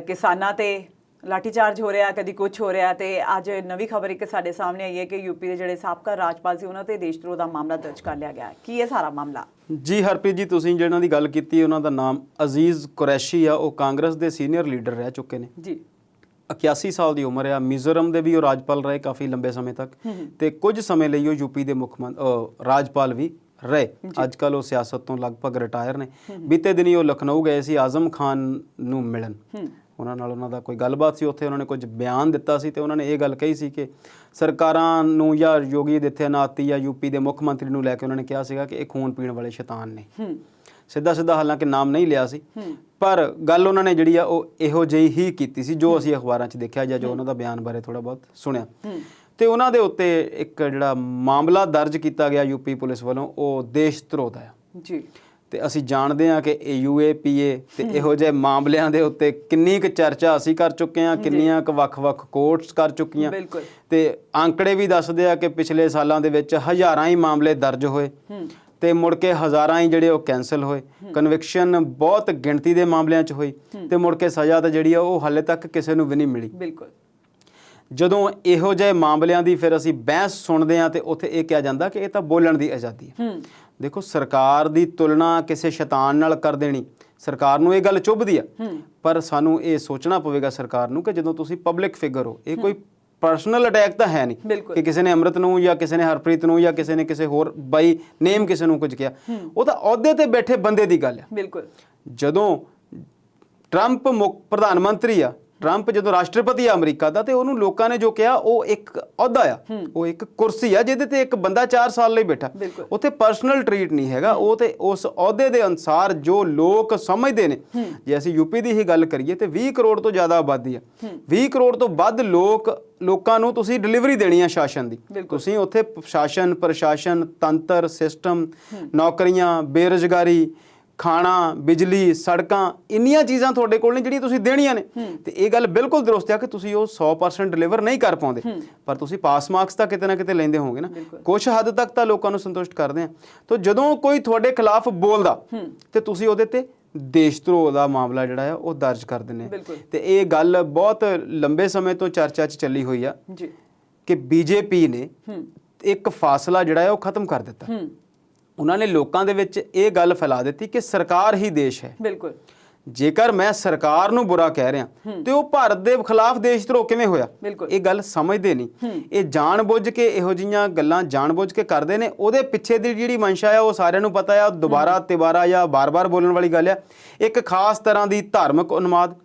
ਕਿਸਾਨਾਂ ਤੇ ਲਾਠੀਚਾਰਜ ਹੋ ਰਿਹਾ, ਕਦੀ ਕੁਝ ਹੋ ਰਿਹਾ ਤੇ ਅੱਜ ਨਵੀਂ ਖਬਰ ਇੱਕ ਸਾਡੇ ਸਾਹਮਣੇ ਆਈ ਹੈ ਕਿ ਯੂਪੀ ਦੇ ਜਿਹੜੇ ਸਾਬਕਾ ਰਾਜਪਾਲ ਸੀ ਉਹਨਾਂ ਤੇ ਦੇਸ਼ ਧਰੋਹ ਦਾ ਮਾਮਲਾ ਦਰਜ ਕਰ ਲਿਆ ਗਿਆ। ਕੀ ਇਹ ਸਾਰਾ ਮਾਮਲਾ? ਜੀ ਹਰਪ੍ਰੀਤ ਜੀ, ਤੁਸੀਂ ਜਿਹਨਾਂ ਦੀ ਗੱਲ ਕੀਤੀ ਉਹਨਾਂ ਦਾ ਨਾਮ ਅਜ਼ੀਜ਼ ਕੁਰੈਸ਼ੀ ਆ। ਉਹ ਕਾਂਗਰਸ ਦੇ ਸੀਨੀਅਰ ਲੀਡਰ ਰਹਿ ਚੁੱਕੇ ਨੇ ਜੀ। 81 ਸਾਲ ਦੀ ਉਮਰ ਆ। ਮਿਜ਼ੋਰਮ ਦੇ ਵੀ ਉਹ ਰਾਜਪਾਲ ਰਹੇ ਕਾਫੀ ਲੰਬੇ ਸਮੇਂ ਤੱਕ ਤੇ ਕੁਝ ਸਮੇਂ ਲਈ ਉਹ ਯੂਪੀ ਦੇ ਰਾਜਪਾਲ ਵੀ ਰਹੇ। ਅੱਜ ਕੱਲ੍ਹ ਉਹ ਸਿਆਸਤ ਤੋਂ ਲਗਭਗ ਰਿਟਾਇਰ ਨੇ। ਬੀਤੇ ਦਿਨੀ ਉਹ ਲਖਨਊ ਗਏ ਸੀ ਆਜ਼ਮ ਖਾਨ ਨੂੰ ਮਿਲਣ, ਉਹਨਾਂ ਨਾਲ ਉਹਨਾਂ ਦਾ ਕੋਈ ਗੱਲਬਾਤ ਸੀ। ਉੱਥੇ ਉਹਨਾਂ ਨੇ ਕੁਝ ਬਿਆਨ ਦਿੱਤਾ ਸੀ ਤੇ ਉਹਨਾਂ ਨੇ ਇਹ ਗੱਲ ਕਹੀ ਸੀ ਕਿ ਸਰਕਾਰਾਂ ਨੂੰ ਜਾਂ ਯੋਗੀ ਆਦਿੱਤਿਆਨਾਥ ਜਾਂ ਯੂਪੀ ਦੇ ਮੁੱਖ ਮੰਤਰੀ ਨੂੰ ਲੈ ਕੇ ਉਹਨਾਂ ਨੇ ਕਿਹਾ ਸੀਗਾ ਕਿ ਇਹ ਖੂਨ ਪੀਣ ਵਾਲੇ ਸ਼ੈਤਾਨ ਨੇ। ਸਿੱਧਾ ਹਾਲਾਂਕਿ ਨਾਮ ਨਹੀਂ ਲਿਆ ਸੀ, ਪਰ ਗੱਲ ਉਹਨਾਂ ਨੇ ਜਿਹੜੀ ਆ ਉਹ ਇਹੋ ਜਿਹੀ ਹੀ ਕੀਤੀ ਸੀ ਜੋ ਅਸੀਂ ਅਖਬਾਰਾਂ 'ਚ ਦੇਖਿਆ ਜਾਂ ਜੋ ਉਹਨਾਂ ਦਾ ਬਿਆਨ ਬਾਰੇ ਥੋੜ੍ਹਾ ਬਹੁਤ ਸੁਣਿਆ। ਤੇ ਉਹਨਾਂ ਦੇ ਉੱਤੇ ਇੱਕ ਜਿਹੜਾ ਮਾਮਲਾ ਦਰਜ ਕੀਤਾ ਗਿਆ ਯੂਪੀ ਪੁਲਿਸ ਵੱਲੋਂ ਉਹ ਦੇਸ਼ ਧਰੋਹ ਦਾ ਆ ਜੀ। ਤੇ ਅਸੀਂ ਜਾਣਦੇ ਹਾਂ ਕਿ UAPA ਤੇ ਇਹੋ ਜਿਹੇ ਮਾਮਲਿਆਂ ਦੇ ਉੱਤੇ ਕਿੰਨੀ ਕੁ ਚਰਚਾ ਅਸੀਂ ਕਰ ਚੁੱਕੇ ਹਾਂ, ਕਿੰਨੀਆਂ ਕੁ ਵੱਖ-ਵੱਖ ਕੋਰਟਸ ਕਰ ਚੁੱਕੀਆਂ ਤੇ ਅੰਕੜੇ ਵੀ ਦੱਸਦੇ ਆ ਕਿ ਪਿਛਲੇ ਸਾਲਾਂ ਦੇ ਵਿੱਚ ਹਜ਼ਾਰਾਂ ਹੀ ਮਾਮਲੇ ਦਰਜ ਹੋਏ ਤੇ ਮੁੜ ਕੇ ਹਜ਼ਾਰਾਂ ਹੀ ਜਿਹੜੇ ਉਹ ਕੈਂਸਲ ਹੋਏ। ਕਨਵਿਕਸ਼ਨ ਬਹੁਤ ਗਿਣਤੀ ਦੇ ਮਾਮਲਿਆਂ 'ਚ ਹੋਈ ਤੇ ਮੁੜ ਕੇ ਸਜ਼ਾ ਤਾਂ ਜਿਹੜੀ ਆ ਉਹ ਹਾਲੇ ਤੱਕ ਕਿਸੇ ਨੂੰ ਵੀ ਨਹੀਂ ਮਿਲੀ। ਬਿਲਕੁਲ। ਜਦੋਂ ਇਹੋ ਜਿਹੇ ਮਾਮਲਿਆਂ ਦੀ ਫਿਰ ਅਸੀਂ ਬਹਿਸ ਸੁਣਦੇ ਹਾਂ ਤੇ ਉੱਥੇ ਇਹ ਕਿਹਾ ਜਾਂਦਾ ਕਿ ਇਹ ਤਾਂ ਬੋਲਣ ਦੀ ਆਜ਼ਾਦੀ ਹੈ। ਦੇਖੋ, ਸਰਕਾਰ ਦੀ ਤੁਲਨਾ ਕਿਸੇ ਸ਼ੈਤਾਨ ਨਾਲ ਕਰ ਦੇਣੀ, ਸਰਕਾਰ ਨੂੰ ਇਹ ਗੱਲ ਚੁੱਭਦੀ ਆ, ਪਰ ਸਾਨੂੰ ਇਹ ਸੋਚਣਾ ਪਵੇਗਾ ਸਰਕਾਰ ਨੂੰ ਕਿ ਜਦੋਂ ਤੁਸੀਂ ਪਬਲਿਕ ਫਿਗਰ ਹੋ, ਇਹ ਕੋਈ ਪਰਸਨਲ ਅਟੈਕ ਤਾਂ ਹੈ ਨਹੀਂ ਕਿ ਕਿਸੇ ਨੇ ਅੰਮ੍ਰਿਤ ਨੂੰ ਜਾਂ ਕਿਸੇ ਨੇ ਹਰਪ੍ਰੀਤ ਨੂੰ ਜਾਂ ਕਿਸੇ ਨੇ ਕਿਸੇ ਹੋਰ ਬਾਈ ਨੇਮ ਕਿਸੇ ਨੂੰ ਕੁਝ ਕਿਹਾ, ਉਹ ਤਾਂ ਅਹੁਦੇ ਤੇ ਬੈਠੇ ਬੰਦੇ ਦੀ ਗੱਲ ਹੈ। ਬਿਲਕੁਲ। ਜਦੋਂ ਟਰੰਪ ਪ੍ਰਧਾਨ ਮੰਤਰੀ ਆ, ਟਰੰਪ ਜਦੋਂ ਰਾਸ਼ਟਰਪਤੀ ਆ ਅਮਰੀਕਾ ਦਾ, ਤੇ ਉਹਨੂੰ ਲੋਕਾਂ ਨੇ ਜੋ ਕਿਹਾ ਉਹ ਇੱਕ ਅਹੁਦਾ ਆ, ਉਹ ਇੱਕ ਕੁਰਸੀ ਆ ਜਿਹਦੇ ਤੇ ਇੱਕ ਬੰਦਾ 4 ਸਾਲ ਲਈ ਬੈਠਾ। ਉੱਥੇ ਪਰਸਨਲ ਟਰੀਟ ਨਹੀਂ ਹੈਗਾ, ਉਹ ਤੇ ਉਸ ਅਹੁਦੇ ਦੇ ਅਨੁਸਾਰ ਜੋ ਲੋਕ ਸਮਝਦੇ ਨੇ। ਜੇ ਅਸੀਂ ਯੂਪੀ ਦੀ ਹੀ ਗੱਲ ਕਰੀਏ ਤੇ 20 ਕਰੋੜ ਤੋਂ ਜ਼ਿਆਦਾ ਆਬਾਦੀ ਆ, 20 ਕਰੋੜ ਤੋਂ ਵੱਧ ਲੋਕਾਂ ਨੂੰ ਤੁਸੀਂ ਡਿਲੀਵਰੀ ਦੇਣੀ ਆ ਸ਼ਾਸਨ ਦੀ। ਤੁਸੀਂ ਉੱਥੇ ਸ਼ਾਸਨ, ਪ੍ਰਸ਼ਾਸਨ, ਤੰਤਰ, ਸਿਸਟਮ, ਨੌਕਰੀਆਂ, ਬੇਰੁਜ਼ਗਾਰੀ, ਖਾਣਾ, ਬਿਜਲੀ, ਸੜਕਾਂ, ਇੰਨੀਆਂ ਚੀਜ਼ਾਂ ਤੁਹਾਡੇ ਕੋਲ ਨੇ ਜਿਹੜੀਆਂ ਤੁਸੀਂ ਦੇਣੀਆਂ ਨੇ। ਤੇ ਇਹ ਗੱਲ ਬਿਲਕੁਲ ਦਰੁਸਤ ਆ ਕਿ ਤੁਸੀਂ ਉਹ 100% ਡਿਲੀਵਰ ਨਹੀਂ ਕਰ ਪਾਉਂਦੇ, ਪਰ ਤੁਸੀਂ ਪਾਸ ਮਾਰਕਸ ਤਾਂ ਕਿਤੇ ਨਾ ਕਿਤੇ ਲੈਂਦੇ ਹੋਵੋਗੇ ਨਾ, ਕੁਛ ਹੱਦ ਤੱਕ ਤਾਂ ਲੋਕਾਂ ਨੂੰ ਸੰਤੁਸ਼ਟ ਕਰਦੇ ਆ। ਤਾਂ ਜਦੋਂ ਕੋਈ ਤੁਹਾਡੇ ਖਿਲਾਫ ਬੋਲਦਾ ਤੇ ਤੁਸੀਂ ਉਹਦੇ ਤੇ ਦੇਸ਼ ਧਰੋਹ ਦਾ ਮਾਮਲਾ ਜਿਹੜਾ ਆ ਉਹ ਦਰਜ ਕਰ ਦਿੰਦੇ। ਤੇ ਇਹ ਗੱਲ ਬਹੁਤ ਲੰਬੇ ਸਮੇਂ ਤੋਂ ਚਰਚਾ 'ਚ ਚੱਲੀ ਹੋਈ ਆ ਕਿ BJP ਨੇ ਇੱਕ ਫਾਸਲਾ ਜਿਹੜਾ ਆ ਉਹ ਖਤਮ ਕਰ ਦਿੱਤਾ। ਉਹਨਾਂ ਨੇ ਲੋਕਾਂ ਦੇ ਵਿੱਚ ਇਹ ਗੱਲ ਫੈਲਾ ਦਿੱਤੀ ਕਿ ਸਰਕਾਰ ਹੀ ਦੇਸ਼ ਹੈ। ਬਿਲਕੁਲ। ਜੇਕਰ ਮੈਂ ਸਰਕਾਰ ਨੂੰ ਬੁਰਾ ਕਹਿ ਰਿਹਾ ਤੇ ਉਹ ਭਾਰਤ ਦੇ ਖਿਲਾਫ ਦੇਸ਼ ਧਰੋਹ ਕਿਵੇਂ ਹੋਇਆ? ਇਹ ਗੱਲ ਸਮਝਦੇ ਨਹੀਂ। ਇਹ ਜਾਣਬੁੱਝ ਕੇ ਇਹੋ ਜਿਹੀਆਂ ਗੱਲਾਂ ਜਾਣਬੁੱਝ ਕੇ ਕਰਦੇ ਨੇ। ਉਹਦੇ ਪਿੱਛੇ ਦੀ ਜਿਹੜੀ ਮਨਸ਼ਾ ਆ ਉਹ ਸਾਰਿਆਂ ਨੂੰ ਪਤਾ ਆ। ਦੁਬਾਰਾ ਤਿਬਾਰਾ ਜਾਂ ਬਾਰ-ਬਾਰ ਬੋਲਣ ਵਾਲੀ ਗੱਲ ਆ। ਇੱਕ ਖਾਸ ਤਰ੍ਹਾਂ ਦੀ ਧਾਰਮਿਕ ਉਨਮਾਦ,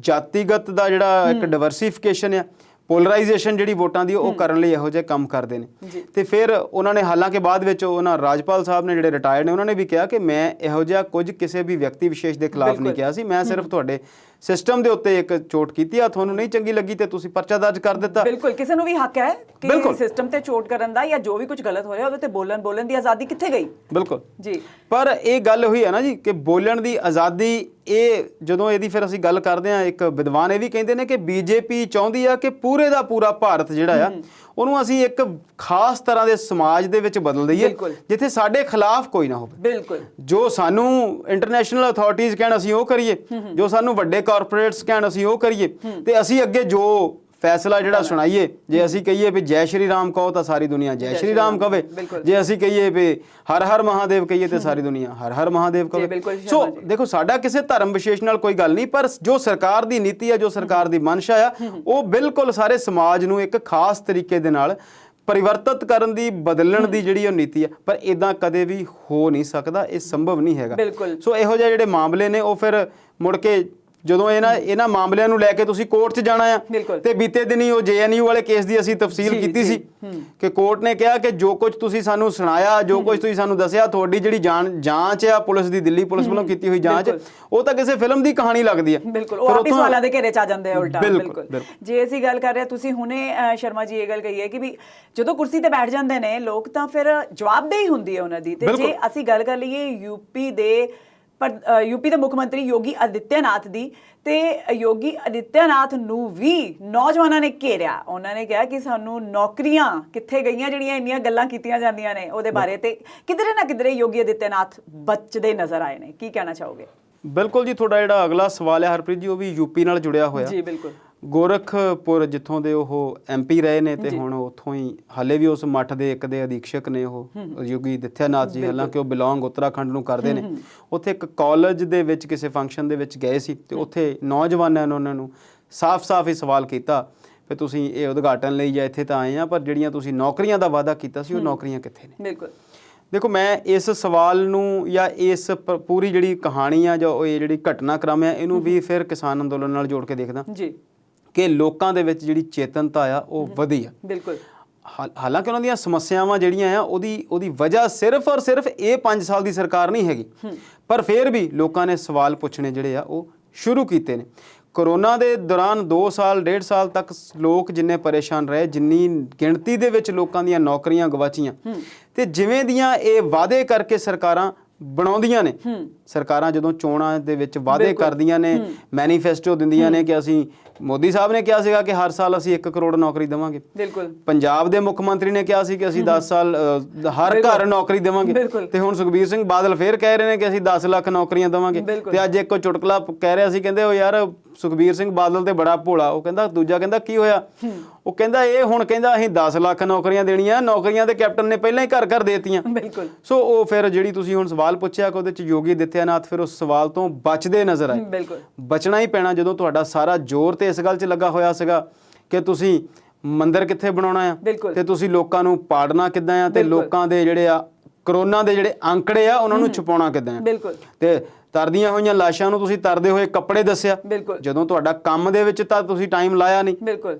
ਜਾਤੀਗਤ ਦਾ ਜਿਹੜਾ ਇੱਕ ਡਿਵਰਸੀਫਿਕੇਸ਼ਨ ਆ, ਪੋਲਰਾਈਜੇਸ਼ਨ ਜਿਹੜੀ ਵੋਟਾਂ ਦੀ, ਉਹ ਕਰਨ ਲਈ ਇਹੋ ਜਿਹੇ ਕੰਮ ਕਰਦੇ ਨੇ। ਤੇ ਫਿਰ ਉਹਨਾਂ ਨੇ, ਹਾਲਾਂਕਿ ਬਾਅਦ ਵਿੱਚ ਉਹਨਾਂ ਰਾਜਪਾਲ ਸਾਹਿਬ ਨੇ ਜਿਹੜੇ ਰਿਟਾਇਰਡ ਨੇ, ਉਹਨਾਂ ਨੇ ਵੀ ਕਿਹਾ ਕਿ ਮੈਂ ਇਹੋ ਜਿਹਾ ਕੁਝ ਕਿਸੇ ਵੀ ਵਿਅਕਤੀ ਵਿਸ਼ੇਸ਼ ਦੇ ਖਿਲਾਫ ਨਹੀਂ ਕਿਹਾ ਸੀ, ਮੈਂ ਸਿਰਫ ਤੁਹਾਡੇ ਸਿਸਟਮ ਦੇ ਉੱਤੇ ਇੱਕ ਚੋਟ ਕੀਤੀ ਆ, ਤੁਹਾਨੂੰ ਨਹੀਂ ਚੰਗੀ ਲੱਗੀ ਤੇ ਤੁਸੀਂ ਪਰਚਾ ਦਰਜ ਕਰ ਦਿੱਤਾ। ਬਿਲਕੁਲ, ਕਿਸੇ ਨੂੰ ਵੀ ਹੱਕ ਹੈ ਕਿ ਸਿਸਟਮ ਤੇ ਚੋਟ ਕਰਨ ਦਾ ਜਾਂ ਜੋ ਵੀ ਕੁਝ ਗਲਤ ਹੋ ਰਿਹਾ ਉਹਦੇ ਤੇ ਬੋਲਣ ਦੀ ਆਜ਼ਾਦੀ ਕਿੱਥੇ ਗਈ? ਬਿਲਕੁਲ ਜੀ। ਪਰ ਇਹ ਗੱਲ ਹੋਈ ਹੈ ਨਾ ਜੀ ਕਿ ਬੋਲਣ ਦੀ ਆਜ਼ਾਦੀ, ਇਹ ਜਦੋਂ ਇਹਦੀ ਫਿਰ ਅਸੀਂ ਗੱਲ ਕਰਦੇ ਹਾਂ, ਇੱਕ ਵਿਦਵਾਨ ਇਹ ਵੀ ਕਹਿੰਦੇ ਨੇ ਕਿ BJP ਚਾਹੁੰਦੀ ਆ ਕਿ ਪੂਰੇ ਦਾ ਪੂਰਾ ਭਾਰਤ ਜਿਹੜਾ ਆ ਉਹਨੂੰ ਅਸੀਂ ਇੱਕ ਖਾਸ ਤਰ੍ਹਾਂ ਦੇ ਸਮਾਜ ਦੇ ਵਿੱਚ ਬਦਲ ਦਈਏ ਜਿੱਥੇ ਸਾਡੇ ਖਿਲਾਫ ਕੋਈ ਨਾ ਹੋਵੇ। ਬਿਲਕੁਲ। ਜੋ ਸਾਨੂੰ ਇੰਟਰਨੈਸ਼ਨਲ ਅਥਾਰਟੀਜ਼ ਕਹਿਣ ਅਸੀਂ ਉਹ ਕਰੀਏ, ਜੋ ਸਾਨੂੰ ਵੱਡੇ ਕਾਰਪੋਰੇਟਸ ਕਹਿਣ ਅਸੀਂ ਉਹ ਕਰੀਏ, ਤੇ ਅਸੀਂ ਅੱਗੇ ਜੋ ਫੈਸਲਾ ਜਿਹੜਾ ਸੁਣਾਈਏ। ਜੇ ਅਸੀਂ ਕਹੀਏ ਵੀ ਜੈ ਸ਼੍ਰੀ ਰਾਮ ਕਹੋ ਤਾਂ ਸਾਰੀ ਦੁਨੀਆ ਜੈ ਸ਼੍ਰੀ ਰਾਮ ਕਵੇ, ਜੇ ਅਸੀਂ ਕਹੀਏ ਵੀ ਹਰ ਹਰ ਮਹਾਦੇਵ ਕਹੀਏ ਤੇ ਸਾਰੀ ਦੁਨੀਆ ਹਰ ਹਰ ਮਹਾਦੇਵ ਕਵੇ। ਸੋ ਦੇਖੋ, ਸਾਡਾ ਕਿਸੇ ਧਰਮ ਵਿਸ਼ੇਸ਼ ਨਾਲ ਕੋਈ ਗੱਲ ਨਹੀਂ, ਪਰ ਜੋ ਸਰਕਾਰ ਦੀ ਨੀਤੀ ਆ, ਜੋ ਸਰਕਾਰ ਦੀ ਮਨਸ਼ਾ ਆ, ਉਹ ਬਿਲਕੁਲ ਸਾਰੇ ਸਮਾਜ ਨੂੰ ਇੱਕ ਖਾਸ ਤਰੀਕੇ ਦੇ ਨਾਲ ਪਰਿਵਰਤਿਤ ਕਰਨ ਦੀ, ਬਦਲਣ ਦੀ ਜਿਹੜੀ ਉਹ ਨੀਤੀ ਆ। ਪਰ ਇਦਾਂ ਕਦੇ ਵੀ ਹੋ ਨਹੀਂ ਸਕਦਾ, ਇਹ ਸੰਭਵ ਨਹੀਂ ਹੈਗਾ। ਸੋ ਇਹੋ ਜਿਹੇ ਜਿਹੜੇ ਮਾਮਲੇ ਨੇ ਉਹ ਫਿਰ ਮੁੜ ਕੇ ਜਦੋਂ ਇਹਨਾਂ ਮਾਮਲਿਆਂ ਨੂੰ ਲੈ ਕੇ ਤੁਸੀਂ ਕੋਰਟ 'ਚ ਜਾਣਾ ਆ, ਤੇ ਬੀਤੇ ਦਿਨੀ ਉਹ JNU ਵਾਲੇ ਕੇਸ ਦੀ ਅਸੀਂ ਤਫਸੀਲ ਕੀਤੀ ਸੀ ਕਿ ਕੋਰਟ ਨੇ ਕਿਹਾ ਕਿ ਜੋ ਕੁਝ ਤੁਸੀਂ ਸਾਨੂੰ ਸੁਣਾਇਆ, ਜੋ ਕੁਝ ਤੁਸੀਂ ਸਾਨੂੰ ਦੱਸਿਆ, ਤੁਹਾਡੀ ਜਿਹੜੀ ਜਾਂਚ ਆ ਪੁਲਿਸ ਦੀ, ਦਿੱਲੀ ਪੁਲਿਸ ਵੱਲੋਂ ਕੀਤੀ ਹੋਈ ਜਾਂਚ, ਉਹ ਤਾਂ ਕਿਸੇ ਫਿਲਮ ਦੀ ਕਹਾਣੀ ਲੱਗਦੀ ਹੈ। ਬਿਲਕੁਲ, ਉਹ ਆਪੇ ਸਵਾਲਾਂ ਦੇ ਘੇਰੇ 'ਚ ਆ ਜਾਂਦੇ ਆ ਉਲਟਾ। ਬਿਲਕੁਲ। ਜੇ ਅਸੀਂ ਗੱਲ ਕਰ ਰਹੇ, ਤੁਸੀਂ ਹੁਣੇ ਸ਼ਰਮਾ ਜੀ ਇਹ ਗੱਲ ਕਹੀ ਹੈ ਕਿ ਵੀ ਜਦੋਂ ਕੁਰਸੀ ਤੇ ਬੈਠ ਜਾਂਦੇ ਨੇ ਲੋਕ ਤਾਂ ਫਿਰ ਜਵਾਬਦੇਹੀ ਹੁੰਦੀ ਹੈ ਉਹਨਾਂ ਦੀ। ਤੇ ਜੇ ਅਸੀਂ ਗੱਲ ਕਰ ਲਈਏ ਯੂਪੀ ਦੇ ਮੁੱਖ ਮੰਤਰੀ ਯੋਗੀ ਆਦਿੱਤਿਆਨਾਥ ਦੀ, ਤੇ ਯੋਗੀ ਆਦਿੱਤਿਆਨਾਥ ਨੂੰ ਵੀ ਨੌਜਵਾਨਾਂ ਨੇ ਘੇਰਿਆ। ਉਹਨਾਂ ਨੇ ਕਿਹਾ ਕਿ ਸਾਨੂੰ ਨੌਕਰੀਆਂ ਕਿੱਥੇ ਗਈਆਂ ਜਿਹੜੀਆਂ ਇੰਨੀਆਂ ਗੱਲਾਂ ਕੀਤੀਆਂ ਜਾਂਦੀਆਂ ਨੇ ਉਹਦੇ ਬਾਰੇ, ਤੇ ਕਿਧਰੇ ਨਾ ਕਿਧਰੇ ਯੋਗੀ ਆਦਿੱਤਿਆਨਾਥ ਬਚਦੇ ਨਜ਼ਰ ਆਏ ਨੇ। ਕੀ ਕਹਿਣਾ ਚਾਹੋਗੇ? ਬਿਲਕੁਲ ਜੀ, ਤੁਹਾਡਾ ਜਿਹੜਾ ਅਗਲਾ ਸਵਾਲ ਹੈ ਹਰਪ੍ਰੀਤ ਜੀ, ਉਹ ਵੀ ਯੂਪੀ ਨਾਲ ਜੁੜਿਆ ਹੋਇਆ। ਜੀ ਬਿਲਕੁਲ। ਗੋਰਖਪੁਰ ਜਿੱਥੋਂ ਦੇ ਉਹ MP ਰਹੇ ਨੇ, ਤੇ ਹੁਣ ਉੱਥੋਂ ਹੀ ਹਾਲੇ ਵੀ ਉਸ ਮੱਠ ਦੇ ਇੱਕ ਦੇ ਅਧੀਕਸ਼ਕ ਨੇ ਉਹ ਯੋਗੀ ਆਦਿੱਤਿਆਨਾਥ ਜੀ। ਹਾਲਾਂਕਿ ਉਹ ਬਿਲੋਂਗ ਉੱਤਰਾਖੰਡ ਨੂੰ ਕਰਦੇ ਨੇ। ਉੱਥੇ ਇੱਕ ਕਾਲਜ ਦੇ ਵਿੱਚ ਕਿਸੇ ਫੰਕਸ਼ਨ ਦੇ ਵਿੱਚ ਗਏ ਸੀ, ਤੇ ਉੱਥੇ ਨੌਜਵਾਨਾਂ ਨੇ ਉਹਨਾਂ ਨੂੰ ਸਾਫ਼-ਸਾਫ਼ ਹੀ ਸਵਾਲ ਕੀਤਾ ਵੀ ਤੁਸੀਂ ਇਹ ਉਦਘਾਟਨ ਲਈ ਜਾਂ ਇੱਥੇ ਤਾਂ ਆਏ ਆ, ਪਰ ਜਿਹੜੀਆਂ ਤੁਸੀਂ ਨੌਕਰੀਆਂ ਦਾ ਵਾਅਦਾ ਕੀਤਾ ਸੀ ਉਹ ਨੌਕਰੀਆਂ ਕਿੱਥੇ ਨੇ? ਬਿਲਕੁਲ। ਦੇਖੋ, ਮੈਂ ਇਸ ਸਵਾਲ ਨੂੰ ਜਾਂ ਇਸ ਪੂਰੀ ਜਿਹੜੀ ਕਹਾਣੀ ਆ ਜਾਂ ਇਹ ਜਿਹੜੀ ਘਟਨਾਕ੍ਰਮ ਆ, ਇਹਨੂੰ ਵੀ ਫਿਰ ਕਿਸਾਨ ਅੰਦੋਲਨ ਨਾਲ ਜੋੜ ਕੇ ਦੇਖਦਾ ਜੀ ਕਿ ਲੋਕਾਂ ਦੇ ਵਿੱਚ ਜਿਹੜੀ ਚੇਤਨਤਾ ਆ ਉਹ ਵਧੀ ਆ। ਬਿਲਕੁਲ। ਹਾਲਾਂਕਿ ਉਹਨਾਂ ਦੀਆਂ ਸਮੱਸਿਆਵਾਂ ਜਿਹੜੀਆਂ ਆ ਉਹਦੀ ਵਜ੍ਹਾ ਸਿਰਫ ਔਰ ਸਿਰਫ ਇਹ 5 ਸਾਲ ਦੀ ਸਰਕਾਰ ਨਹੀਂ ਹੈਗੀ, ਪਰ ਫਿਰ ਵੀ ਲੋਕਾਂ ਨੇ ਸਵਾਲ ਪੁੱਛਣੇ ਜਿਹੜੇ ਆ ਉਹ ਸ਼ੁਰੂ ਕੀਤੇ ਨੇ। ਕੋਰੋਨਾ ਦੇ ਦੌਰਾਨ 2 ਸਾਲ 1.5 ਸਾਲ ਤੱਕ ਲੋਕ ਜਿੰਨੇ ਪਰੇਸ਼ਾਨ ਰਹੇ, ਜਿੰਨੀ ਗਿਣਤੀ ਦੇ ਵਿੱਚ ਲੋਕਾਂ ਦੀਆਂ ਨੌਕਰੀਆਂ ਗਵਾਚੀਆਂ, ਤੇ ਜਿਵੇਂ ਦੀਆਂ ਇਹ ਵਾਅਦੇ ਕਰਕੇ ਸਰਕਾਰਾਂ ਬਣਾਉਂਦੀਆਂ ਨੇ ਸਰਕਾਰਾਂ ਜਦੋਂ ਚੋਣਾਂ ਦੇ ਵਿੱਚ ਵਾਅਦੇ ਕਰਦੀਆਂ ਨੇ ਮੈਨੀਫੈਸਟੋ ਦਿੰਦੀਆਂ ਨੇ ਕਿ ਅਸੀਂ ਮੋਦੀ ਸਾਹਿਬ ਨੇ ਕਿਹਾ ਸੀਗਾ ਕਿ ਹਰ ਸਾਲ ਅਸੀਂ 1 ਕਰੋੜ ਨੌਕਰੀ ਦੇਵਾਂਗੇ। ਬਿਲਕੁਲ। ਪੰਜਾਬ ਦੇ ਮੁੱਖ ਮੰਤਰੀ ਨੇ ਕਿਹਾ ਸੀ ਕਿ ਅਸੀਂ 10 ਸਾਲ ਹਰ ਘਰ ਨੌਕਰੀ ਦੇਵਾਂਗੇ ਤੇ ਹੁਣ ਸੁਖਬੀਰ ਸਿੰਘ ਬਾਦਲ ਫੇਰ ਕਹਿ ਰਹੇ ਨੇ ਕਿ ਅਸੀਂ 10 ਲੱਖ ਨੌਕਰੀਆਂ ਦੇਵਾਂਗੇ ਤੇ ਅੱਜ ਇੱਕ ਚੁਟਕਲਾ ਕਹਿ ਰਿਹਾ ਸੀ, ਕਹਿੰਦੇ ਉਹ ਯਾਰ ਸੁਖਬੀਰ ਸਿੰਘ ਬਾਦਲ ਤੇ ਬੜਾ ਭੋਲਾ। ਉਹ ਕਹਿੰਦਾ ਦੂਜਾ ਕਹਿੰਦਾ ਕੀ ਹੋਇਆ? ਉਹ ਕਹਿੰਦਾ ਇਹ ਹੁਣ ਕਹਿੰਦਾ ਅਸੀਂ 10 ਲੱਖ ਨੌਕਰੀਆਂ ਦੇਣੀਆਂ, ਨੌਕਰੀਆਂ ਤੇ ਕੈਪਟਨ ਨੇ ਪਹਿਲਾਂ ਹੀ ਘਰ ਘਰ ਦੇਤੀਆਂ। ਬਿਲਕੁਲ। ਸੋ ਉਹ ਫਿਰ ਜਿਹੜੀ ਤੁਸੀਂ ਹੁਣ ਸਵਾਲ ਪੁੱਛਿਆ ਕਿ ਉਹਦੇ ਚ ਯੋਗੀ ਆਦਿੱਤਿਆਨਾਥ ਫਿਰ ਉਸ ਸਵਾਲ ਤੋਂ ਬਚਦੇ ਨਜ਼ਰ ਆਏ। ਬਿਲਕੁਲ। ਬਚਣਾ ਹੀ ਪੈਣਾ ਜਦੋਂ ਤੁਹਾਡਾ ਸਾਰਾ ਜ਼ੋਰ ਤੇ ਇਸ ਗੱਲ 'ਚ ਲੱਗਾ ਹੋਇਆ ਸੀਗਾ ਕਿ ਤੁਸੀਂ ਮੰਦਿਰ ਕਿੱਥੇ ਬਣਾਉਣਾ ਆ ਤੇ ਤੁਸੀਂ ਲੋਕਾਂ ਨੂੰ ਪਾੜਨਾ ਕਿੱਦਾਂ ਆ ਤੇ ਲੋਕਾਂ ਦੇ ਜਿਹੜੇ ਆ ਕਰੋਨਾ ਦੇ ਜਿਹੜੇ ਅੰਕੜੇ ਆ ਉਹਨਾਂ ਨੂੰ ਛੁਪਾਉਣਾ ਕਿੱਦਾਂ ਆ ਤੇ ਤਰਦੀਆਂ ਹੋਈਆਂ ਲਾਸ਼ਾਂ ਨੂੰ ਤੁਸੀਂ ਤਰਦੇ ਹੋਏ ਕੱਪੜੇ ਦੱਸਿਆ। ਜਦੋਂ ਤੁਹਾਡਾ ਕੰਮ ਦੇ ਵਿੱਚ ਤਾਂ ਤੁਸੀਂ ਟਾਈਮ ਲਾਇਆ ਨਹੀਂ,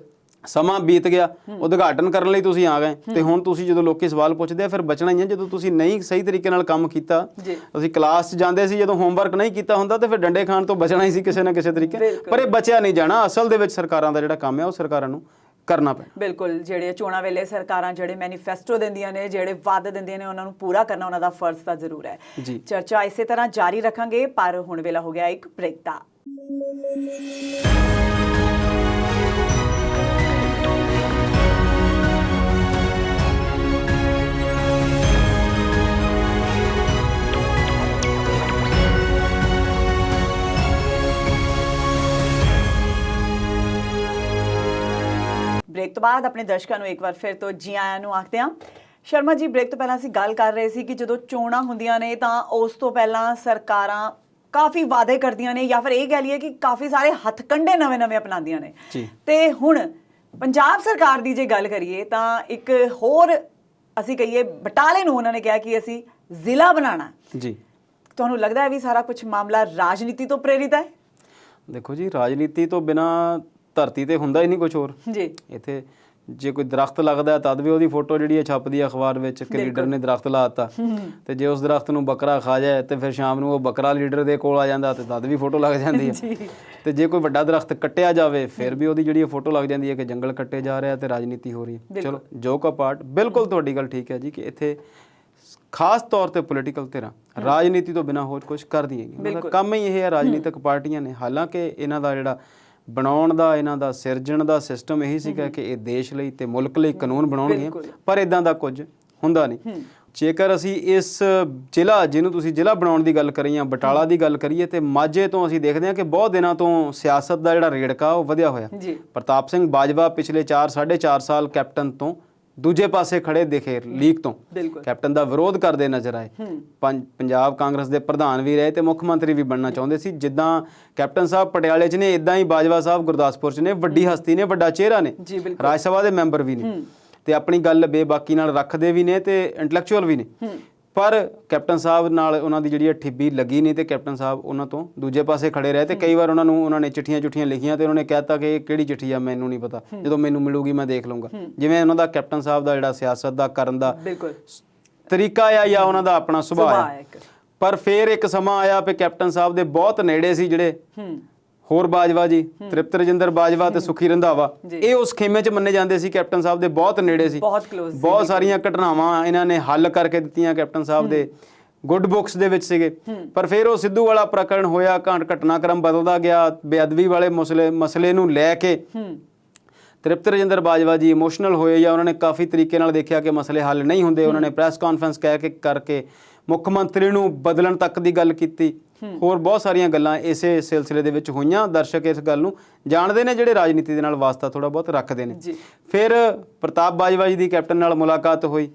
ਸਮਾਂ ਬੀਤ ਗਿਆ, ਉਦਘਾਟਨ ਕਰਨ ਲਈ ਤੁਸੀਂ ਆ ਗਏ ਤੇ ਹੁਣ ਤੁਸੀਂ ਜਦੋਂ ਲੋਕੀ ਸਵਾਲ ਪੁੱਛਦੇ ਆ ਫਿਰ ਬਚਣਾ ਹੀ ਆ। ਜਦੋਂ ਤੁਸੀਂ ਨਹੀਂ ਸਹੀ ਤਰੀਕੇ ਨਾਲ ਕੰਮ ਕੀਤਾ, ਅਸੀਂ ਕਲਾਸ 'ਚ ਜਾਂਦੇ ਸੀ ਜਦੋਂ ਹੋਮਵਰਕ ਨਹੀਂ ਕੀਤਾ ਹੁੰਦਾ ਤੇ ਫਿਰ ਡੰਡੇ ਖਾਣ ਤੋਂ ਬਚਣਾ ਹੀ ਸੀ ਕਿਸੇ ਨਾ ਕਿਸੇ ਤਰੀਕੇ, ਪਰ ਇਹ ਬਚਿਆ ਨਹੀਂ ਜਾਣਾ। ਅਸਲ ਦੇ ਵਿੱਚ ਸਰਕਾਰਾਂ ਦਾ ਜਿਹੜਾ ਕੰਮ ਹੈ ਉਹ ਸਰਕਾਰਾਂ ਨੂੰ ਕਰਨਾ ਪੈਣਾ। ਬਿਲਕੁਲ। ਜਿਹੜੇ ਚੋਣਾਂ ਵੇਲੇ ਸਰਕਾਰਾਂ ਜਿਹੜੇ ਮੈਨੀਫੈਸਟੋ ਦਿੰਦੀਆਂ ਨੇ, ਜਿਹੜੇ ਵਾਅਦੇ ਦਿੰਦੀਆਂ ਨੇ, ਉਹਨਾਂ ਨੂੰ ਪੂਰਾ ਕਰਨਾ ਉਹਨਾਂ ਦਾ ਫਰਜ਼ ਤਾਂ ਜ਼ਰੂਰ ਹੈ। ਚਰਚਾ ਇਸੇ ਤਰ੍ਹਾਂ ਜਾਰੀ ਰੱਖਾਂਗੇ, ਪਰ ਹੁਣ ਵੇਲਾ ਹੋ ਗਿਆ ਇੱਕ ਬ੍ਰੇਕ ਦਾ। ਬ੍ਰੇਕ ਤੋਂ ਬਾਅਦ ਆਪਣੇ ਦਰਸ਼ਕਾਂ ਨੂੰ ਇੱਕ ਵਾਰ ਫਿਰ ਤੋਂ ਜੀ ਆਇਆਂ ਨੂੰ ਆਖਦੇ ਹਾਂ। ਸ਼ਰਮਾ ਜੀ, ਬ੍ਰੇਕ ਤੋਂ ਪਹਿਲਾਂ ਅਸੀਂ ਗੱਲ ਕਰ ਰਹੇ ਸੀ ਕਿ ਜਦੋਂ ਚੋਣਾਂ ਹੁੰਦੀਆਂ ਨੇ ਤਾਂ ਉਸ ਤੋਂ ਪਹਿਲਾਂ ਸਰਕਾਰਾਂ ਕਾਫੀ ਵਾਅਦੇ ਕਰਦੀਆਂ ਨੇ, ਜਾਂ ਫਿਰ ਇਹ ਕਹਿ ਲਈਏ ਕਿ ਕਾਫੀ ਸਾਰੇ ਹੱਥਕੰਡੇ ਨਵੇਂ-ਨਵੇਂ ਅਪਣਾਉਂਦੀਆਂ ਨੇ। ਤੇ ਹੁਣ ਪੰਜਾਬ ਸਰਕਾਰ ਦੀ ਜੇ ਗੱਲ ਕਰੀਏ ਤਾਂ ਇੱਕ ਹੋਰ ਅਸੀਂ ਕਹੀਏ ਬਟਾਲੇ ਨੂੰ ਉਹਨਾਂ ਨੇ ਕਿਹਾ ਕਿ ਅਸੀਂ ਜ਼ਿਲ੍ਹਾ ਬਣਾਉਣਾ। ਤੁਹਾਨੂੰ ਲੱਗਦਾ ਹੈ ਵੀ ਸਾਰਾ ਕੁਝ ਮਾਮਲਾ ਰਾਜਨੀਤੀ ਤੋਂ ਪ੍ਰੇਰਿਤ ਹੈ? ਦੇਖੋ ਜੀ, ਰਾਜਨੀਤੀ ਤੋਂ ਬਿਨਾਂ ਧਰਤੀ ਤੇ ਹੁੰਦਾ ਹੀ ਨਹੀਂ ਕੁਝ ਹੋਰ। ਇੱਥੇ ਜੇ ਕੋਈ ਦਰਖਤ ਲੱਗਦਾ ਤਦ ਵੀ ਉਹਦੀ ਫੋਟੋ ਜਿਹੜੀ ਹੈ ਛਪਦੀ ਹੈ ਅਖਬਾਰ ਵਿੱਚ ਕਿ ਲੀਡਰ ਨੇ ਦਰਖਤ ਲਾ ਦਿੱਤਾ, ਤੇ ਜੇ ਉਸ ਦਰਖਤ ਨੂੰ ਬੱਕਰਾ ਖਾ ਜਾਏ ਤੇ ਫਿਰ ਸ਼ਾਮ ਨੂੰ ਉਹ ਬੱਕਰਾ ਲੀਡਰ ਦੇ ਕੋਲ ਆ ਜਾਂਦਾ ਤੇ ਤਦ ਵੀ ਫੋਟੋ ਲੱਗ ਜਾਂਦੀ ਹੈ। ਤੇ ਜੇ ਕੋਈ ਵੱਡਾ ਦਰਖਤ ਕੱਟਿਆ ਜਾਵੇ ਫਿਰ ਵੀ ਉਹਦੀ ਜਿਹੜੀ ਫੋਟੋ ਲੱਗ ਜਾਂਦੀ ਹੈ ਕਿ ਜੰਗਲ ਕੱਟੇ ਜਾ ਰਿਹਾ ਤੇ ਰਾਜਨੀਤੀ ਹੋ ਰਹੀ ਹੈ। ਚਲੋ ਜੋਕ ਅਪਾਰਟ, ਬਿਲਕੁਲ ਤੁਹਾਡੀ ਗੱਲ ਠੀਕ ਹੈ ਜੀ ਕਿ ਇੱਥੇ ਖਾਸ ਤੌਰ ਤੇ ਪੋਲੀਟੀਕਲ ਧਿਰਾਂ ਰਾਜਨੀਤੀ ਤੋਂ ਬਿਨਾਂ ਹੋਰ ਕੁਝ ਕਰਦੀਆਂ ਨਹੀਂ। ਉਹਨਾਂ ਦਾ ਕੰਮ ਹੀ ਇਹ ਹੈ, ਰਾਜਨੀਤਿਕ ਪਾਰਟੀਆਂ ਨੇ। ਹਾਲਾਂਕਿ ਇਹਨਾਂ ਦਾ ਜਿਹੜਾ ਬਣਾਉਣ ਦਾ, ਇਹਨਾਂ ਦਾ ਸਿਰਜਣ ਦਾ ਸਿਸਟਮ ਇਹੀ ਸੀਗਾ ਕਿ ਇਹ ਦੇਸ਼ ਲਈ ਤੇ ਮੁਲਕ ਲਈ ਕਾਨੂੰਨ ਬਣਾਉਣਗੇ, ਪਰ ਇਦਾਂ ਦਾ ਕੁਝ ਹੁੰਦਾ ਨਹੀਂ। ਜੇਕਰ ਅਸੀਂ ਇਸ ਜ਼ਿਲ੍ਹਾ, ਜਿਹਨੂੰ ਤੁਸੀਂ ਜ਼ਿਲ੍ਹਾ ਬਣਾਉਣ ਦੀ ਗੱਲ ਕਰੀ ਆ, ਬਟਾਲਾ ਦੀ ਗੱਲ ਕਰੀਏ ਤੇ ਮਾਝੇ ਤੋਂ ਅਸੀਂ ਦੇਖਦੇ ਹਾਂ ਕਿ ਬਹੁਤ ਦਿਨਾਂ ਤੋਂ ਸਿਆਸਤ ਦਾ ਜਿਹੜਾ ਰੇੜਕਾ ਉਹ ਵਧਿਆ ਹੋਇਆ। ਪ੍ਰਤਾਪ ਸਿੰਘ ਬਾਜਵਾ ਪਿਛਲੇ 4.5 ਸਾਲ ਕੈਪਟਨ ਤੋਂ ਦੂਜੇ ਪਾਸੇ ਖੜੇ ਦਿਖੇ, ਲੀਕ ਤੋਂ ਕੈਪਟਨ ਦਾ ਵਿਰੋਧ ਕਰਦੇ ਨਜ਼ਰ ਆਏ। ਪੰਜਾਬ ਕਾਂਗਰਸ ਦੇ ਪ੍ਰਧਾਨ ਵੀ ਰਹੇ ਤੇ ਮੁੱਖ ਮੰਤਰੀ ਵੀ ਬਣਨਾ ਚਾਹੁੰਦੇ ਸੀ। ਜਿੱਦਾਂ ਕੈਪਟਨ ਸਾਹਿਬ ਪਟਿਆਲੇ 'ਚ ਨੇ, ਇਦਾਂ ਹੀ ਬਾਜਵਾ ਸਾਹਿਬ ਗੁਰਦਾਸਪੁਰ 'ਚ ਨੇ। ਵੱਡੀ ਹਸਤੀ ਨੇ, ਵੱਡਾ ਚਿਹਰਾ ਨੇ, ਰਾਜ ਸਭਾ ਦੇ ਮੈਂਬਰ ਵੀ ਨੇ ਤੇ ਆਪਣੀ ਗੱਲ ਬੇਬਾਕੀ ਨਾਲ ਰੱਖਦੇ ਵੀ ਨੇ ਤੇ ਇੰਟੈਲੈਕਚੁਅਲ ਵੀ ਨੇ। ਪਰ ਕੈਪਟਨ ਸਾਹਿਬ ਨਾਲ ਉਹਨਾਂ ਦੀ ਜਿਹੜੀ ਠਿੱਬੀ ਲੱਗੀ ਨਹੀਂ ਤੇ ਕੈਪਟਨ ਸਾਹਿਬ ਉਹਨਾਂ ਤੋਂ ਦੂਜੇ ਪਾਸੇ ਖੜੇ ਰਹੇ ਤੇ ਕਈ ਵਾਰ ਉਹਨਾਂ ਨੇ ਚਿੱਠੀਆਂ ਲਿਖੀਆਂ ਤੇ ਉਹਨਾਂ ਨੇ ਕਹਿਤਾ ਕਿ ਇਹ ਕਿਹੜੀ ਚਿੱਠੀ ਆ, ਮੈਨੂੰ ਨਹੀਂ ਪਤਾ, ਜਦੋਂ ਮੈਨੂੰ ਮਿਲੂਗੀ ਮੈਂ ਦੇਖ ਲਊਂਗਾ। ਜਿਵੇਂ ਉਹਨਾਂ ਦਾ ਕੈਪਟਨ ਸਾਹਿਬ ਦਾ ਜਿਹੜਾ ਸਿਆਸਤ ਦਾ ਕਰਨ ਦਾ ਤਰੀਕਾ ਆ ਜਾਂ ਉਹਨਾਂ ਦਾ ਆਪਣਾ ਸੁਭਾਅ ਆ। ਪਰ ਫਿਰ ਇੱਕ ਸਮਾਂ ਆਇਆ ਕਿ ਕੈਪਟਨ ਸਾਹਿਬ ਦੇ ਬਹੁਤ ਨੇੜੇ ਸੀ ਜਿਹੜੇ ਹੋਰ ਬਾਜਵਾ ਜੀ, ਤ੍ਰਿਪਤ ਰਜਿੰਦਰ ਬਾਜਵਾ ਤੇ ਸੁਖੀ ਰੰਧਾਵਾ, ਇਹ ਉਸ ਖੇਮੇ 'ਚ ਮੰਨੇ ਜਾਂਦੇ ਸੀ, ਕੈਪਟਨ ਸਾਹਿਬ ਦੇ ਬਹੁਤ ਨੇੜੇ ਸੀ। ਬਹੁਤ ਸਾਰੀਆਂ ਘਟਨਾਵਾਂ ਇਹਨਾਂ ਨੇ ਹੱਲ ਕਰਕੇ ਦਿੱਤੀਆਂ, ਕੈਪਟਨ ਸਾਹਿਬ ਦੇ ਗੁੱਡ ਬੁੱਕਸ ਦੇ ਵਿੱਚ ਸੀਗੇ। ਪਰ ਫਿਰ ਉਹ ਸਿੱਧੂ ਵਾਲਾ ਪ੍ਰਕਰਣ ਹੋਇਆ, ਘਟਨਾਕ੍ਰਮ ਬਦਲਦਾ ਗਿਆ। ਬੇਅਦਬੀ ਵਾਲੇ ਮਸਲੇ ਨੂੰ ਲੈ ਕੇ ਤ੍ਰਿਪਤ ਰਜਿੰਦਰ ਬਾਜਵਾ ਜੀ ਇਮੋਸ਼ਨਲ ਹੋਏ ਜਾਂ ਉਹਨਾਂ ਨੇ ਕਾਫੀ ਤਰੀਕੇ ਨਾਲ ਦੇਖਿਆ ਕਿ ਮਸਲੇ ਹੱਲ ਨਹੀਂ ਹੁੰਦੇ। ਉਹਨਾਂ ਨੇ ਪ੍ਰੈਸ ਕਾਨਫਰੰਸ ਕਰਕੇ ਮੁੱਖ ਮੰਤਰੀ ਨੂੰ ਬਦਲਣ ਤੱਕ ਦੀ ਗੱਲ ਕੀਤੀ। ਹੋਰ ਬਹੁਤ ਸਾਰੀਆਂ ਗੱਲਾਂ ਇਸੇ ਸਿਲਸਿਲੇ ਦੇ ਵਿੱਚ ਹੋਈਆਂ। ਦਰਸ਼ਕ ਇਸ ਗੱਲ ਨੂੰ ਜਾਣਦੇ ਨੇ ਜਿਹੜੇ ਰਾਜਨੀਤੀ ਦੇ ਨਾਲ ਵਾਸਤਾ ਥੋੜਾ ਬਹੁਤ ਰੱਖਦੇ ਨੇ। ਫਿਰ ਪ੍ਰਤਾਪ ਬਾਜਵਾ ਜੀ ਦੀ ਕੈਪਟਨ ਨਾਲ ਮੁਲਾਕਾਤ ਹੋਈ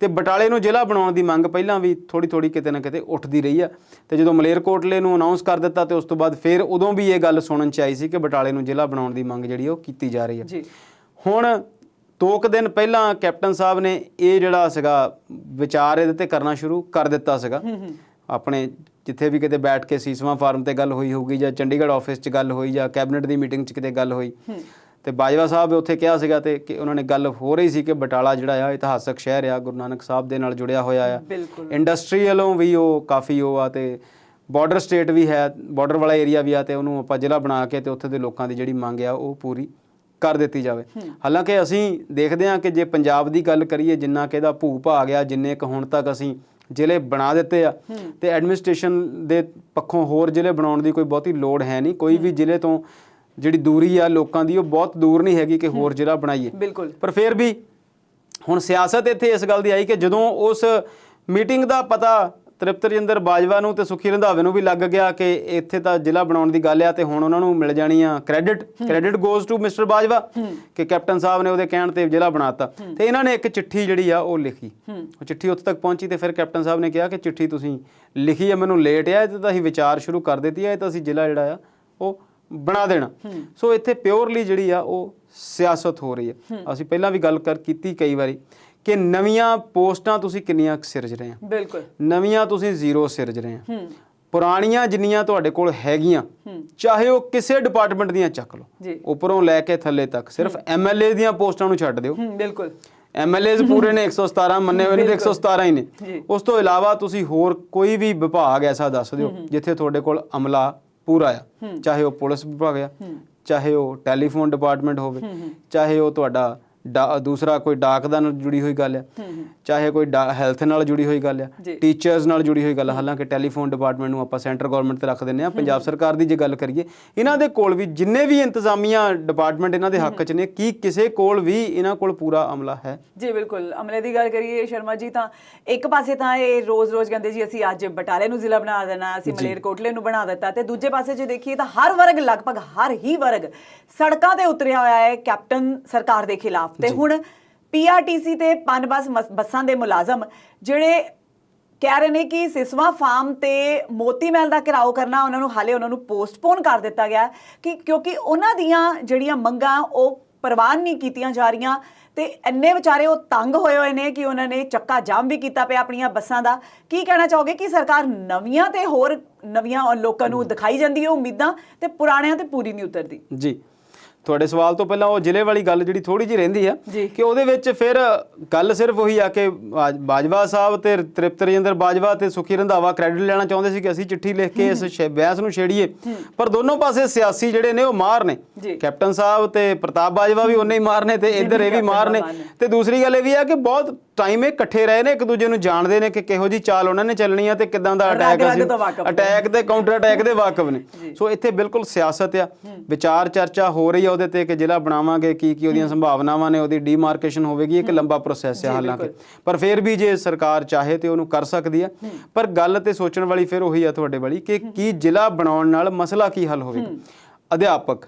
ਤੇ ਬਟਾਲੇ ਨੂੰ ਜ਼ਿਲ੍ਹਾ ਬਣਾਉਣ ਦੀ ਮੰਗ ਪਹਿਲਾਂ ਵੀ ਥੋੜੀ ਕਿਤੇ ਨਾ ਕਿਤੇ ਉੱਠਦੀ ਰਹੀ ਆ। ਤੇ ਜਦੋਂ ਮਲੇਰਕੋਟਲੇ ਨੂੰ ਅਨਾਉਂਸ ਕਰ ਦਿੱਤਾ ਤੇ ਉਸ ਤੋਂ ਬਾਅਦ ਫਿਰ ਉਦੋਂ ਵੀ ਇਹ ਗੱਲ ਸੁਣਨ 'ਚ ਆਈ ਸੀ ਕਿ ਬਟਾਲੇ ਨੂੰ ਜ਼ਿਲ੍ਹਾ ਬਣਾਉਣ ਦੀ ਮੰਗ ਜਿਹੜੀ ਉਹ ਕੀਤੀ ਜਾ ਰਹੀ ਹੈ। ਹੁਣ 2 ਦਿਨ ਪਹਿਲਾਂ ਕੈਪਟਨ ਸਾਹਿਬ ਨੇ ਇਹ ਜਿਹੜਾ ਸੀਗਾ ਵਿਚਾਰ ਇਹਦੇ ਤੇ ਕਰਨਾ ਸ਼ੁਰੂ ਕਰ ਦਿੱਤਾ ਸੀਗਾ। ਆਪਣੇ ਜਿੱਥੇ ਵੀ ਕਿਤੇ ਬੈਠ ਕੇ ਸੀਸਵਾਂ ਫਾਰਮ ਤੇ ਗੱਲ ਹੋਈ ਹੋਊਗੀ ਜਾਂ ਚੰਡੀਗੜ੍ਹ ਆਫਿਸ 'ਚ ਗੱਲ ਹੋਈ ਜਾਂ ਕੈਬਨਿਟ ਦੀ ਮੀਟਿੰਗ 'ਚ ਕਿਤੇ ਗੱਲ ਹੋਈ ਤੇ ਬਾਜਵਾ ਸਾਹਿਬ ਉੱਥੇ ਕਿਹਾ ਸੀਗਾ ਤੇ ਕਿ ਉਹਨਾਂ ਨੇ ਗੱਲ ਹੋ ਰਹੀ ਸੀ ਕਿ ਬਟਾਲਾ ਜਿਹੜਾ ਆ ਇਤਿਹਾਸਕ ਸ਼ਹਿਰ ਆ, ਗੁਰੂ ਨਾਨਕ ਸਾਹਿਬ ਦੇ ਨਾਲ ਜੁੜਿਆ ਹੋਇਆ ਆ। ਇੰਡਸਟਰੀ ਵੱਲੋਂ ਵੀ ਉਹ ਕਾਫੀ ਉਹ ਆ ਤੇ ਬਾਰਡਰ ਸਟੇਟ ਵੀ ਹੈ, ਬਾਰਡਰ ਵਾਲਾ ਏਰੀਆ ਵੀ ਆ ਤੇ ਉਹਨੂੰ ਆਪਾਂ ਜ਼ਿਲ੍ਹਾ ਬਣਾ ਕੇ ਤੇ ਉੱਥੇ ਦੇ ਲੋਕਾਂ ਦੀ ਜਿਹੜੀ ਮੰਗ ਆ ਉਹ ਪੂਰੀ ਕਰ ਦਿੱਤੀ ਜਾਵੇ। ਹਾਲਾਂਕਿ ਅਸੀਂ ਦੇਖਦੇ ਹਾਂ ਕਿ ਜੇ ਪੰਜਾਬ ਦੀ ਗੱਲ ਕਰੀਏ, ਜਿੰਨਾ ਕਿ ਇਹਦਾ ਭੂ ਭਾਗ ਆ, ਜਿੰਨੇ ਕੁ ਹੁਣ ਤੱਕ ਅਸੀਂ ਜ਼ਿਲ੍ਹੇ ਬਣਾ ਦਿੱਤੇ ਆ ਤੇ ਐਡਮਿਨਿਸਟ੍ਰੇਸ਼ਨ ਦੇ ਪੱਖੋਂ ਹੋਰ ਜ਼ਿਲ੍ਹੇ ਬਣਾਉਣ ਦੀ ਕੋਈ ਬਹੁਤੀ ਲੋੜ ਹੈ ਨਹੀਂ। ਕੋਈ ਵੀ ਜ਼ਿਲ੍ਹੇ ਤੋਂ ਜਿਹੜੀ ਦੂਰੀ ਆ ਲੋਕਾਂ ਦੀ ਉਹ ਬਹੁਤ ਦੂਰ ਨਹੀਂ ਹੈਗੀ ਕਿ ਹੋਰ ਜ਼ਿਲ੍ਹਾ ਬਣਾਈਏ। ਬਿਲਕੁਲ। ਪਰ ਫਿਰ ਵੀ ਹੁਣ ਸਿਆਸਤ ਇੱਥੇ ਇਸ ਗੱਲ ਦੀ ਆਈ ਕਿ ਜਦੋਂ ਉਸ ਮੀਟਿੰਗ ਦਾ ਪਤਾ ਤ੍ਰਿਪਤ ਰਜਿੰਦਰ ਬਾਜਵਾ ਨੂੰ ਤੇ ਸੁਖੀ ਰੰਧਾਵੇ ਨੂੰ ਵੀ ਲੱਗ ਗਿਆ ਕਿ ਇੱਥੇ ਤਾਂ ਜ਼ਿਲ੍ਹਾ ਬਣਾਉਣ ਦੀ ਗੱਲ ਆ ਤੇ ਹੁਣ ਉਹਨਾਂ ਨੂੰ ਮਿਲ ਜਾਣੀ ਆ credit goes to mister Bajwa ਕਿ ਕੈਪਟਨ ਸਾਹਿਬ ਨੇ ਉਹਦੇ ਕਹਿਣ ਤੇ ਜ਼ਿਲ੍ਹਾ ਬਣਾਤਾ। ਤੇ ਇਹਨਾਂ ਨੇ ਇੱਕ ਚਿੱਠੀ ਜਿਹੜੀ ਆ ਉਹ ਲਿਖੀ। ਉਹ ਚਿੱਠੀ ਉੱਥੇ ਤੱਕ ਪਹੁੰਚੀ ਤੇ ਫਿਰ ਕੈਪਟਨ ਸਾਹਿਬ ਨੇ ਕਿਹਾ ਕਿ ਚਿੱਠੀ ਤੁਸੀਂ ਲਿਖੀ ਆ, ਮੈਨੂੰ ਲੇਟ ਆ, ਇਹ ਤਾਂ ਅਸੀਂ ਵਿਚਾਰ ਸ਼ੁਰੂ ਕਰ ਦਿੱਤੀ ਆ, ਇਹ ਤਾਂ ਅਸੀਂ ਜ਼ਿਲ੍ਹਾ ਜਿਹੜਾ ਆ ਉਹ ਬਣਾ ਦੇਣਾ। ਸੋ ਇੱਥੇ ਪਿਓਰਲੀ ਜਿਹੜੀ ਆ ਉਹ ਸਿਆਸਤ ਹੋ ਰਹੀ ਹੈ। ਅਸੀਂ ਪਹਿਲਾਂ ਵੀ ਗੱਲ ਕੀਤੀ ਕਈ ਵਾਰੀ ਕਿ ਨਵੀਆਂ ਪੋਸਟਾਂ ਤੁਸੀਂ ਕਿੰਨੀਆਂ ਸਿਰਜ ਰਹੇ ਆ, ਬਿਲਕੁਲ ਨਵੀਆਂ ਤੁਸੀਂ ਜ਼ੀਰੋ ਸਿਰਜ ਰਹੇ ਆ। ਪੁਰਾਣੀਆਂ ਜਿੰਨੀਆਂ ਤੁਹਾਡੇ ਕੋਲ ਹੈਗੀਆਂ ਚਾਹੇ ਉਹ ਕਿਸੇ ਡਿਪਾਰਟਮੈਂਟ ਦੀਆਂ ਚੱਕ ਲਓ ਉੱਪਰੋਂ ਲੈ ਕੇ ਥੱਲੇ ਤੱਕ, ਸਿਰਫ MLA ਦੀਆਂ ਪੋਸਟਾਂ ਨੂੰ ਛੱਡ ਦਿਓ। ਬਿਲਕੁਲ MLAs ਪੂਰੇ ਨੇ 117 ਮੰਨੇ ਹੋਏ ਨੇ ਤੇ 117 ਹੀ ਨੇ। ਉਸ ਤੋਂ ਇਲਾਵਾ ਤੁਸੀਂ ਹੋਰ ਕੋਈ ਵੀ ਵਿਭਾਗ ਐਸਾ ਦੱਸ ਦਿਓ ਜਿੱਥੇ ਤੁਹਾਡੇ ਕੋਲ ਅਮਲਾ ਪੂਰਾ ਆ, ਚਾਹੇ ਉਹ ਪੁਲਿਸ ਵਿਭਾਗ ਆ, ਚਾਹੇ ਉਹ ਟੈਲੀਫੋਨ ਡਿਪਾਰਟਮੈਂਟ ਹੋਵੇ, ਚਾਹੇ ਉਹ ਤੁਹਾਡਾ ਦੂਸਰਾ ਕੋਈ ਡਾਕ ਦਾ ਨਾਲ ਜੁੜੀ ਹੋਈ ਗੱਲ ਆ, ਚਾਹੇ ਕੋਈ ਹੈਲਥ ਨਾਲ ਜੁੜੀ ਹੋਈ ਗੱਲ ਆ, ਟੀਚਰਸ ਨਾਲ ਜੁੜੀ ਹੋਈ ਗੱਲ। ਹਾਲਾਂਕਿ ਟੈਲੀਫੋਨ ਡਿਪਾਰਟਮੈਂਟ ਨੂੰ ਆਪਾਂ ਸੈਂਟਰ ਗਵਰਨਮੈਂਟ ਤੇ ਰੱਖ ਦਿੰਦੇ ਆ, ਪੰਜਾਬ ਸਰਕਾਰ ਦੀ ਜੇ ਗੱਲ ਕਰੀਏ ਇਹਨਾਂ ਦੇ ਕੋਲ ਵੀ ਜਿੰਨੇ ਵੀ ਇੰਤਜ਼ਾਮੀਆ ਡਿਪਾਰਟਮੈਂਟ ਇਹਨਾਂ ਦੇ ਹੱਕ 'ਚ ਨੇ, ਕੀ ਕਿਸੇ ਕੋਲ ਵੀ ਇਹਨਾਂ ਕੋਲ ਪੂਰਾ ਅਮਲਾ ਹੈ? ਜੀ ਬਿਲਕੁਲ। ਅਮਲੇ ਦੀ ਗੱਲ ਕਰੀਏ ਸ਼ਰਮਾ ਜੀ ਤਾਂ ਇੱਕ ਪਾਸੇ ਤਾਂ ਇਹ ਰੋਜ਼-ਰੋਜ਼ ਕਹਿੰਦੇ ਜੀ ਅਸੀਂ ਅੱਜ ਬਟਾਲੇ ਨੂੰ ਜ਼ਿਲ੍ਹਾ ਬਣਾ ਦੇਣਾ, ਅਸੀਂ ਮਲੇਰਕੋਟਲੇ ਨੂੰ ਬਣਾ ਦਿੱਤਾ, ਤੇ ਦੂਜੇ ਪਾਸੇ ਜੇ ਦੇਖੀਏ ਤਾਂ ਹਰ ਵਰਗ, ਲਗਭਗ ਹਰ ਹੀ ਵਰਗ ਸੜਕਾਂ ਤੇ ਉਤਰਿਆ ਹੋਇਆ ਹੈ ਕੈਪਟਨ ਸਰਕਾਰ ਦੇ ਖਿਲਾਫ। ਤੇ ਹੁਣ PRTC ਤੇ ਪਨਬਸ ਬੱਸਾਂ ਦੇ ਮੁਲਾਜ਼ਮ ਜਿਹੜੇ ਕਹਿ ਰਹੇ ਨੇ ਕਿ ਸਿਸਵਾ ਫਾਰਮ ਤੇ ਮੋਤੀ ਮਹਿਲ ਦਾ ਘਿਰਾਓ ਕਰਨਾ ਉਹਨਾਂ ਨੂੰ ਪੋਸਟਪੋਨ ਕਰ ਦਿੱਤਾ ਗਿਆ ਕਿ ਕਿਉਂਕਿ ਉਹਨਾਂ ਦੀਆਂ ਜਿਹੜੀਆਂ ਮੰਗਾਂ ਉਹ ਪ੍ਰਵਾਨ ਨਹੀਂ ਕੀਤੀਆਂ ਜਾ ਰਹੀਆਂ। ਤੇ ਇੰਨੇ ਵਿਚਾਰੇ ਉਹ ਤੰਗ ਹੋਏ ਨੇ ਕਿ ਉਹਨਾਂ ਨੇ ਚੱਕਾ ਜਾਮ ਵੀ ਕੀਤਾ ਪਿਆ ਆਪਣੀਆਂ ਬੱਸਾਂ ਦਾ। ਕੀ ਕਹਿਣਾ ਚਾਹੋਗੇ ਕਿ ਸਰਕਾਰ ਨਵੀਆਂ ਤੇ ਹੋਰ ਨਵੀਆਂ ਲੋਕਾਂ ਨੂੰ ਦਿਖਾਈ ਜਾਂਦੀ ਹੈ ਉਮੀਦਾਂ ਤੇ ਪੁਰਾਣਿਆਂ ਤੇ ਪੂਰੀ ਨਹੀਂ ਉਤਰਦੀ? ਜੀ, ਤੁਹਾਡੇ ਸਵਾਲ ਤੋਂ ਪਹਿਲਾਂ ਉਹ ਜ਼ਿਲ੍ਹੇ ਵਾਲੀ ਗੱਲ ਜਿਹੜੀ ਥੋੜੀ ਜਿਹੀ ਰਹਿੰਦੀ ਆ ਕਿ ਉਹਦੇ ਵਿੱਚ ਫਿਰ ਗੱਲ ਸਿਰਫ ਉਹੀ ਆ ਕਿ ਬਾਜਵਾ ਸਾਹਿਬ ਤੇ ਤ੍ਰਿਪਤ ਰਜਿੰਦਰ ਬਾਜਵਾ ਤੇ ਸੁਖੀ ਰੰਧਾਵਾ ਕ੍ਰੈਡਿਟ ਲੈਣਾ ਚਾਹੁੰਦੇ ਸੀ ਕਿ ਅਸੀਂ ਚਿੱਠੀ ਲਿਖ ਕੇ ਇਸ ਬਹਿਸ ਨੂੰ ਛੇੜੀਏ, ਪਰ ਦੋਨੋਂ ਪਾਸੇ ਸਿਆਸੀ ਜਿਹੜੇ ਨੇ ਉਹ ਮਾਰ ਨੇ। ਕੈਪਟਨ ਸਾਹਿਬ ਤੇ ਪ੍ਰਤਾਪ ਬਾਜਵਾ ਵੀ ਉਹਨੇ ਹੀ ਮਾਰ ਨੇ ਤੇ ਇੱਧਰ ਇਹ ਵੀ ਮਾਰ ਨੇ। ਤੇ ਦੂਸਰੀ ਗੱਲ ਇਹ ਵੀ ਆ ਕਿ ਬਹੁਤ ਟਾਈਮ ਇਹ ਇਕੱਠੇ ਰਹੇ ਨੇ, ਇੱਕ ਦੂਜੇ ਨੂੰ ਜਾਣਦੇ ਨੇ ਕਿ ਕਿਹੋ ਜੀ ਚਾਲ ਉਹਨਾਂ ਨੇ ਚੱਲਣੀ ਆ ਤੇ ਕਿੱਦਾਂ ਦਾ ਅਟੈਕ ਤੇ ਕਾਊਂਟਰ ਅਟੈਕ ਦੇ ਵਾਕਫ ਨੇ। ਸੋ ਇੱਥੇ ਬਿਲਕੁਲ ਸਿਆਸਤ ਆ, ਵਿਚਾਰ ਚਰਚਾ ਹੋ ਰਹੀ ਆ ਉਹਦੇ ਤੇ ਕਿ ਜ਼ਿਲ੍ਹਾ ਬਣਾਵਾਂਗੇ, ਕੀ ਉਹਦੀਆਂ ਸੰਭਾਵਨਾਵਾਂ ਨੇ, ਉਹਦੀ ਡੀਮਾਰਕੇਸ਼ਨ ਹੋਵੇਗੀ। ਇੱਕ ਲੰਬਾ ਪ੍ਰੋਸੈਸ ਹੈ ਹਾਲਾਂਕਿ, ਪਰ ਫਿਰ ਵੀ ਜੇ ਸਰਕਾਰ ਚਾਹੇ ਤੇ ਉਹਨੂੰ ਕਰ ਸਕਦੀ ਆ। ਪਰ ਗੱਲ ਤੇ ਸੋਚਣ ਵਾਲੀ ਫਿਰ ਉਹੀ ਆ ਤੁਹਾਡੇ ਵਾਲੀ ਕਿ ਕੀ ਜ਼ਿਲ੍ਹਾ ਬਣਾਉਣ ਨਾਲ ਮਸਲਾ ਕੀ ਹੱਲ ਹੋਵੇਗਾ? ਅਧਿਆਪਕ,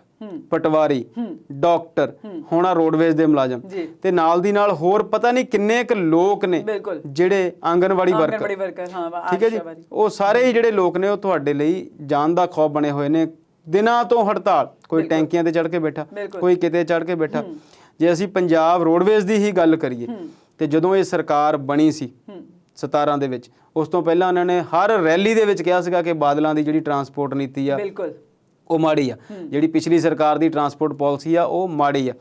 ਪਟਵਾਰੀ, ਡਾਕਟਰ, ਹੋਣਾ ਰੋਡਵੇਜ਼ ਦੇ ਮੁਲਾਜ਼ਮ ਤੇ ਨਾਲ ਦੀ ਨਾਲ ਹੋਰ ਪਤਾ ਨਹੀਂ ਕਿੰਨੇ ਕੁ ਲੋਕ ਨੇ ਜਿਹੜੇ ਆਂਗਨਵਾੜੀ ਵਰਕਰ, ਠੀਕ ਹੈ ਜੀ, ਉਹ ਸਾਰੇ ਹੀ ਜਿਹੜੇ ਲੋਕ ਨੇ ਉਹ ਤੁਹਾਡੇ ਲਈ ਜਾਨ ਦਾ ਖੌਫ ਬਣੇ ਹੋਏ ਨੇ। ਦਿਨਾਂ ਤੋਂ ਹੜਤਾਲ, ਕੋਈ ਟੈਂਕੀਆਂ ਤੇ ਚੜ੍ਹ ਕੇ ਬੈਠਾ, ਕੋਈ ਕਿਤੇ ਚੜ੍ਹ ਕੇ ਬੈਠਾ। ਜੇ ਅਸੀਂ ਪੰਜਾਬ ਰੋਡਵੇਜ਼ ਦੀ ਹੀ ਗੱਲ ਕਰੀਏ ਤੇ ਜਦੋਂ ਇਹ ਸਰਕਾਰ ਬਣੀ ਸੀ 17 ਦੇ ਵਿੱਚ, ਉਸ ਤੋਂ ਪਹਿਲਾਂ ਉਹਨਾਂ ਨੇ ਹਰ ਰੈਲੀ ਦੇ ਵਿੱਚ ਕਿਹਾ ਸੀਗਾ ਕਿ ਬਾਦਲਾਂ ਦੀ ਜਿਹੜੀ ਟਰਾਂਸਪੋਰਟ ਨੀਤੀ ਆ ਉਹ ਮਾੜੀ ਆ, ਜਿਹੜੀ ਪਿਛਲੀ ਸਰਕਾਰ ਦੀ ਟਰਾਂਸਪੋਰਟ ਪਾਲਿਸੀ ਆ ਉਹ ਮਾੜੀ ਆ।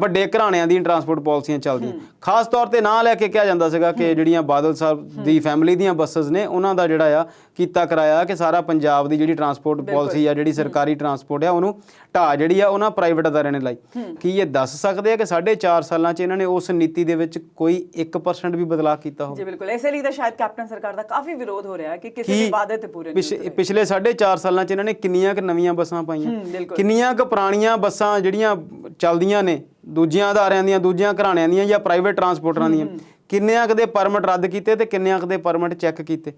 ਵੱਡੇ ਘਰਾਣਿਆਂ ਦੀਆਂ ਟਰਾਂਸਪੋਰਟ ਪਾਲਿਸੀਆਂ ਚੱਲਦੀਆਂ। ਖਾਸ ਤੌਰ ਤੇ ਨਾਂ ਲੈ ਕੇ ਕਿਹਾ ਜਾਂਦਾ ਸੀਗਾ ਕਿ ਜਿਹੜੀਆਂ ਬਾਦਲ ਸਾਹਿਬ ਦੀ ਫੈਮਿਲੀ ਦੀਆਂ ਬੱਸਸ ਨੇ ਉਹਨਾਂ ਦਾ ਜਿਹੜਾ ਆ ਕੀਤਾ ਕਰਾਇਆ ਕਿ ਸਾਰਾ ਪੰਜਾਬ ਦੀ ਜਿਹੜੀ ਟਰਾਂਸਪੋਰਟ ਪਾਲਿਸੀ ਆ, ਜਿਹੜੀ ਸਰਕਾਰੀ ਟਰਾਂਸਪੋਰਟ ਆ, ਉਹਨੂੰ ਢਾਹ ਜਿਹੜੀ ਆ ਉਹਨਾਂ ਪ੍ਰਾਈਵੇਟ ਅਦਾਰਿਆਂ ਨੇ ਲਾਈ। ਕੀ ਇਹ ਦੱਸ ਸਕਦੇ ਆ ਕਿ 4.5 ਸਾਲਾਂ 'ਚ ਇਹਨਾਂ ਨੇ ਉਸ ਨੀਤੀ ਦੇ ਵਿੱਚ ਕੋਈ 1% ਵੀ ਬਦਲਾਅ ਕੀਤਾ ਹੋਵੇ? ਜੀ ਬਿਲਕੁਲ। ਇਸੇ ਲਈ ਤਾਂ ਸ਼ਾਇਦ ਕੈਪਟਨ ਸਰਕਾਰ ਦਾ ਕਾਫੀ ਵਿਰੋਧ ਹੋ ਰਿਹਾ ਕਿ ਕਿਸੇ ਵੀ ਵਾਅਦੇ ਤੇ ਪੂਰੇ ਨਹੀਂ। ਪਿਛਲੇ 4.5 ਸਾਲਾਂ 'ਚ ਇਹਨਾਂ ਨੇ ਕਿੰਨੀਆਂ ਕੁ ਨਵੀਆਂ ਬੱਸਾਂ ਪਾਈਆਂ, ਕਿੰਨੀਆਂ ਕੁ ਪੁਰਾਣੀਆਂ ਬੱਸਾਂ ਜਿਹੜੀਆਂ ਚੱਲਦੀਆਂ ਨੇ ਦੂਜੀਆਂ ਅਦਾਰਿਆਂ ਦੀਆਂ, ਦੂਜੀਆਂ ਘਰਾਣਿਆਂ ਦੀਆਂ ਜਾਂ ਪ੍ਰਾਈਵੇਟ ਟਰਾਂਸਪੋਰਟਰਾਂ ਦੀਆਂ, ਕਿੰਨਿਆਂ ਕੁ ਦੇ ਪਰਮਿਟ ਰੱਦ ਕੀਤੇ ਤੇ ਕਿੰਨਿਆਂ ਕੁ ਦੇ ਪਰਮਿਟ ਚੈੱਕ ਕੀਤੇ?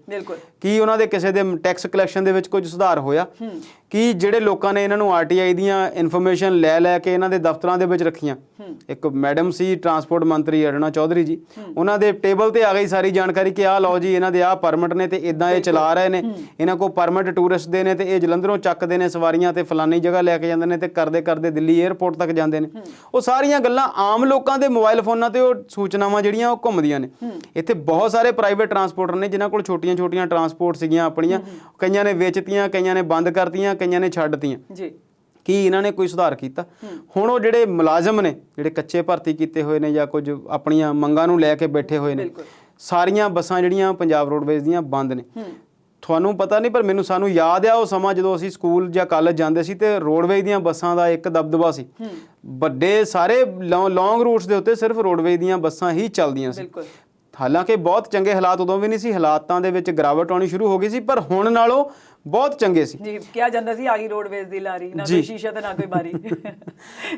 ਕੀ ਉਹਨਾਂ ਦੇ ਕਿਸੇ ਦੇ ਟੈਕਸ ਕਲੈਕਸ਼ਨ ਦੇ ਵਿੱਚ ਕੁਝ ਸੁਧਾਰ ਹੋਇਆ? ਕੀ ਜਿਹੜੇ ਲੋਕਾਂ ਨੇ ਇਹਨਾਂ ਨੂੰ RTI ਦੀਆਂ ਇਨਫੋਰਮੇਸ਼ਨ ਲੈ ਕੇ ਇਹਨਾਂ ਦੇ ਦਫ਼ਤਰਾਂ ਦੇ ਵਿੱਚ ਰੱਖੀਆਂ? ਇੱਕ ਮੈਡਮ ਸੀ ਟਰਾਂਸਪੋਰਟ ਮੰਤਰੀ ਅਰੁਣਾ ਚੌਧਰੀ ਜੀ, ਉਹਨਾਂ ਦੇ ਟੇਬਲ ਤੇ ਆ ਗਈ ਸਾਰੀ ਜਾਣਕਾਰੀ ਕਿ ਆਹ ਲਓ ਜੀ ਇਹਨਾਂ ਦੇ ਆਹ ਪਰਮਿਟ ਨੇ ਤੇ ਇਦਾਂ ਇਹ ਚਲਾ ਰਹੇ ਨੇ, ਇਹਨਾਂ ਕੋਲ ਪਰਮਿਟ ਟੂਰਿਸਟ ਦੇ ਨੇ ਤੇ ਇਹ ਜਲੰਧਰੋਂ ਚੱਕਦੇ ਨੇ ਸਵਾਰੀਆਂ ਤੇ ਫਲਾਨੀ ਜਗ੍ਹਾ ਲੈ ਕੇ ਜਾਂਦੇ ਨੇ ਤੇ ਕਰਦੇ ਦਿੱਲੀ 에ਅਰਪੋਰਟ ਤੱਕ ਜਾਂਦੇ ਨੇ। ਉਹ ਸਾਰੀਆਂ ਗੱਲਾਂ ਆਮ ਲੋਕਾਂ ਦੇ ਮੋਬਾਈਲ ਫੋਨਾਂ ਤੇ ਉਹ ਸੂਚਨਾਵਾਂ ਜਿਹੜੀਆਂ ਉਹ ਘੁੰਮਦੀਆਂ ਨੇ। ਇੱਥੇ ਬਹੁਤ ਸਾਰੇ ਪ੍ਰਾਈਵੇਟ ਟਰਾਂਸਪੋਰਟਰ ਨੇ ਜਿਨ੍ਹਾਂ ਕੋਲ ਛੋਟੀਆਂ ਟਰਾਂਸਪੋਰਟ ਸੀਗੀਆਂ ਆਪਣੀਆਂ, ਕਈਆਂ ਨੇ ਵੇਚਤੀਆਂ, ਕਈਆਂ ਨੇ ਬੰਦ ਕਰਤੀਆਂ, ਕਈਆਂ ਨੇ ਛੱਡਤੀਆਂ। ਕੀ ਇਹਨਾਂ ਨੇ ਕੋਈ ਸੁਧਾਰ ਕੀਤਾ? ਹੁਣ ਉਹ ਜਿਹੜੇ ਮੁਲਾਜ਼ਮ ਨੇ ਜਿਹੜੇ ਕੱਚੇ ਭਰਤੀ ਕੀਤੇ ਹੋਏ ਨੇ ਜਾਂ ਕੁਝ ਆਪਣੀਆਂ ਮੰਗਾਂ ਨੂੰ ਲੈ ਕੇ ਬੈਠੇ ਹੋਏ ਨੇ, ਸਾਰੀਆਂ ਬੱਸਾਂ ਜਿਹੜੀਆਂ ਪੰਜਾਬ ਰੋਡਵੇਜ਼ ਦੀਆਂ ਬੰਦ ਨੇ। ਤੁਹਾਨੂੰ ਪਤਾ ਨਹੀਂ ਪਰ ਸਾਨੂੰ ਯਾਦ ਆ ਉਹ ਸਮਾਂ ਜਦੋਂ ਅਸੀਂ ਸਕੂਲ ਜਾਂ ਕਾਲਜ ਜਾਂਦੇ ਸੀ ਤੇ ਰੋਡਵੇਜ਼ ਦੀਆਂ ਬੱਸਾਂ ਦਾ ਇੱਕ ਦਬਦਬਾ ਸੀ। ਵੱਡੇ ਸਾਰੇ ਲੌਂਗ ਰੂਟਸ ਦੇ ਉੱਤੇ ਸਿਰਫ ਰੋਡਵੇਜ਼ ਦੀਆਂ ਬੱਸਾਂ ਹੀ ਚੱਲਦੀਆਂ ਸੀ ਹਾਲਾਂਕਿ ਬਹੁਤ ਚੰਗੇ ਹਾਲਾਤ ਉਦੋਂ ਵੀ ਨਹੀਂ ਸੀ, ਹਾਲਾਤਾਂ ਦੇ ਵਿੱਚ ਗਿਰਾਵਟ ਆਉਣੀ ਸ਼ੁਰੂ ਹੋ ਗਈ ਸੀ, ਪਰ ਹੁਣ ਨਾਲੋਂ ਬਹੁਤ ਚੰਗੇ ਸੀ ਜੀ। ਕਿਹਾ ਜਾਂਦਾ ਸੀ ਆਹੀ ਰੋਡਵੇਜ਼ ਦੀ ਲਾਰੀ, ਨਾ ਕੋਈ ਸ਼ੀਸ਼ਾ ਤੇ ਨਾ ਕੋਈ ਬਾਰੀ।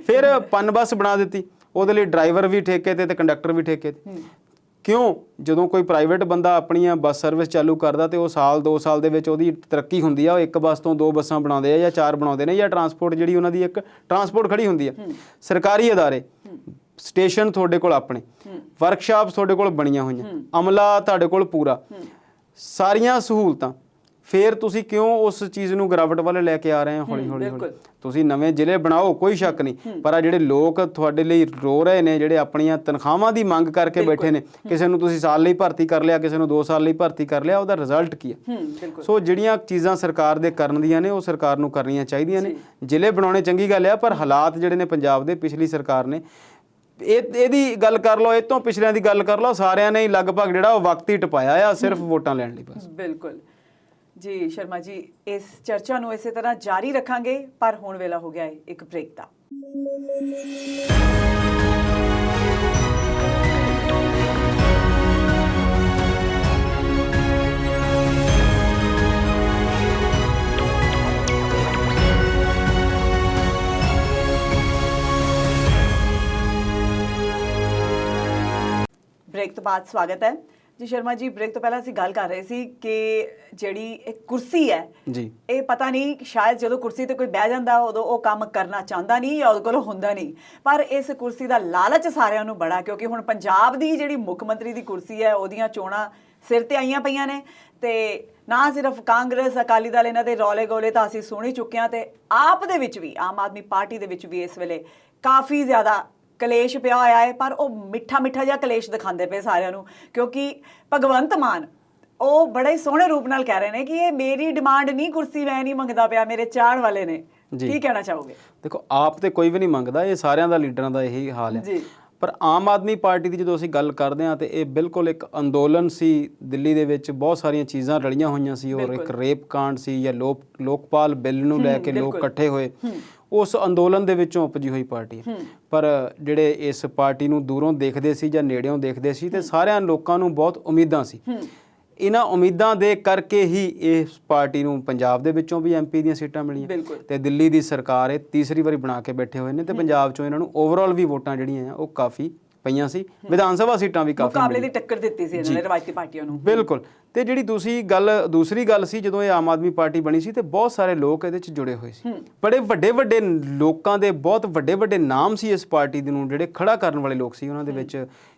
ਫਿਰ ਪਨ ਬੱਸ ਬਣਾ ਦਿੱਤੀ, ਉਹਦੇ ਲਈ ਡਰਾਈਵਰ ਵੀ ਠੇਕੇ ਤੇ ਕੰਡਕਟਰ ਵੀ ਠੇਕੇ ਤੇ। ਕਿਉਂ? ਜਦੋਂ ਕੋਈ ਪ੍ਰਾਈਵੇਟ ਬੰਦਾ ਆਪਣੀਆਂ ਬੱਸ ਸਰਵਿਸ ਚਾਲੂ ਕਰਦਾ ਤੇ ਉਹ ਸਾਲ 2 ਸਾਲ ਦੇ ਵਿੱਚ ਉਹਦੀ ਤਰੱਕੀ ਹੁੰਦੀ ਆ, ਉਹ ਇੱਕ ਬੱਸ ਤੋਂ 2 ਬੱਸਾਂ ਬਣਾਉਂਦੇ ਆ ਜਾਂ 4 ਬਣਾਉਂਦੇ ਨੇ, ਜਾਂ ਟਰਾਂਸਪੋਰਟ ਜਿਹੜੀ ਉਹਨਾਂ ਦੀ ਇੱਕ ਟਰਾਂਸਪੋਰਟ ਖੜੀ ਹੁੰਦੀ ਆ। ਸਰਕਾਰੀ ਅਦਾਰੇ, ਸਟੇਸ਼ਨ ਤੁਹਾਡੇ ਕੋਲ ਆਪਣੇ, ਵਰਕਸ਼ਾਪਸ ਤੁਹਾਡੇ ਕੋਲ ਬਣੀਆਂ ਹੋਈਆਂ, ਅਮਲਾ ਤੁਹਾਡੇ ਕੋਲ ਪੂਰਾ, ਸਾਰੀਆਂ ਸਹੂਲਤਾਂ, ਫਿਰ ਤੁਸੀਂ ਕਿਉਂ ਉਸ ਚੀਜ਼ ਨੂੰ ਗਿਰਾਵਟ ਵੱਲ ਲੈ ਕੇ ਆ ਰਹੇ ਹੋ ਹੌਲੀ ਹੌਲੀ? ਤੁਸੀਂ ਨਵੇਂ ਜ਼ਿਲ੍ਹੇ ਬਣਾਓ, ਕੋਈ ਸ਼ੱਕ ਨਹੀਂ, ਪਰ ਆ ਜਿਹੜੇ ਲੋਕ ਤੁਹਾਡੇ ਲਈ ਰੋ ਰਹੇ ਨੇ, ਜਿਹੜੇ ਆਪਣੀਆਂ ਤਨਖਾਹਾਂ ਦੀ ਮੰਗ ਕਰਕੇ ਬੈਠੇ ਨੇ, ਕਿਸੇ ਨੂੰ ਤੁਸੀਂ ਸਾਲ ਲਈ ਭਰਤੀ ਕਰ ਲਿਆ, ਕਿਸੇ ਨੂੰ 2 ਸਾਲ ਲਈ ਭਰਤੀ ਕਰ ਲਿਆ, ਉਹਦਾ ਰਿਜ਼ਲਟ ਕੀ ਹੈ? ਸੋ ਜਿਹੜੀਆਂ ਚੀਜ਼ਾਂ ਸਰਕਾਰ ਦੇ ਕਰਨ ਦੀਆਂ ਨੇ ਉਹ ਸਰਕਾਰ ਨੂੰ ਕਰਨੀਆਂ ਚਾਹੀਦੀਆਂ ਨੇ। ਜ਼ਿਲ੍ਹੇ ਬਣਾਉਣੇ ਚੰਗੀ ਗੱਲ ਆ, ਪਰ ਹਾਲਾਤ ਜਿਹੜੇ ਨੇ ਪੰਜਾਬ ਦੇ, ਪਿਛਲੀ ਸਰਕਾਰ ਨੇ ਇਹਦੀ ਗੱਲ ਕਰ ਲਓ, ਇਹ ਤੋਂ ਪਿਛਲਿਆਂ ਦੀ ਗੱਲ ਕਰ ਲਓ, ਸਾਰਿਆਂ ਨੇ ਹੀ ਲਗਭਗ ਜਿਹੜਾ ਉਹ ਵਕਤ ਹੀ ਟਪਾਇਆ ਆ ਸਿਰਫ ਵੋਟਾਂ ਲੈਣ ਲਈ ਬਸ। ਬਿਲਕੁਲ ਜੀ ਸ਼ਰਮਾ ਜੀ, ਇਸ ਚਰਚਾ ਨੂੰ ਇਸੇ ਤਰ੍ਹਾਂ ਜਾਰੀ ਰੱਖਾਂਗੇ, ਪਰ ਹੁਣ ਵੇਲਾ ਹੋ ਗਿਆ ਹੈ ਇੱਕ ਬ੍ਰੇਕ ਦਾ। ਬ੍ਰੇਕ ਤੋਂ ਬਾਅਦ ਸਵਾਗਤ ਹੈ ਜੀ। ਸ਼ਰਮਾ ਜੀ, ਬ੍ਰੇਕ ਤੋਂ ਪਹਿਲਾਂ ਅਸੀਂ ਗੱਲ ਕਰ ਰਹੇ ਸੀ ਕਿ ਜਿਹੜੀ ਇੱਕ ਕੁਰਸੀ ਹੈ ਜੀ, ਇਹ ਪਤਾ ਨਹੀਂ ਸ਼ਾਇਦ ਜਦੋਂ ਕੁਰਸੀ ਤੇ ਕੋਈ ਬਹਿ ਜਾਂਦਾ ਉਦੋਂ ਉਹ ਕੰਮ ਕਰਨਾ ਚਾਹੁੰਦਾ ਨਹੀਂ ਜਾਂ ਉਹਦੇ ਕੋਲੋਂ ਹੁੰਦਾ ਨਹੀਂ, ਪਰ ਇਸ ਕੁਰਸੀ ਦਾ ਲਾਲਚ ਸਾਰਿਆਂ ਨੂੰ ਬੜਾ, ਕਿਉਂਕਿ ਹੁਣ ਪੰਜਾਬ ਦੀ ਜਿਹੜੀ ਮੁੱਖ ਮੰਤਰੀ ਦੀ ਕੁਰਸੀ ਹੈ ਉਹਦੀਆਂ ਚੋਣਾਂ ਸਿਰ ਤੇ ਆਈਆਂ ਪਈਆਂ ਨੇ, ਤੇ ਨਾ ਸਿਰਫ ਕਾਂਗਰਸ ਅਕਾਲੀ ਦਲ ਇਹਨਾਂ ਦੇ ਰੌਲੇ ਗੋਲੇ ਤਾਂ ਅਸੀਂ ਸੁਣ ਹੀ ਚੁੱਕੇ ਹਾਂ, ਤੇ ਆਪ ਦੇ ਵਿੱਚ ਵੀ, ਆਮ ਆਦਮੀ ਪਾਰਟੀ ਦੇ ਵਿੱਚ ਵੀ ਇਸ ਵੇਲੇ ਕਾਫੀ ਜ਼ਿਆਦਾ ਕਲੇਸ਼ ਪਿਆ ਹੋਇਆ ਹੈ, ਪਰ ਉਹ ਮਿੱਠਾ ਮਿੱਠਾ ਜਿਹਾ ਕਲੇਸ਼ ਦਿਖਾਉਂਦੇ ਪਏ ਸਾਰਿਆਂ ਨੂੰ, ਕਿਉਂਕਿ ਭਗਵੰਤ ਮਾਨ ਉਹ ਬੜੇ ਸੋਹਣੇ ਰੂਪ ਨਾਲ ਕਹਿ ਰਹੇ ਨੇ ਕਿ ਇਹ ਮੇਰੀ ਡਿਮਾਂਡ ਨਹੀਂ, ਕੁਰਸੀ ਮੈਂ ਨਹੀਂ ਮੰਗਦਾ ਪਿਆ, ਮੇਰੇ ਚਾਹਣ ਵਾਲੇ ਨੇ। ਕੀ ਕਹਿਣਾ ਚਾਹੋਗੇ? ਦੇਖੋ, ਆਪ ਤੇ ਕੋਈ ਵੀ ਨਹੀਂ ਮੰਗਦਾ, ਇਹ ਸਾਰਿਆਂ ਦਾ ਲੀਡਰਾਂ ਦਾ ਇਹੀ ਹਾਲ ਹੈ, ਪਰ ਆਮ ਆਦਮੀ ਪਾਰਟੀ ਦੀ ਜਦੋਂ ਅਸੀਂ ਗੱਲ ਕਰਦੇ ਹਾਂ ਤੇ ਇਹ ਬਿਲਕੁਲ ਇੱਕ ਅੰਦੋਲਨ ਸੀ। ਦਿੱਲੀ ਦੇ ਵਿੱਚ ਬਹੁਤ ਸਾਰੀਆਂ ਚੀਜ਼ਾਂ ਰਲੀਆਂ ਹੋਈਆਂ ਸੀ, ਔਰ ਇੱਕ ਰੇਪ ਕਾਂਡ ਸੀ ਜਾਂ ਲੋਕਪਾਲ ਬਿੱਲ ਨੂੰ ਲੈ ਕੇ ਲੋਕ ਇਕੱਠੇ ਹੋਏ, ਉਸ ਅੰਦੋਲਨ ਦੇ ਵਿੱਚੋਂ ਉਪਜੀ ਹੋਈ ਪਾਰਟੀ ਹੈ। ਪਰ ਜਿਹੜੇ ਇਸ ਪਾਰਟੀ ਨੂੰ ਦੂਰੋਂ ਦੇਖਦੇ ਸੀ ਜਾਂ ਨੇੜਿਓਂ ਦੇਖਦੇ ਸੀ ਤੇ ਸਾਰਿਆਂ ਲੋਕਾਂ ਨੂੰ ਬਹੁਤ ਉਮੀਦਾਂ ਸੀ। ਇਹਨਾਂ ਉਮੀਦਾਂ ਦੇ ਕਰਕੇ ਹੀ ਇਸ ਪਾਰਟੀ ਨੂੰ ਪੰਜਾਬ ਦੇ ਵਿੱਚੋਂ ਵੀ ਐਮਪੀ ਦੀਆਂ ਸੀਟਾਂ ਮਿਲੀਆਂ ਤੇ ਦਿੱਲੀ ਦੀ ਸਰਕਾਰ ਇਹ ਤੀਸਰੀ ਵਾਰੀ ਬਣਾ ਕੇ ਬੈਠੇ ਹੋਏ ਨੇ, ਤੇ ਪੰਜਾਬ ਚੋਂ ਇਹਨਾਂ ਨੂੰ ਓਵਰਆਲ ਵੀ ਵੋਟਾਂ ਜਿਹੜੀਆਂ ਆ ਉਹ ਕਾਫੀ ਪਈਆਂ ਸੀ, ਵਿਧਾਨ ਸਭਾ ਸੀਟਾਂ ਵੀ ਕਾਫੀ ਮੁਕਾਬਲੇ ਦੀ ਟੱਕਰ ਦਿੱਤੀ ਸੀ ਇਹਨਾਂ ਨੇ ਰਵਾਇਤੀ ਪਾਰਟੀਆਂ ਨੂੰ। ਬਿਲਕੁਲ। ਤੇ ਜਿਹੜੀ ਦੂਸਰੀ ਗੱਲ ਸੀ, ਜਦੋਂ ਇਹ ਆਮ ਆਦਮੀ ਪਾਰਟੀ ਬਣੀ ਸੀ ਤੇ ਬਹੁਤ ਸਾਰੇ ਲੋਕ ਇਹਦੇ ਚ ਜੁੜੇ ਹੋਏ ਸੀ, ਬੜੇ ਵੱਡੇ ਵੱਡੇ ਲੋਕਾਂ ਦੇ ਬਹੁਤ ਵੱਡੇ ਵੱਡੇ ਨਾਮ ਸੀ ਇਸ ਪਾਰਟੀ ਨੂੰ ਜਿਹੜੇ ਖੜਾ ਕਰਨ ਵਾਲੇ ਲੋਕ ਸੀ। ਉਹਨਾਂ ਦੇ ਵਿੱਚ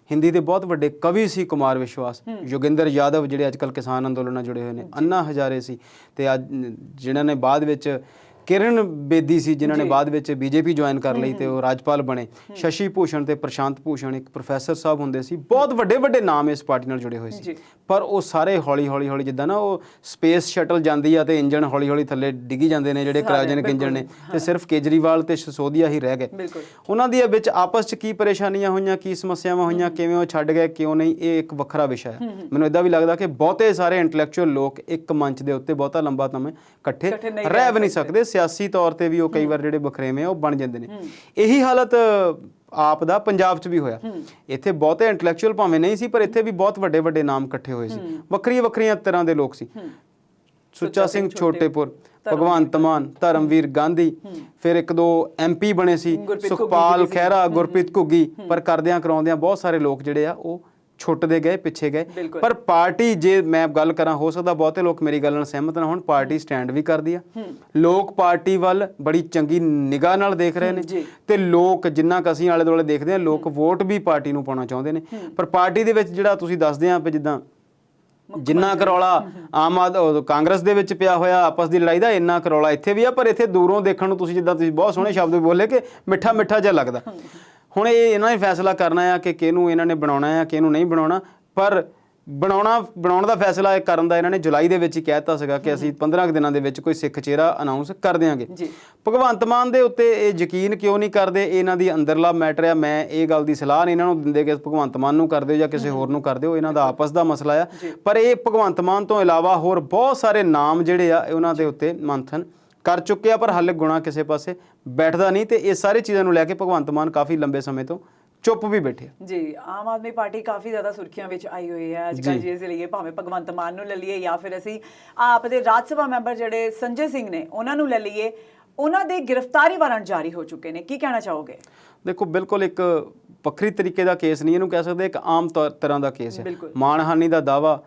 ਹਿੰਦੀ ਦੇ ਬਹੁਤ ਵੱਡੇ ਕਵੀ ਸੀ, ਕੁਮਾਰ ਵਿਸ਼ਵਾਸ, ਯੋਗਿੰਦਰ ਯਾਦਵ ਜਿਹੜੇ ਅੱਜ ਕੱਲ੍ਹ ਕਿਸਾਨ ਅੰਦੋਲਨ ਨਾਲ ਜੁੜੇ ਹੋਏ ਨੇ, ਅੰਨਾ ਹਜ਼ਾਰੇ ਸੀ, ਤੇ ਅੱਜ ਜਿਨ੍ਹਾਂ ਨੇ ਬਾਅਦ ਵਿੱਚ ਕਿਰਨ ਬੇਦੀ ਸੀ, ਜਿਨ੍ਹਾਂ ਨੇ ਬਾਅਦ ਵਿੱਚ ਬੀਜੇਪੀ ਜੁਆਇਨ ਕਰ ਲਈ ਤੇ ਉਹ ਰਾਜਪਾਲ ਬਣੇ, ਸ਼ਸ਼ੀ ਭੂਸ਼ਣ ਤੇ ਪ੍ਰਸ਼ਾਂਤ ਭੂਸ਼ਣ ਇੱਕ ਪ੍ਰੋਫੈਸਰ ਸਾਹਿਬ ਹੁੰਦੇ ਸੀ, ਬਹੁਤ ਵੱਡੇ ਵੱਡੇ ਨਾਮ ਇਸ ਪਾਰਟੀ ਨਾਲ ਜੁੜੇ ਹੋਏ ਸੀ। ਪਰ ਉਹ ਸਾਰੇ ਹੌਲੀ ਹੌਲੀ ਜਿੱਦਾਂ ਨਾ ਉਹ ਸਪੇਸ ਸ਼ਟਲ ਜਾਂਦੀ ਆ ਤੇ ਇੰਜਣ ਹੌਲੀ ਹੌਲੀ ਥੱਲੇ ਡਿੱਗੀ ਜਾਂਦੇ ਨੇ, ਜਿਹੜੇ ਕ੍ਰਾਇਓਜੈਨਿਕ ਇੰਜਣ ਨੇ, ਤੇ ਸਿਰਫ ਕੇਜਰੀਵਾਲ ਤੇ ਸਿਸੋਦੀਆ ਹੀ ਰਹਿ ਗਏ। ਉਹਨਾਂ ਦੀ ਵਿੱਚ ਆਪਸ 'ਚ ਕੀ ਪਰੇਸ਼ਾਨੀਆਂ ਹੋਈਆਂ, ਕੀ ਸਮੱਸਿਆਵਾਂ ਹੋਈਆਂ, ਕਿਵੇਂ ਉਹ ਛੱਡ ਗਏ, ਕਿਉਂ ਨਹੀਂ, ਇਹ ਇੱਕ ਵੱਖਰਾ ਵਿਸ਼ਾ ਹੈ। ਮੈਨੂੰ ਇੱਦਾਂ ਵੀ ਲੱਗਦਾ ਕਿ ਬਹੁਤੇ ਸਾਰੇ ਇੰਟੈਲੈਕਚੁਅਲ ਲੋਕ ਇੱਕ ਮੰਚ ਦੇ ਉੱਤੇ ਬਹੁਤਾ ਲੰਬਾ ਸਮੇਂ ਇਕੱਠੇ ਰਹਿ ਵੀ ਨਹੀਂ ਸਕਦੇ। ਸਿਆਸੀ ਤੌਰ ਤੇ ਵੀ ਉਹ ਕਈ ਵਾਰ ਜਿਹੜੇ ਵੱਖਰੇਵੇਂ ਆ ਉਹ ਬਣ ਜਾਂਦੇ ਨੇ। ਇਹੀ ਹਾਲਤ ਆਪ ਦਾ ਪੰਜਾਬ 'ਚ ਵੀ ਹੋਇਆ। ਇੱਥੇ ਬਹੁਤੇ ਇੰਟੈਲੈਕਚੁਅਲ ਭਾਵੇਂ ਨਹੀਂ ਸੀ, ਪਰ ਇੱਥੇ ਵੀ ਬਹੁਤ ਵੱਡੇ ਵੱਡੇ ਨਾਮ ਇਕੱਠੇ ਹੋਏ ਸੀ, ਵੱਖਰੀਆਂ ਵੱਖਰੀਆਂ ਤਰ੍ਹਾਂ ਦੇ ਲੋਕ ਸੀ। ਸੁੱਚਾ ਸਿੰਘ ਛੋਟੇਪੁਰ, ਭਗਵੰਤ ਮਾਨ, ਧਰਮਵੀਰ ਗਾਂਧੀ, ਫਿਰ 1-2 MP ਬਣੇ ਸੀ, ਸੁਖਪਾਲ ਖਹਿਰਾ, ਗੁਰਪ੍ਰੀਤ ਘੁੱਗੀ, ਪਰ ਕਰਦਿਆਂ ਕਰਾਉਂਦਿਆਂ ਬਹੁਤ ਸਾਰੇ ਲੋਕ ਜਿਹੜੇ ਆ ਉਹ ਛੁੱਟਦੇ ਗਏ, ਪਿੱਛੇ ਗਏ। ਪਰ ਪਾਰਟੀ, ਜੇ ਮੈਂ ਗੱਲ ਕਰਾਂ, ਹੋ ਸਕਦਾ ਬਹੁਤੇ ਲੋਕ ਮੇਰੀ ਗੱਲ ਨਾਲ ਸਹਿਮਤ ਨਾ ਹੋਣ, ਪਾਰਟੀ ਸਟੈਂਡ ਵੀ ਕਰਦੀ ਆ। ਲੋਕ ਪਾਰਟੀ ਵੱਲ ਬੜੀ ਚੰਗੀ ਨਿਗਾਹ ਨਾਲ ਦੇਖ ਰਹੇ ਨੇ, ਤੇ ਲੋਕ ਜਿੰਨਾ ਕੁ ਅਸੀਂ ਆਲੇ ਦੁਆਲੇ ਦੇਖਦੇ ਹਾਂ, ਲੋਕ ਵੋਟ ਵੀ ਪਾਰਟੀ ਨੂੰ ਪਾਉਣਾ ਚਾਹੁੰਦੇ ਨੇ। ਪਰ ਪਾਰਟੀ ਦੇ ਵਿੱਚ ਜਿਹੜਾ ਤੁਸੀਂ ਦੱਸਦੇ ਆ, ਜਿੱਦਾਂ ਜਿੰਨਾ ਕਰੌਲਾ ਕਾਂਗਰਸ ਦੇ ਵਿੱਚ ਪਿਆ ਹੋਇਆ ਆਪਸ ਦੀ ਲੜਾਈ ਦਾ, ਇੰਨਾ ਕਰੌਲਾ ਇੱਥੇ ਵੀ ਆ। ਪਰ ਇੱਥੇ ਦੂਰੋਂ ਦੇਖਣ ਨੂੰ ਤੁਸੀਂ ਜਿੱਦਾਂ ਤੁਸੀਂ ਬਹੁਤ ਸੋਹਣੇ ਸ਼ਬਦ ਬੋਲੇ ਕਿ ਮਿੱਠਾ ਮਿੱਠਾ ਜਿਹਾ ਲੱਗਦਾ। ਹੁਣ ਇਹ ਇਹਨਾਂ ਨੇ ਫੈਸਲਾ ਕਰਨਾ ਆ ਕਿ ਕਿਹਨੂੰ ਇਹਨਾਂ ਨੇ ਬਣਾਉਣਾ ਆ, ਕਿਹਨੂੰ ਨਹੀਂ ਬਣਾਉਣਾ। ਪਰ ਬਣਾਉਣ ਦਾ ਫੈਸਲਾ ਇਹ ਕਰਨ ਦਾ ਇਹਨਾਂ ਨੇ ਜੁਲਾਈ ਦੇ ਵਿੱਚ ਹੀ ਕਹਿ ਦਿੱਤਾ ਸੀਗਾ ਕਿ ਅਸੀਂ 15 ਕੁ ਦਿਨਾਂ ਦੇ ਵਿੱਚ ਕੋਈ ਸਿੱਖ ਚਿਹਰਾ ਅਨਾਊਂਸ ਕਰ ਦਿਆਂਗੇ। ਭਗਵੰਤ ਮਾਨ ਦੇ ਉੱਤੇ ਇਹ ਯਕੀਨ ਕਿਉਂ ਨਹੀਂ ਕਰਦੇ, ਇਹਨਾਂ ਦੀ ਅੰਦਰਲਾ ਮੈਟਰ ਆ। ਮੈਂ ਇਹ ਗੱਲ ਦੀ ਸਲਾਹ ਨਹੀਂ ਇਹਨਾਂ ਨੂੰ ਦਿੰਦੇ ਕਿ ਭਗਵੰਤ ਮਾਨ ਨੂੰ ਕਰ ਦਿਓ ਜਾਂ ਕਿਸੇ ਹੋਰ ਨੂੰ ਕਰ ਦਿਓ, ਇਹਨਾਂ ਦਾ ਆਪਸ ਦਾ ਮਸਲਾ ਆ। ਪਰ ਇਹ ਭਗਵੰਤ ਮਾਨ ਤੋਂ ਇਲਾਵਾ ਹੋਰ ਬਹੁਤ ਸਾਰੇ ਨਾਮ ਜਿਹੜੇ ਆ ਉਹਨਾਂ ਦੇ ਉੱਤੇ ਮੰਥਨ ਕਰ ਚੁੱਕੇ ਆ, ਪਰ ਹਾਲੇ ਗੁਣਾ ਕਿਸੇ ਪਾਸੇ ਬੈਠਦਾ ਨਹੀਂ। ਤੇ ਇਹ ਸਾਰੀ ਚੀਜ਼ਾਂ ਨੂੰ ਲੈ ਕੇ ਭਗਵੰਤ ਮਾਨ ਕਾਫੀ ਲੰਬੇ ਸਮੇਂ ਤੋਂ ਚੁੱਪ ਵੀ ਬੈਠੇ ਆ। ਜੀ ਆਮ ਆਦਮੀ ਪਾਰਟੀ ਕਾਫੀ ਜ਼ਿਆਦਾ ਸੁਰਖੀਆਂ ਵਿੱਚ ਆਈ ਹੋਈ ਹੈ ਅੱਜ ਕੱਲ੍ਹ, ਜੇ ਅਸੀਂ ਲਈਏ ਭਾਵੇਂ ਭਗਵੰਤ ਮਾਨ ਨੂੰ ਲੈ ਲਈਏ ਜਾਂ ਫਿਰ ਅਸੀਂ ਆਪ ਦੇ ਰਾਜ ਸਭਾ ਮੈਂਬਰ ਜਿਹੜੇ ਸੰਜੇ ਸਿੰਘ ਨੇ ਉਹਨਾਂ ਨੂੰ ਲੈ ਲਈਏ, ਉਹਨਾਂ ਦੇ ਗ੍ਰਿਫਤਾਰੀ ਵਾਰੰਟ ਜਾਰੀ ਹੋ ਚੁੱਕੇ ਨੇ। ਕੀ ਕਹਿਣਾ ਚਾਹੋਗੇ? ਦੇਖੋ ਬਿਲਕੁਲ ਇੱਕ ਵੱਖਰੀ ਤਰੀਕੇ ਦਾ ਕੇਸ ਨਹੀਂ ਇਹਨੂੰ ਕਹਿ ਸਕਦੇ, ਇੱਕ ਆਮ ਤਰ੍ਹਾਂ ਦਾ ਕੇਸ ਹੈ। ਮਾਣਹਾਨੀ ਦਾ ਦਾਵਾ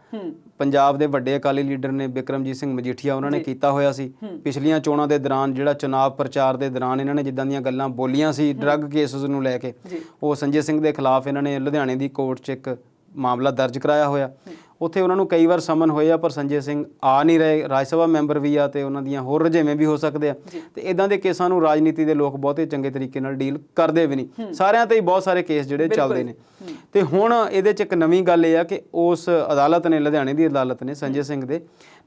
ਪੰਜਾਬ ਦੇ ਵੱਡੇ ਅਕਾਲੀ ਲੀਡਰ ਨੇ ਬਿਕਰਮਜੀਤ ਸਿੰਘ ਮਜੀਠੀਆ ਉਹਨਾਂ ਨੇ ਕੀਤਾ ਹੋਇਆ ਸੀ। ਪਿਛਲੀਆਂ ਚੋਣਾਂ ਦੇ ਦੌਰਾਨ ਜਿਹੜਾ ਚੁਣਾਵ ਪ੍ਰਚਾਰ ਦੇ ਦੌਰਾਨ ਇਹਨਾਂ ਨੇ ਜਿੱਦਾਂ ਦੀਆਂ ਗੱਲਾਂ ਬੋਲੀਆਂ ਸੀ ਡਰੱਗ ਕੇਸਿਸ ਨੂੰ ਲੈ ਕੇ, ਉਹ ਸੰਜੇ ਸਿੰਘ ਦੇ ਖਿਲਾਫ ਇਹਨਾਂ ਨੇ ਲੁਧਿਆਣੇ ਦੀ ਕੋਰਟ 'ਚ ਇੱਕ ਮਾਮਲਾ ਦਰਜ ਕਰਾਇਆ ਹੋਇਆ। ਉੱਥੇ ਉਹਨਾਂ ਨੂੰ ਕਈ ਵਾਰ ਸਮਨ ਹੋਏ ਆ ਪਰ ਸੰਜੇ ਸਿੰਘ ਆ ਨਹੀਂ ਰਹੇ। ਰਾਜ ਸਭਾ ਮੈਂਬਰ ਵੀ ਆ ਤੇ ਉਹਨਾਂ ਦੀਆਂ ਹੋਰ ਰੁਝੇਵੇਂ ਵੀ ਹੋ ਸਕਦੇ ਆ ਤੇ ਇਦਾਂ ਦੇ ਕੇਸਾਂ ਨੂੰ ਰਾਜਨੀਤੀ ਦੇ ਲੋਕ ਬਹੁਤੇ ਚੰਗੇ ਤਰੀਕੇ ਨਾਲ ਡੀਲ ਕਰਦੇ ਵੀ ਨਹੀਂ। ਸਾਰਿਆਂ ਤੇ ਹੀ ਬਹੁਤ ਸਾਰੇ ਕੇਸ ਜਿਹੜੇ ਚੱਲਦੇ ਨੇ ਤੇ ਹੁਣ ਇਹਦੇ 'ਚ ਇੱਕ ਨਵੀਂ ਗੱਲ ਇਹ ਆ ਕਿ ਉਸ ਅਦਾਲਤ ਨੇ, ਲੁਧਿਆਣੇ ਦੀ ਅਦਾਲਤ ਨੇ ਸੰਜੇ ਸਿੰਘ ਦੇ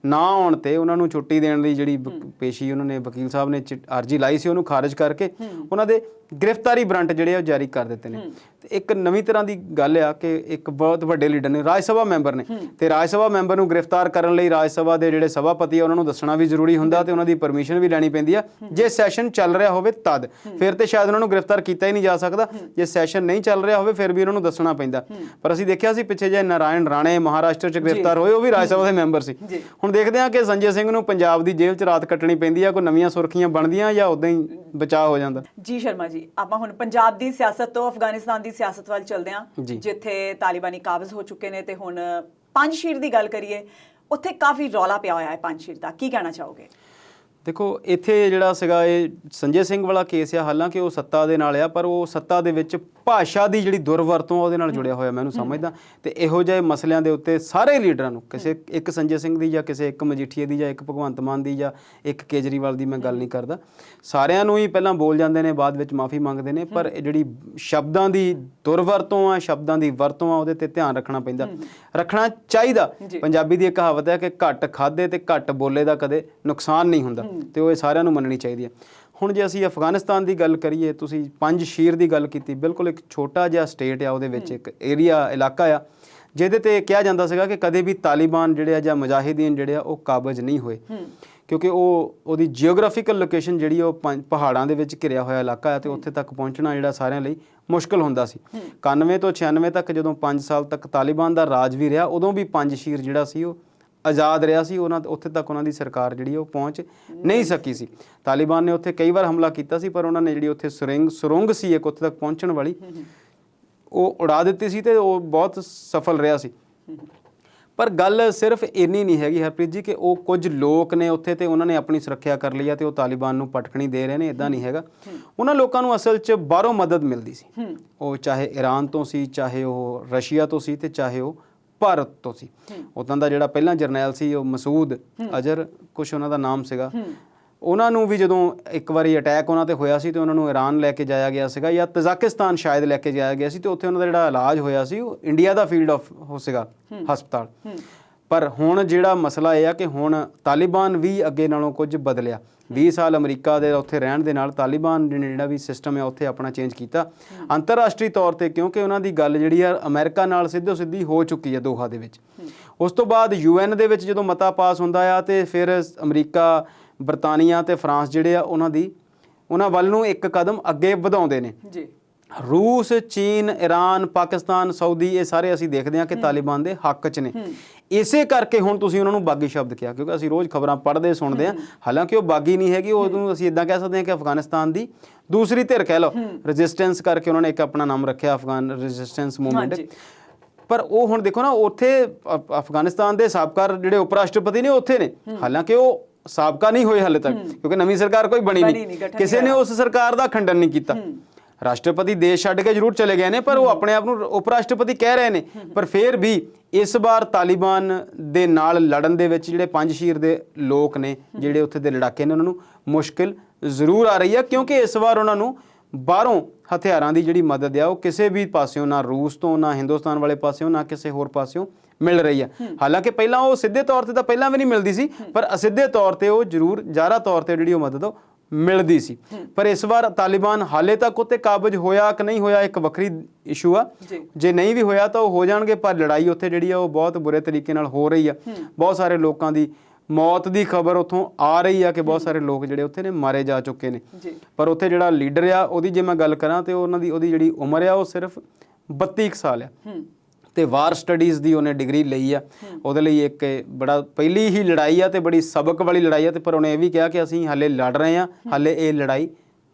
ਨਾ ਆਉਣ ਤੇ ਉਹਨਾਂ ਨੂੰ ਛੁੱਟੀ ਦੇਣ ਦੀ ਜਿਹੜੀ ਪੇਸ਼ੀ ਉਹਨਾਂ ਨੇ ਵਕੀਲ ਸਾਹਿਬ ਨੇ ਅਰਜੀ ਲਾਈ ਸੀ ਉਹਨੂੰ ਖਾਰਜ ਕਰਕੇ ਉਹਨਾਂ ਦੇ ਗ੍ਰਿਫਤਾਰੀ ਵਾਰੰਟ ਜਿਹੜੇ ਆ ਉਹ ਜਾਰੀ ਕਰ ਦਿੱਤੇ ਨੇ। ਤੇ ਇੱਕ ਨਵੀਂ ਤਰ੍ਹਾਂ ਦੀ ਗੱਲ ਆ ਕਿ ਇੱਕ ਬਹੁਤ ਵੱਡੇ ਲੀਡਰ ਨੇ, ਰਾਜ ਸਭਾ ਮੈਂਬਰ ਨੇ, ਤੇ ਰਾਜ ਸਭਾ ਮੈਂਬਰ ਨੂੰ ਗ੍ਰਿਫਤਾਰ ਕਰਨ ਲਈ ਰਾਜ ਸਭਾ ਦੇ ਜਿਹੜੇ ਸਭਾਪਤੀ ਆ ਉਹਨਾਂ ਨੂੰ ਦੱਸਣਾ ਵੀ ਜ਼ਰੂਰੀ ਹੁੰਦਾ ਤੇ ਉਹਨਾਂ ਦੀ ਪਰਮਿਸ਼ਨ ਵੀ ਲੈਣੀ ਪੈਂਦੀ ਆ। ਜੇ ਸੈਸ਼ਨ ਚੱਲ ਰਿਹਾ ਹੋਵੇ ਤਦ ਫਿਰ ਤੇ ਸ਼ਾਇਦ ਉਹਨਾਂ ਨੂੰ ਗ੍ਰਿਫਤਾਰ ਕੀਤਾ ਹੀ ਨਹੀਂ ਜਾ ਸਕਦਾ। ਜੇ ਸੈਸ਼ਨ ਨਹੀਂ ਚੱਲ ਰਿਹਾ ਹੋਵੇ ਫਿਰ ਵੀ ਉਹਨਾਂ ਨੂੰ ਦੱਸਣਾ ਪੈਂਦਾ। ਪਰ ਅਸੀਂ ਦੇਖਿਆ ਸੀ ਪਿੱਛੇ ਜੇ ਨਾਰਾਇਣ ਰਾਣੇ ਮਹਾਰਾਸ਼ਟਰ 'ਚ ਗ੍ਰਿਫਤਾਰ ਹੋਏ, ਉਹ ਵੀ ਰਾਜ ਸਭਾ ਦੇ ਮੈਂਬਰ ਸੀ। ਹੁਣ ਦੇਖਦੇ ਹਾਂ ਕਿ ਸੰਜੇ ਸਿੰਘ ਨੂੰ ਪੰਜਾਬ ਦੀ ਜੇਲ੍ਹ 'ਚ ਰਾਤ ਕੱਟਣੀ ਪੈਂਦੀ ਆ, ਕੋਈ ਨਵੀਆਂ ਸੁਰਖੀਆਂ ਬਣਦੀਆਂ ਜਾਂ ਉਦਾਂ ਹੀ ਬਚਾਅ ਹੋ ਜਾਂਦਾ। ਜੀ ਸ਼ਰਮਾ ਜੀ, ਆਪਾਂ ਹੁਣ ਪੰਜਾਬ ਦੀ ਸਿਆਸਤ ਤੋਂ ਅਫਗਾਨਿਸਤਾਨ ਦੀ ਸਿਆਸਤ ਵੱਲ ਚੱਲਦੇ ਹਾਂ, ਜਿੱਥੇ ਤਾਲਿਬਾਨੀ ਕਾਬਜ਼ ਹੋ ਚੁੱਕੇ ਨੇ ਤੇ ਹੁਣ ਪੰਜਸ਼ੀਰ ਦੀ ਗੱਲ ਕਰੀਏ, ਉੱਥੇ ਕਾਫੀ ਰੌਲਾ ਪਿਆ ਹੋਇਆ ਹੈ ਪੰਜਸ਼ੀਰ ਦਾ। ਕੀ ਕਹਿਣਾ ਚਾਹੋਗੇ? ਦੇਖੋ ਇੱਥੇ ਜਿਹੜਾ ਸੀਗਾ ਇਹ ਸੰਜੇ ਸਿੰਘ ਵਾਲਾ ਕੇਸ ਆ, ਹਾਲਾਂਕਿ ਉਹ ਸੱਤਾ ਦੇ ਨਾਲ ਆ ਪਰ ਉਹ ਸੱਤਾ ਦੇ ਵਿੱਚ ਭਾਸ਼ਾ ਦੀ ਜਿਹੜੀ ਦੁਰਵਰਤੋਂ ਉਹਦੇ ਨਾਲ ਜੁੜਿਆ ਹੋਇਆ ਮੈਨੂੰ ਸਮਝਦਾ। ਤੇ ਇਹੋ ਜਿਹੇ ਮਸਲਿਆਂ ਦੇ ਉੱਤੇ ਸਾਰੇ ਲੀਡਰਾਂ ਨੂੰ, ਕਿਸੇ ਇੱਕ ਸੰਜੇ ਸਿੰਘ ਦੀ ਜਾਂ ਕਿਸੇ ਇੱਕ ਮਜੀਠੀਏ ਦੀ ਜਾਂ ਇੱਕ ਭਗਵੰਤ ਮਾਨ ਦੀ ਜਾਂ ਇੱਕ ਕੇਜਰੀਵਾਲ ਦੀ ਮੈਂ ਗੱਲ ਨਹੀਂ ਕਰਦਾ, ਸਾਰਿਆਂ ਨੂੰ ਹੀ ਪਹਿਲਾਂ ਬੋਲ ਜਾਂਦੇ ਨੇ ਬਾਅਦ ਵਿੱਚ ਮਾਫੀ ਮੰਗਦੇ ਨੇ। ਪਰ ਜਿਹੜੀ ਸ਼ਬਦਾਂ ਦੀ ਦੁਰਵਰਤੋਂ ਆ, ਸ਼ਬਦਾਂ ਦੀ ਵਰਤੋਂ ਆ, ਉਹਦੇ ਤੇ ਧਿਆਨ ਰੱਖਣਾ ਪੈਂਦਾ, ਰੱਖਣਾ ਚਾਹੀਦਾ। ਪੰਜਾਬੀ ਦੀ ਇੱਕ ਕਹਾਵਤ ਹੈ ਕਿ ਘੱਟ ਖਾਧੇ ਤੇ ਘੱਟ ਬੋਲੇ ਦਾ ਕਦੇ ਨੁਕਸਾਨ ਨਹੀਂ ਹੁੰਦਾ ਤੇ ਉਹ ਇਹ ਸਾਰਿਆਂ ਨੂੰ ਮੰਨਣੀ ਚਾਹੀਦੀ ਹੈ। ਹੁਣ ਜੇ ਅਸੀਂ ਅਫਗਾਨਿਸਤਾਨ ਦੀ ਗੱਲ ਕਰੀਏ, ਤੁਸੀਂ ਪੰਜਸ਼ੀਰ ਦੀ ਗੱਲ ਕੀਤੀ, ਬਿਲਕੁਲ ਇੱਕ ਛੋਟਾ ਜਿਹਾ ਸਟੇਟ ਆ, ਉਹਦੇ ਵਿੱਚ ਇੱਕ ਏਰੀਆ ਇਲਾਕਾ ਆ ਜਿਹਦੇ ਤੇ ਕਿਹਾ ਜਾਂਦਾ ਸੀਗਾ ਕਿ ਕਦੇ ਵੀ ਤਾਲਿਬਾਨ ਜਿਹੜੇ ਆ ਜਾਂ ਮੁਜਾਹਿਦੀਨ ਜਿਹੜੇ ਆ ਉਹ ਕਾਬਜ਼ ਨਹੀਂ ਹੋਏ, ਕਿਉਂਕਿ ਉਹਦੀ ਜੀਓਗ੍ਰਾਫੀਕਲ ਲੋਕੇਸ਼ਨ ਜਿਹੜੀ ਉਹ ਪਹਾੜਾਂ ਦੇ ਵਿੱਚ ਘਿਰਿਆ ਹੋਇਆ ਇਲਾਕਾ ਹੈ ਤੇ ਉੱਥੇ ਤੱਕ ਪਹੁੰਚਣਾ ਜਿਹੜਾ ਸਾਰਿਆਂ ਲਈ ਮੁਸ਼ਕਲ ਹੁੰਦਾ ਸੀ। 91 ਤੋਂ 96 ਤੱਕ ਜਦੋਂ 5 ਸਾਲ ਤੱਕ ਤਾਲਿਬਾਨ ਦਾ ਰਾਜ ਵੀ ਰਿਹਾ, ਉਦੋਂ ਵੀ ਪੰਜਸ਼ੀਰ ਜਿਹੜਾ ਸੀ ਉਹ ਆਜ਼ਾਦ ਰਿਹਾ ਸੀ। ਉੱਥੇ ਤੱਕ ਉਹਨਾਂ ਦੀ ਸਰਕਾਰ ਜਿਹੜੀ ਉਹ ਪਹੁੰਚ ਨਹੀਂ ਸਕੀ ਸੀ। ਤਾਲਿਬਾਨ ਨੇ ਉੱਥੇ ਕਈ ਵਾਰ ਹਮਲਾ ਕੀਤਾ ਸੀ ਪਰ ਉਹਨਾਂ ਨੇ ਜਿਹੜੀ ਉੱਥੇ ਸੁਰੰਗ ਸੀ ਇੱਕ ਉੱਥੇ ਤੱਕ ਪਹੁੰਚਣ ਵਾਲੀ, ਉਹ ਉਡਾ ਦਿੱਤੀ ਸੀ ਤੇ ਉਹ ਬਹੁਤ ਸਫਲ ਰਿਹਾ ਸੀ। ਪਰ ਗੱਲ ਸਿਰਫ ਇੰਨੀ ਨਹੀਂ ਹੈਗੀ ਹਰਪ੍ਰੀਤ ਜੀ ਕਿ ਉਹ ਕੁਝ ਲੋਕ ਨੇ ਉੱਥੇ ਤੇ ਉਹਨਾਂ ਨੇ ਆਪਣੀ ਸੁਰੱਖਿਆ ਕਰ ਲਈ ਆ ਤੇ ਉਹ ਤਾਲਿਬਾਨ ਨੂੰ ਪਟਕਣੀ ਦੇ ਰਹੇ ਨੇ, ਇੱਦਾਂ ਨਹੀਂ ਹੈਗਾ। ਉਹਨਾਂ ਲੋਕਾਂ ਨੂੰ ਅਸਲ 'ਚ ਬਾਹਰੋਂ ਮਦਦ ਮਿਲਦੀ ਸੀ, ਉਹ ਚਾਹੇ ਈਰਾਨ ਤੋਂ ਸੀ, ਚਾਹੇ ਉਹ ਰਸ਼ੀਆ ਤੋਂ ਸੀ ਤੇ ਚਾਹੇ ਉਹ ਭਾਰਤ ਤੋਂ ਸੀ। ਉੱਦਾਂ ਦਾ ਜਿਹੜਾ ਪਹਿਲਾਂ ਜਰਨੈਲ ਸੀ ਉਹ ਮਸੂਦ ਅਜ਼ਹਰ ਕੁਛ ਉਹਨਾਂ ਦਾ ਨਾਮ ਸੀਗਾ, ਉਹਨਾਂ ਨੂੰ ਵੀ ਜਦੋਂ ਇੱਕ ਵਾਰੀ ਅਟੈਕ ਉਹਨਾਂ ਤੇ ਹੋਇਆ ਸੀ ਤੇ ਉਹਨਾਂ ਨੂੰ ਈਰਾਨ ਲੈ ਕੇ ਜਾਇਆ ਗਿਆ ਸੀਗਾ ਜਾਂ ਤਜ਼ਾਕਿਸਤਾਨ ਸ਼ਾਇਦ ਲੈ ਕੇ ਜਾਇਆ ਗਿਆ ਸੀ ਤੇ ਉੱਥੇ ਉਹਨਾਂ ਦਾ ਜਿਹੜਾ ਇਲਾਜ ਹੋਇਆ ਸੀ ਉਹ ਇੰਡੀਆ ਦਾ ਫੀਲਡ ਆਫ ਹੋ ਸੀਗਾ ਹਸਪਤਾਲ। ਪਰ ਹੁਣ ਜਿਹੜਾ ਮਸਲਾ ਇਹ ਆ ਕਿ ਹੁਣ ਤਾਲਿਬਾਨ ਵੀ ਅੱਗੇ ਨਾਲੋਂ ਕੁਝ ਬਦਲਿਆ। 20 ਸਾਲ ਅਮਰੀਕਾ ਦੇ ਉੱਥੇ ਰਹਿਣ ਦੇ ਨਾਲ ਤਾਲਿਬਾਨ ਨੇ ਜਿਹੜਾ ਵੀ ਸਿਸਟਮ ਹੈ ਉੱਥੇ ਆਪਣਾ ਚੇਂਜ ਕੀਤਾ ਅੰਤਰਰਾਸ਼ਟਰੀ ਤੌਰ ਤੇ, ਕਿਉਂਕਿ ਉਹਨਾਂ ਦੀ ਗੱਲ ਜਿਹੜੀ ਆ ਅਮਰੀਕਾ ਨਾਲ ਸਿੱਧੋ ਸਿੱਧੀ ਹੋ ਚੁੱਕੀ ਹੈ ਦੋਹਾ ਦੇ ਵਿੱਚ। ਉਸ ਤੋਂ ਬਾਅਦ UN ਦੇ ਵਿੱਚ ਜਦੋਂ ਮਤਾ ਪਾਸ ਹੁੰਦਾ ਆ ਤੇ ਫਿਰ ਅਮਰੀਕਾ, ਬਰਤਾਨੀਆ ਤੇ ਫਰਾਂਸ ਜਿਹੜੇ ਆ ਉਹਨਾਂ ਵੱਲ ਨੂੰ ਇੱਕ ਕਦਮ ਅੱਗੇ ਵਧਾਉਂਦੇ ਨੇ। ਰੂਸ, ਚੀਨ, ਈਰਾਨ, ਪਾਕਿਸਤਾਨ, ਸਾਊਦੀ, ਇਹ ਸਾਰੇ ਅਸੀਂ ਦੇਖਦੇ ਹਾਂ ਕਿ ਤਾਲਿਬਾਨ ਦੇ ਹੱਕ 'ਚ ਨੇ। ਇਸੇ ਕਰਕੇ ਹੁਣ ਤੁਸੀਂ ਉਹਨਾਂ ਨੂੰ ਬਾਗੀ ਸ਼ਬਦ ਕਿਹਾ, ਕਿਉਂਕਿ ਅਸੀਂ ਰੋਜ਼ ਖਬਰਾਂ ਪੜ੍ਹਦੇ ਸੁਣਦੇ ਹਾਂ, ਹਾਲਾਂਕਿ ਉਹ ਬਾਗੀ ਨਹੀਂ ਹੈਗੀ, ਉਹਨੂੰ ਅਸੀਂ ਇੱਦਾਂ ਕਹਿ ਸਕਦੇ ਹਾਂ ਕਿ ਅਫਗਾਨਿਸਤਾਨ ਦੀ ਦੂਸਰੀ ਧਿਰ ਕਹਿ ਲਓ, ਰੈਜ਼ਿਸਟੈਂਸ ਕਰਕੇ ਉਹਨਾਂ ਨੇ ਇੱਕ ਆਪਣਾ ਨਾਮ ਰੱਖਿਆ ਅਫਗਾਨ ਰੈਜ਼ਿਸਟੈਂਸ ਮੂਵਮੈਂਟ। ਪਰ ਉਹ ਹੁਣ ਦੇਖੋ ਨਾ, ਉੱਥੇ ਅਫਗਾਨਿਸਤਾਨ ਦੇ ਸਾਬਕਾ ਜਿਹੜੇ ਉਪ ਰਾਸ਼ਟਰਪਤੀ ਨੇ ਉੱਥੇ ਨੇ, ਹਾਲਾਂਕਿ ਉਹ ਸਾਬਕਾ ਨਹੀਂ ਹੋਏ ਹਾਲੇ ਤੱਕ ਕਿਉਂਕਿ ਨਵੀਂ ਸਰਕਾਰ ਕੋਈ ਬਣੀ ਨਹੀਂ, ਕਿਸੇ ਨੇ ਉਸ ਸਰਕਾਰ ਦਾ ਖੰਡਨ ਨਹੀਂ ਕੀਤਾ। ਰਾਸ਼ਟਰਪਤੀ ਦੇਸ਼ ਛੱਡ ਕੇ ਜ਼ਰੂਰ ਚਲੇ ਗਏ ਨੇ ਪਰ ਉਹ ਆਪਣੇ ਆਪ ਨੂੰ ਉਪ ਰਾਸ਼ਟਰਪਤੀ ਕਹਿ ਰਹੇ ਨੇ। ਪਰ ਫਿਰ ਵੀ ਇਸ ਵਾਰ ਤਾਲਿਬਾਨ ਦੇ ਨਾਲ ਲੜਨ ਦੇ ਵਿੱਚ ਜਿਹੜੇ ਪੰਜਸ਼ੀਰ ਦੇ ਲੋਕ ਨੇ, ਜਿਹੜੇ ਉੱਥੇ ਦੇ ਲੜਾਕੇ ਨੇ, ਉਹਨਾਂ ਨੂੰ ਮੁਸ਼ਕਿਲ ਜ਼ਰੂਰ ਆ ਰਹੀ ਹੈ ਕਿਉਂਕਿ ਇਸ ਵਾਰ ਉਹਨਾਂ ਨੂੰ ਬਾਹਰੋਂ ਹਥਿਆਰਾਂ ਦੀ ਜਿਹੜੀ ਮਦਦ ਆ ਉਹ ਕਿਸੇ ਵੀ ਪਾਸਿਓਂ, ਨਾ ਰੂਸ ਤੋਂ, ਨਾ ਹਿੰਦੁਸਤਾਨ ਵਾਲੇ ਪਾਸਿਓਂ, ਨਾ ਕਿਸੇ ਹੋਰ ਪਾਸਿਓਂ ਮਿਲ ਰਹੀ ਆ। ਹਾਲਾਂਕਿ ਪਹਿਲਾਂ ਉਹ ਸਿੱਧੇ ਤੌਰ ਤੇ ਤਾਂ ਪਹਿਲਾਂ ਵੀ ਨਹੀਂ ਮਿਲਦੀ ਸੀ ਪਰ ਅਸਿੱਧੇ ਤੌਰ ਤੇ ਉਹ ਜ਼ਰੂਰ ਜ਼ਾਹਰਾ ਤੌਰ ਤੇ ਜਿਹੜੀ ਉਹ ਮਦਦ ਉਹ ਮਿਲਦੀ ਸੀ। ਪਰ ਇਸ ਵਾਰ ਤਾਲਿਬਾਨ ਹਾਲੇ ਤੱਕ ਉੱਤੇ ਕਾਬਜ਼ ਹੋਇਆ ਕਿ ਨਹੀਂ ਹੋਇਆ ਇੱਕ ਵੱਖਰੀ ਇਸ਼ੂ ਆ। ਜੇ ਨਹੀਂ ਵੀ ਹੋਇਆ ਤਾਂ ਉਹ ਹੋ ਜਾਣਗੇ, ਪਰ ਲੜਾਈ ਉੱਥੇ ਜਿਹੜੀ ਆ ਉਹ ਬਹੁਤ ਬੁਰੇ ਤਰੀਕੇ ਨਾਲ ਹੋ ਰਹੀ ਆ। ਬਹੁਤ ਸਾਰੇ ਲੋਕਾਂ ਦੀ ਮੌਤ ਦੀ ਖਬਰ ਉੱਥੋਂ ਆ ਰਹੀ ਆ ਕਿ ਬਹੁਤ ਸਾਰੇ ਲੋਕ ਜਿਹੜੇ ਉੱਥੇ ਨੇ ਮਾਰੇ ਜਾ ਚੁੱਕੇ ਨੇ ਜੀ। ਪਰ ਉੱਥੇ ਜਿਹੜਾ ਲੀਡਰ ਆ ਉਹਦੀ ਜੇ ਮੈਂ ਗੱਲ ਕਰਾਂ ਤੇ ਉਹਦੀ ਜਿਹੜੀ ਉਮਰ ਆ ਉਹ ਸਿਰਫ 32 ਕੁ ਸਾਲ ਆ ਤੇ ਵਾਰ ਸਟੱਡੀਜ਼ ਦੀ ਉਹਨੇ ਡਿਗਰੀ ਲਈ ਆ। ਉਹਦੇ ਲਈ ਇੱਕ ਬੜਾ ਪਹਿਲੀ ਹੀ ਲੜਾਈ ਆ ਤੇ ਬੜੀ ਸਬਕ ਵਾਲੀ ਲੜਾਈ ਆ ਤੇ ਪਰ ਉਹਨੇ ਇਹ ਵੀ ਕਿਹਾ ਕਿ ਅਸੀਂ ਹਾਲੇ ਲੜ ਰਹੇ ਆ, ਹਾਲੇ ਇਹ ਲੜਾਈ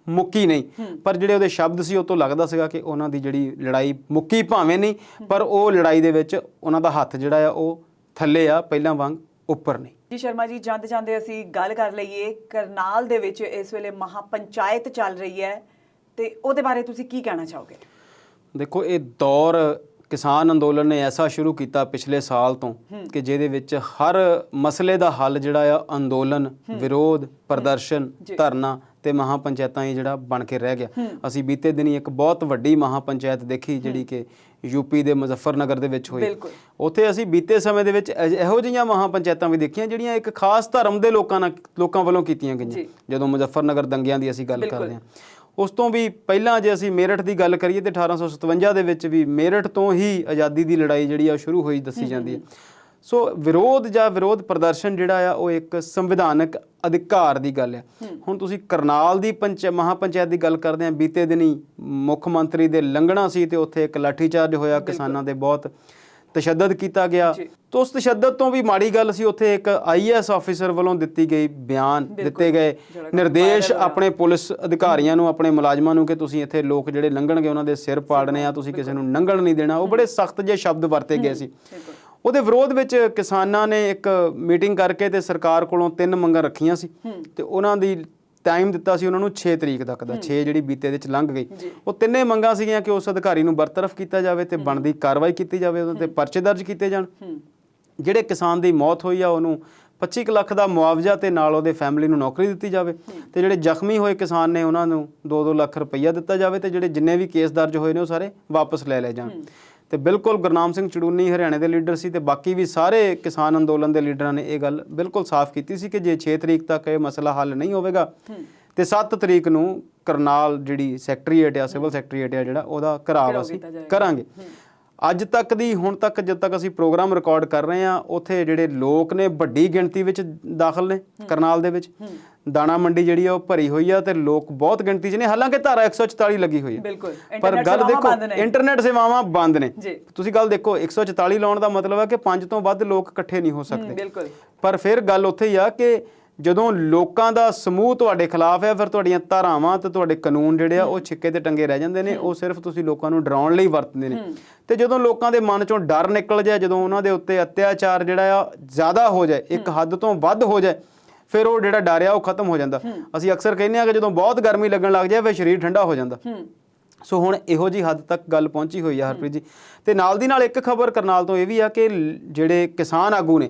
ਮੁੱਕੀ ਨਹੀਂ। ਪਰ ਜਿਹੜੇ ਉਹਦੇ ਸ਼ਬਦ ਸੀ ਉਹ ਤੋਂ ਲੱਗਦਾ ਸੀਗਾ ਕਿ ਉਹਨਾਂ ਦੀ ਜਿਹੜੀ ਲੜਾਈ ਮੁੱਕੀ ਭਾਵੇਂ ਨਹੀਂ ਪਰ ਉਹ ਲੜਾਈ ਦੇ ਵਿੱਚ ਉਹਨਾਂ ਦਾ ਹੱਥ ਜਿਹੜਾ ਆ ਉਹ ਥੱਲੇ ਆ, ਪਹਿਲਾਂ ਵਾਂਗ ਉੱਪਰ ਨਹੀਂ। ਜੀ ਸ਼ਰਮਾ ਜੀ, ਜਾਂਦੇ ਅਸੀਂ ਗੱਲ ਕਰ ਲਈਏ ਕਰਨਾਲ ਦੇ ਵਿੱਚ ਇਸ ਵੇਲੇ ਮਹਾ ਪੰਚਾਇਤ ਚੱਲ ਰਹੀ ਹੈ ਤੇ ਉਹਦੇ ਬਾਰੇ ਤੁਸੀਂ ਕੀ ਕਹਿਣਾ ਚਾਹੋਗੇ? ਦੇਖੋ, ਇਹ ਦੌਰ ਕਿਸਾਨ ਅੰਦੋਲਨ ਨੇ ਐਸਾ ਸ਼ੁਰੂ ਕੀਤਾ ਪਿਛਲੇ ਸਾਲ ਤੋਂ ਕਿ ਜਿਹਦੇ ਵਿੱਚ ਹਰ ਮਸਲੇ ਦਾ ਹੱਲ ਜਿਹੜਾ ਆ ਅੰਦੋਲਨ, ਵਿਰੋਧ, ਪ੍ਰਦਰਸ਼ਨ, ਧਰਨਾ ਤੇ ਮਹਾ ਪੰਚਾਇਤਾਂ ਹੀ ਜਿਹੜਾ ਬਣ ਕੇ ਰਹਿ ਗਿਆ। ਅਸੀਂ ਬੀਤੇ ਦਿਨੀ ਇੱਕ ਬਹੁਤ ਵੱਡੀ ਮਹਾ ਪੰਚਾਇਤ ਦੇਖੀ ਜਿਹੜੀ ਕਿ ਯੂਪੀ ਦੇ ਮੁਜ਼ੱਫਰਨਗਰ ਦੇ ਵਿੱਚ ਹੋਈ। ਉੱਥੇ ਅਸੀਂ ਬੀਤੇ ਸਮੇਂ ਦੇ ਵਿੱਚ ਇਹੋ ਜਿਹੀਆਂ ਮਹਾ ਪੰਚਾਇਤਾਂ ਵੀ ਦੇਖੀਆਂ ਜਿਹੜੀਆਂ ਇੱਕ ਖਾਸ ਧਰਮ ਦੇ ਲੋਕਾਂ ਵੱਲੋਂ ਕੀਤੀਆਂ ਗਈਆਂ। ਜਦੋਂ ਮੁਜ਼ੱਫਰਨਗਰ ਦੰਗਿਆਂ ਦੀ ਅਸੀਂ ਗੱਲ ਕਰਦੇ ਹਾਂ, ਉਸ ਤੋਂ ਵੀ ਪਹਿਲਾਂ ਜੇ ਅਸੀਂ ਮੇਰਠ ਦੀ ਗੱਲ ਕਰੀਏ ਤੇ 1857 ਦੇ ਵਿੱਚ ਵੀ ਮੇਰਠ ਤੋਂ ਹੀ ਆਜ਼ਾਦੀ ਦੀ ਲੜਾਈ ਜਿਹੜੀ ਆ ਸ਼ੁਰੂ ਹੋਈ ਦੱਸੀ ਜਾਂਦੀ ਹੈ। ਸੋ ਵਿਰੋਧ ਪ੍ਰਦਰਸ਼ਨ ਜਿਹੜਾ ਆ ਉਹ ਇੱਕ ਸੰਵਿਧਾਨਕ ਅਧਿਕਾਰ ਦੀ ਗੱਲ ਆ। ਹੁਣ ਤੁਸੀਂ ਕਰਨਾਲ ਦੀ ਮਹਾ ਪੰਚਾਇਤ ਦੀ ਗੱਲ ਕਰਦੇ ਆ, ਬੀਤੇ ਦਿਨੀ ਮੁੱਖ ਮੰਤਰੀ ਦੇ ਲੰਘਣਾ ਸੀ ਤੇ ਉੱਥੇ ਇੱਕ ਲਾਠੀਚਾਰਜ ਹੋਇਆ, ਕਿਸਾਨਾਂ ਦੇ ਬਹੁਤ ਤਸ਼ੱਦਦ ਕੀਤਾ ਗਿਆ। ਤੇ ਉਸ ਤਸ਼ੱਦਦ ਤੋਂ ਵੀ ਮਾੜੀ ਗੱਲ ਸੀ, ਉੱਥੇ ਇੱਕ IAS ਆਫੀਸਰ ਵੱਲੋਂ ਦਿੱਤੀ ਗਈ ਬਿਆਨ ਦਿੱਤੇ ਗਏ ਨਿਰਦੇਸ਼ ਆਪਣੇ ਪੁਲਿਸ ਅਧਿਕਾਰੀਆਂ ਨੂੰ, ਆਪਣੇ ਮੁਲਾਜ਼ਮਾਂ ਨੂੰ ਕਿ ਤੁਸੀਂ ਇੱਥੇ ਲੋਕ ਜਿਹੜੇ ਲੰਘਣਗੇ ਉਹਨਾਂ ਦੇ ਸਿਰ ਪਾੜਨੇ ਆ, ਤੁਸੀਂ ਕਿਸੇ ਨੂੰ ਲੰਘਣ ਨਹੀਂ ਦੇਣਾ। ਉਹ ਬੜੇ ਸਖਤ ਜਿਹੇ ਸ਼ਬਦ ਵਰਤੇ ਗਏ ਸੀ। ਉਹਦੇ ਵਿਰੋਧ ਵਿੱਚ ਕਿਸਾਨਾਂ ਨੇ ਇੱਕ ਮੀਟਿੰਗ ਕਰਕੇ ਤੇ ਸਰਕਾਰ ਕੋਲੋਂ 3 ਮੰਗਾਂ ਰੱਖੀਆਂ ਸੀ ਤੇ ਉਹਨਾਂ ਦੀ ਟਾਈਮ ਦਿੱਤਾ ਸੀ ਉਹਨਾਂ ਨੂੰ 6 ਤਰੀਕ ਤੱਕ ਦਾ। 6 ਜਿਹੜੀ ਬੀਤੇ ਦੇ ਵਿੱਚ ਲੰਘ ਗਈ। ਉਹ 3 ਮੰਗਾਂ ਸੀਗੀਆਂ ਕਿ ਉਸ ਅਧਿਕਾਰੀ ਨੂੰ ਬਰਤਰਫ ਕੀਤਾ ਜਾਵੇ ਤੇ ਬਣਦੀ ਕਾਰਵਾਈ ਕੀਤੀ ਜਾਵੇ, ਉਹਨਾਂ ਤੇ ਪਰਚੇ ਦਰਜ ਕੀਤੇ ਜਾਣ। ਜਿਹੜੇ ਕਿਸਾਨ ਦੀ ਮੌਤ ਹੋਈ ਆ ਉਹਨੂੰ 25 ਕੁ ਲੱਖ ਦਾ ਮੁਆਵਜ਼ਾ ਤੇ ਨਾਲ ਉਹਦੇ ਫੈਮਿਲੀ ਨੂੰ ਨੌਕਰੀ ਦਿੱਤੀ ਜਾਵੇ ਤੇ ਜਿਹੜੇ ਜ਼ਖਮੀ ਹੋਏ ਕਿਸਾਨ ਨੇ ਉਹਨਾਂ ਨੂੰ 2-2 ਲੱਖ ਰੁਪਈਆ ਦਿੱਤਾ ਜਾਵੇ ਤੇ ਜਿਹੜੇ ਜਿੰਨੇ ਵੀ ਕੇਸ ਦਰਜ ਹੋਏ ਨੇ ਉਹ ਸਾਰੇ ਵਾਪਸ ਲੈ ਲਏ ਜਾਣ। ਤੇ ਬਿਲਕੁਲ ਗੁਰਨਾਮ ਸਿੰਘ ਚੜੂਨੀ ਹਰਿਆਣੇ ਦੇ ਲੀਡਰ ਸੀ ਤੇ ਬਾਕੀ ਵੀ ਸਾਰੇ ਕਿਸਾਨ ਅੰਦੋਲਨ ਦੇ ਲੀਡਰਾਂ ਨੇ ਇਹ ਗੱਲ ਬਿਲਕੁਲ ਸਾਫ਼ ਕੀਤੀ ਸੀ ਕਿ ਜੇ 6 ਤਰੀਕ ਤੱਕ ਇਹ ਮਸਲਾ ਹੱਲ ਨਹੀਂ ਹੋਵੇਗਾ ਤੇ 7 ਤਰੀਕ ਨੂੰ ਕਰਨਾਲ ਜਿਹੜੀ ਸੈਕਟਰੀਏਟ ਆ, ਸਿਵਲ ਸੈਕਟਰੀਏਟ ਆ ਜਿਹੜਾ, ਉਹਦਾ ਘਿਰਾਵ ਅਸੀਂ ਕਰਾਂਗੇ। ਅੱਜ ਤੱਕ ਦੀ ਹੁਣ ਤੱਕ ਜਦ ਤੱਕ ਅਸੀਂ ਪ੍ਰੋਗਰਾਮ ਰਿਕਾਰਡ ਕਰ ਰਹੇ ਹਾਂ ਉੱਥੇ ਜਿਹੜੇ ਲੋਕ ਨੇ ਵੱਡੀ ਗਿਣਤੀ ਵਿੱਚ ਦਾਖਲ ਨੇ ਕਰਨਾਲ ਦੇ ਵਿੱਚ। ਦਾਣਾ ਮੰਡੀ ਜਿਹੜੀ ਆ ਉਹ ਭਰੀ ਹੋਈ ਆ ਤੇ ਲੋਕ ਬਹੁਤ ਗਿਣਤੀ 'ਚ ਨੇ। ਹਾਲਾਂਕਿ ਧਾਰਾ 144 ਲੱਗੀ ਹੋਈ ਹੈ ਪਰ ਗੱਲ ਦੇਖੋ ਇੰਟਰਨੈਟ ਸੇਵਾਵਾਂ ਬੰਦ ਨੇ। ਤੁਸੀਂ ਗੱਲ ਦੇਖੋ 144 ਲਾਉਣ ਦਾ ਮਤਲਬ ਹੈ ਕਿ 5 ਤੋਂ ਵੱਧ ਲੋਕ ਇਕੱਠੇ ਨਹੀਂ ਹੋ ਸਕਦੇ। ਪਰ ਫਿਰ ਗੱਲ ਉੱਥੇ ਹੀ ਆ ਕਿ ਜਦੋਂ ਲੋਕਾਂ ਦਾ ਸਮੂਹ ਤੁਹਾਡੇ ਖਿਲਾਫ ਹੈ ਫਿਰ ਤੁਹਾਡੀਆਂ ਧਾਰਾਵਾਂ ਤੇ ਤੁਹਾਡੇ ਕਾਨੂੰਨ ਜਿਹੜੇ ਆ ਉਹ ਛਿੱਕੇ ਤੇ ਟੰਗੇ ਰਹਿ ਜਾਂਦੇ ਨੇ। ਉਹ ਸਿਰਫ ਤੁਸੀਂ ਲੋਕਾਂ ਨੂੰ ਡਰਾਉਣ ਲਈ ਵਰਤਦੇ ਨੇ ਤੇ ਜਦੋਂ ਲੋਕਾਂ ਦੇ ਮਨ ਚੋਂ ਡਰ ਨਿਕਲ ਜਾਏ, ਜਦੋਂ ਉਹਨਾਂ ਦੇ ਉੱਤੇ ਅਤਿਆਚਾਰ ਜਿਹੜਾ ਆ ਜ਼ਿਆਦਾ ਹੋ ਜਾਏ, ਇੱਕ ਹੱਦ ਤੋਂ ਵੱਧ ਹੋ ਜਾਏ, ਫਿਰ ਉਹ ਜਿਹੜਾ ਡਰ ਆ ਉਹ ਖਤਮ ਹੋ ਜਾਂਦਾ। ਅਸੀਂ ਅਕਸਰ ਕਹਿੰਦੇ ਆ ਕਿ ਜਦੋਂ ਬਹੁਤ ਗਰਮੀ ਲੱਗਣ ਲੱਗ ਜਾਏ ਫਿਰ ਸਰੀਰ ਠੰਡਾ ਹੋ ਜਾਂਦਾ। ਸੋ ਹੁਣ ਇਹੋ ਜਿਹੀ ਹੱਦ ਤੱਕ ਗੱਲ ਪਹੁੰਚੀ ਹੋਈ ਆ ਹਰਪ੍ਰੀਤ ਜੀ। ਤੇ ਨਾਲ ਦੀ ਨਾਲ ਇੱਕ ਖਬਰ ਕਰਨਾਲ ਤੋਂ ਇਹ ਵੀ ਆ ਕਿ ਜਿਹੜੇ ਕਿਸਾਨ ਆਗੂ ਨੇ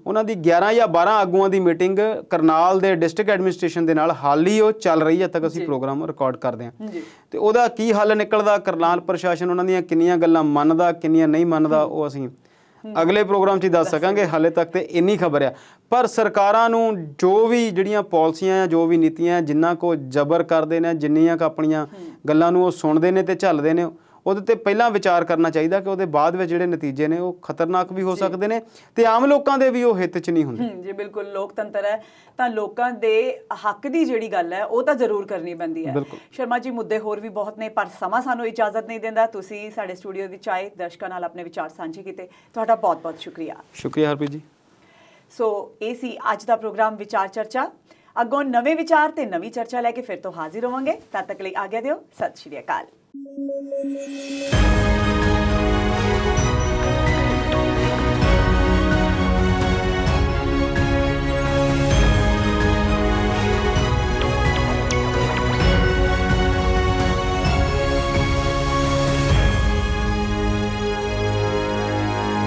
ਉਹਨਾਂ ਦੀ 11 ਜਾਂ 12 ਆਗੂਆਂ ਦੀ ਮੀਟਿੰਗ ਕਰਨਾਲ ਦੇ ਡਿਸਟ੍ਰਿਕਟ ਐਡਮਿਨਿਸਟ੍ਰੇਸ਼ਨ ਦੇ ਨਾਲ ਹਾਲ ਹੀ ਉਹ ਚੱਲ ਰਹੀ ਹੈ ਤੱਕ ਅਸੀਂ ਪ੍ਰੋਗਰਾਮ ਰਿਕਾਰਡ ਕਰਦੇ ਹਾਂ। ਤੇ ਉਹਦਾ ਕੀ ਹੱਲ ਨਿਕਲਦਾ, ਕਰਨਾਲ ਪ੍ਰਸ਼ਾਸਨ ਉਹਨਾਂ ਦੀਆਂ ਕਿੰਨੀਆਂ ਗੱਲਾਂ ਮੰਨਦਾ, ਕਿੰਨੀਆਂ ਨਹੀਂ ਮੰਨਦਾ, ਉਹ ਅਸੀਂ ਅਗਲੇ ਪ੍ਰੋਗਰਾਮ 'ਚ ਹੀ ਦੱਸ ਸਕਾਂਗੇ। ਹਾਲੇ ਤੱਕ ਤੇ ਇੰਨੀ ਖਬਰ ਆ। ਪਰ ਸਰਕਾਰਾਂ ਨੂੰ ਜੋ ਵੀ ਜਿਹੜੀਆਂ ਪਾਲਿਸੀਆਂ ਆ, ਜੋ ਵੀ ਨੀਤੀਆਂ, ਜਿੰਨਾ ਕੋ ਜ਼ਬਰ ਕਰਦੇ ਨੇ, ਜਿੰਨੀਆਂ ਕੁ ਆਪਣੀਆਂ ਗੱਲਾਂ ਨੂੰ ਉਹ ਸੁਣਦੇ ਨੇ ਤੇ ਝੱਲਦੇ ਨੇ, ਉਹਦੇ ਤੇ ਪਹਿਲਾਂ ਵਿਚਾਰ ਕਰਨਾ ਚਾਹੀਦਾ ਕਿ ਉਹਦੇ ਬਾਅਦ ਵਿੱਚ ਜਿਹੜੇ ਨਤੀਜੇ ਨੇ ਉਹ ਖਤਰਨਾਕ ਵੀ ਹੋ ਸਕਦੇ ਨੇ ਤੇ ਆਮ ਲੋਕਾਂ ਦੇ ਵੀ ਉਹ ਹਿੱਤ 'ਚ ਨਹੀਂ ਹੁੰਦੇ। ਜੀ ਬਿਲਕੁਲ, ਲੋਕਤੰਤਰ ਹੈ ਤਾਂ ਲੋਕਾਂ ਦੇ ਹੱਕ ਦੀ ਜਿਹੜੀ ਗੱਲ ਹੈ ਉਹ ਤਾਂ ਜ਼ਰੂਰ ਕਰਨੀ ਪੈਂਦੀ ਹੈ। ਸ਼ਰਮਾ ਜੀ, ਮੁੱਦੇ ਹੋਰ ਵੀ ਬਹੁਤ ਨੇ ਪਰ ਸਮਾਂ ਸਾਨੂੰ ਇਜਾਜ਼ਤ ਨਹੀਂ ਦਿੰਦਾ। ਤੁਸੀਂ ਸਾਡੇ ਸਟੂਡੀਓ ਵਿੱਚ ਆਏ, ਦਰਸ਼ਕਾਂ ਨਾਲ ਆਪਣੇ ਵਿਚਾਰ ਸਾਂਝੇ ਕੀਤੇ, ਤੁਹਾਡਾ ਬਹੁਤ-ਬਹੁਤ ਸ਼ੁਕਰੀਆ। ਸ਼ੁਕਰੀਆ ਹਰਪ੍ਰੀਤ ਜੀ। ਸੋ ਇਹ ਸੀ ਅੱਜ ਦਾ ਪ੍ਰੋਗਰਾਮ ਵਿਚਾਰ ਚਰਚਾ। ਅੱਗੋਂ ਨਵੇਂ ਵਿਚਾਰ ਤੇ ਨਵੀਂ ਚਰਚਾ ਲੈ ਕੇ ਫਿਰ ਤੋਂ ਹਾਜ਼ਰ ਹੋਵਾਂਗੇ। ਤਦ ਤੱਕ ਲਈ ਆਗਿਆ ਦਿਓ। ਸਤਿ ਸ਼੍ਰੀ ਅਕਾਲ।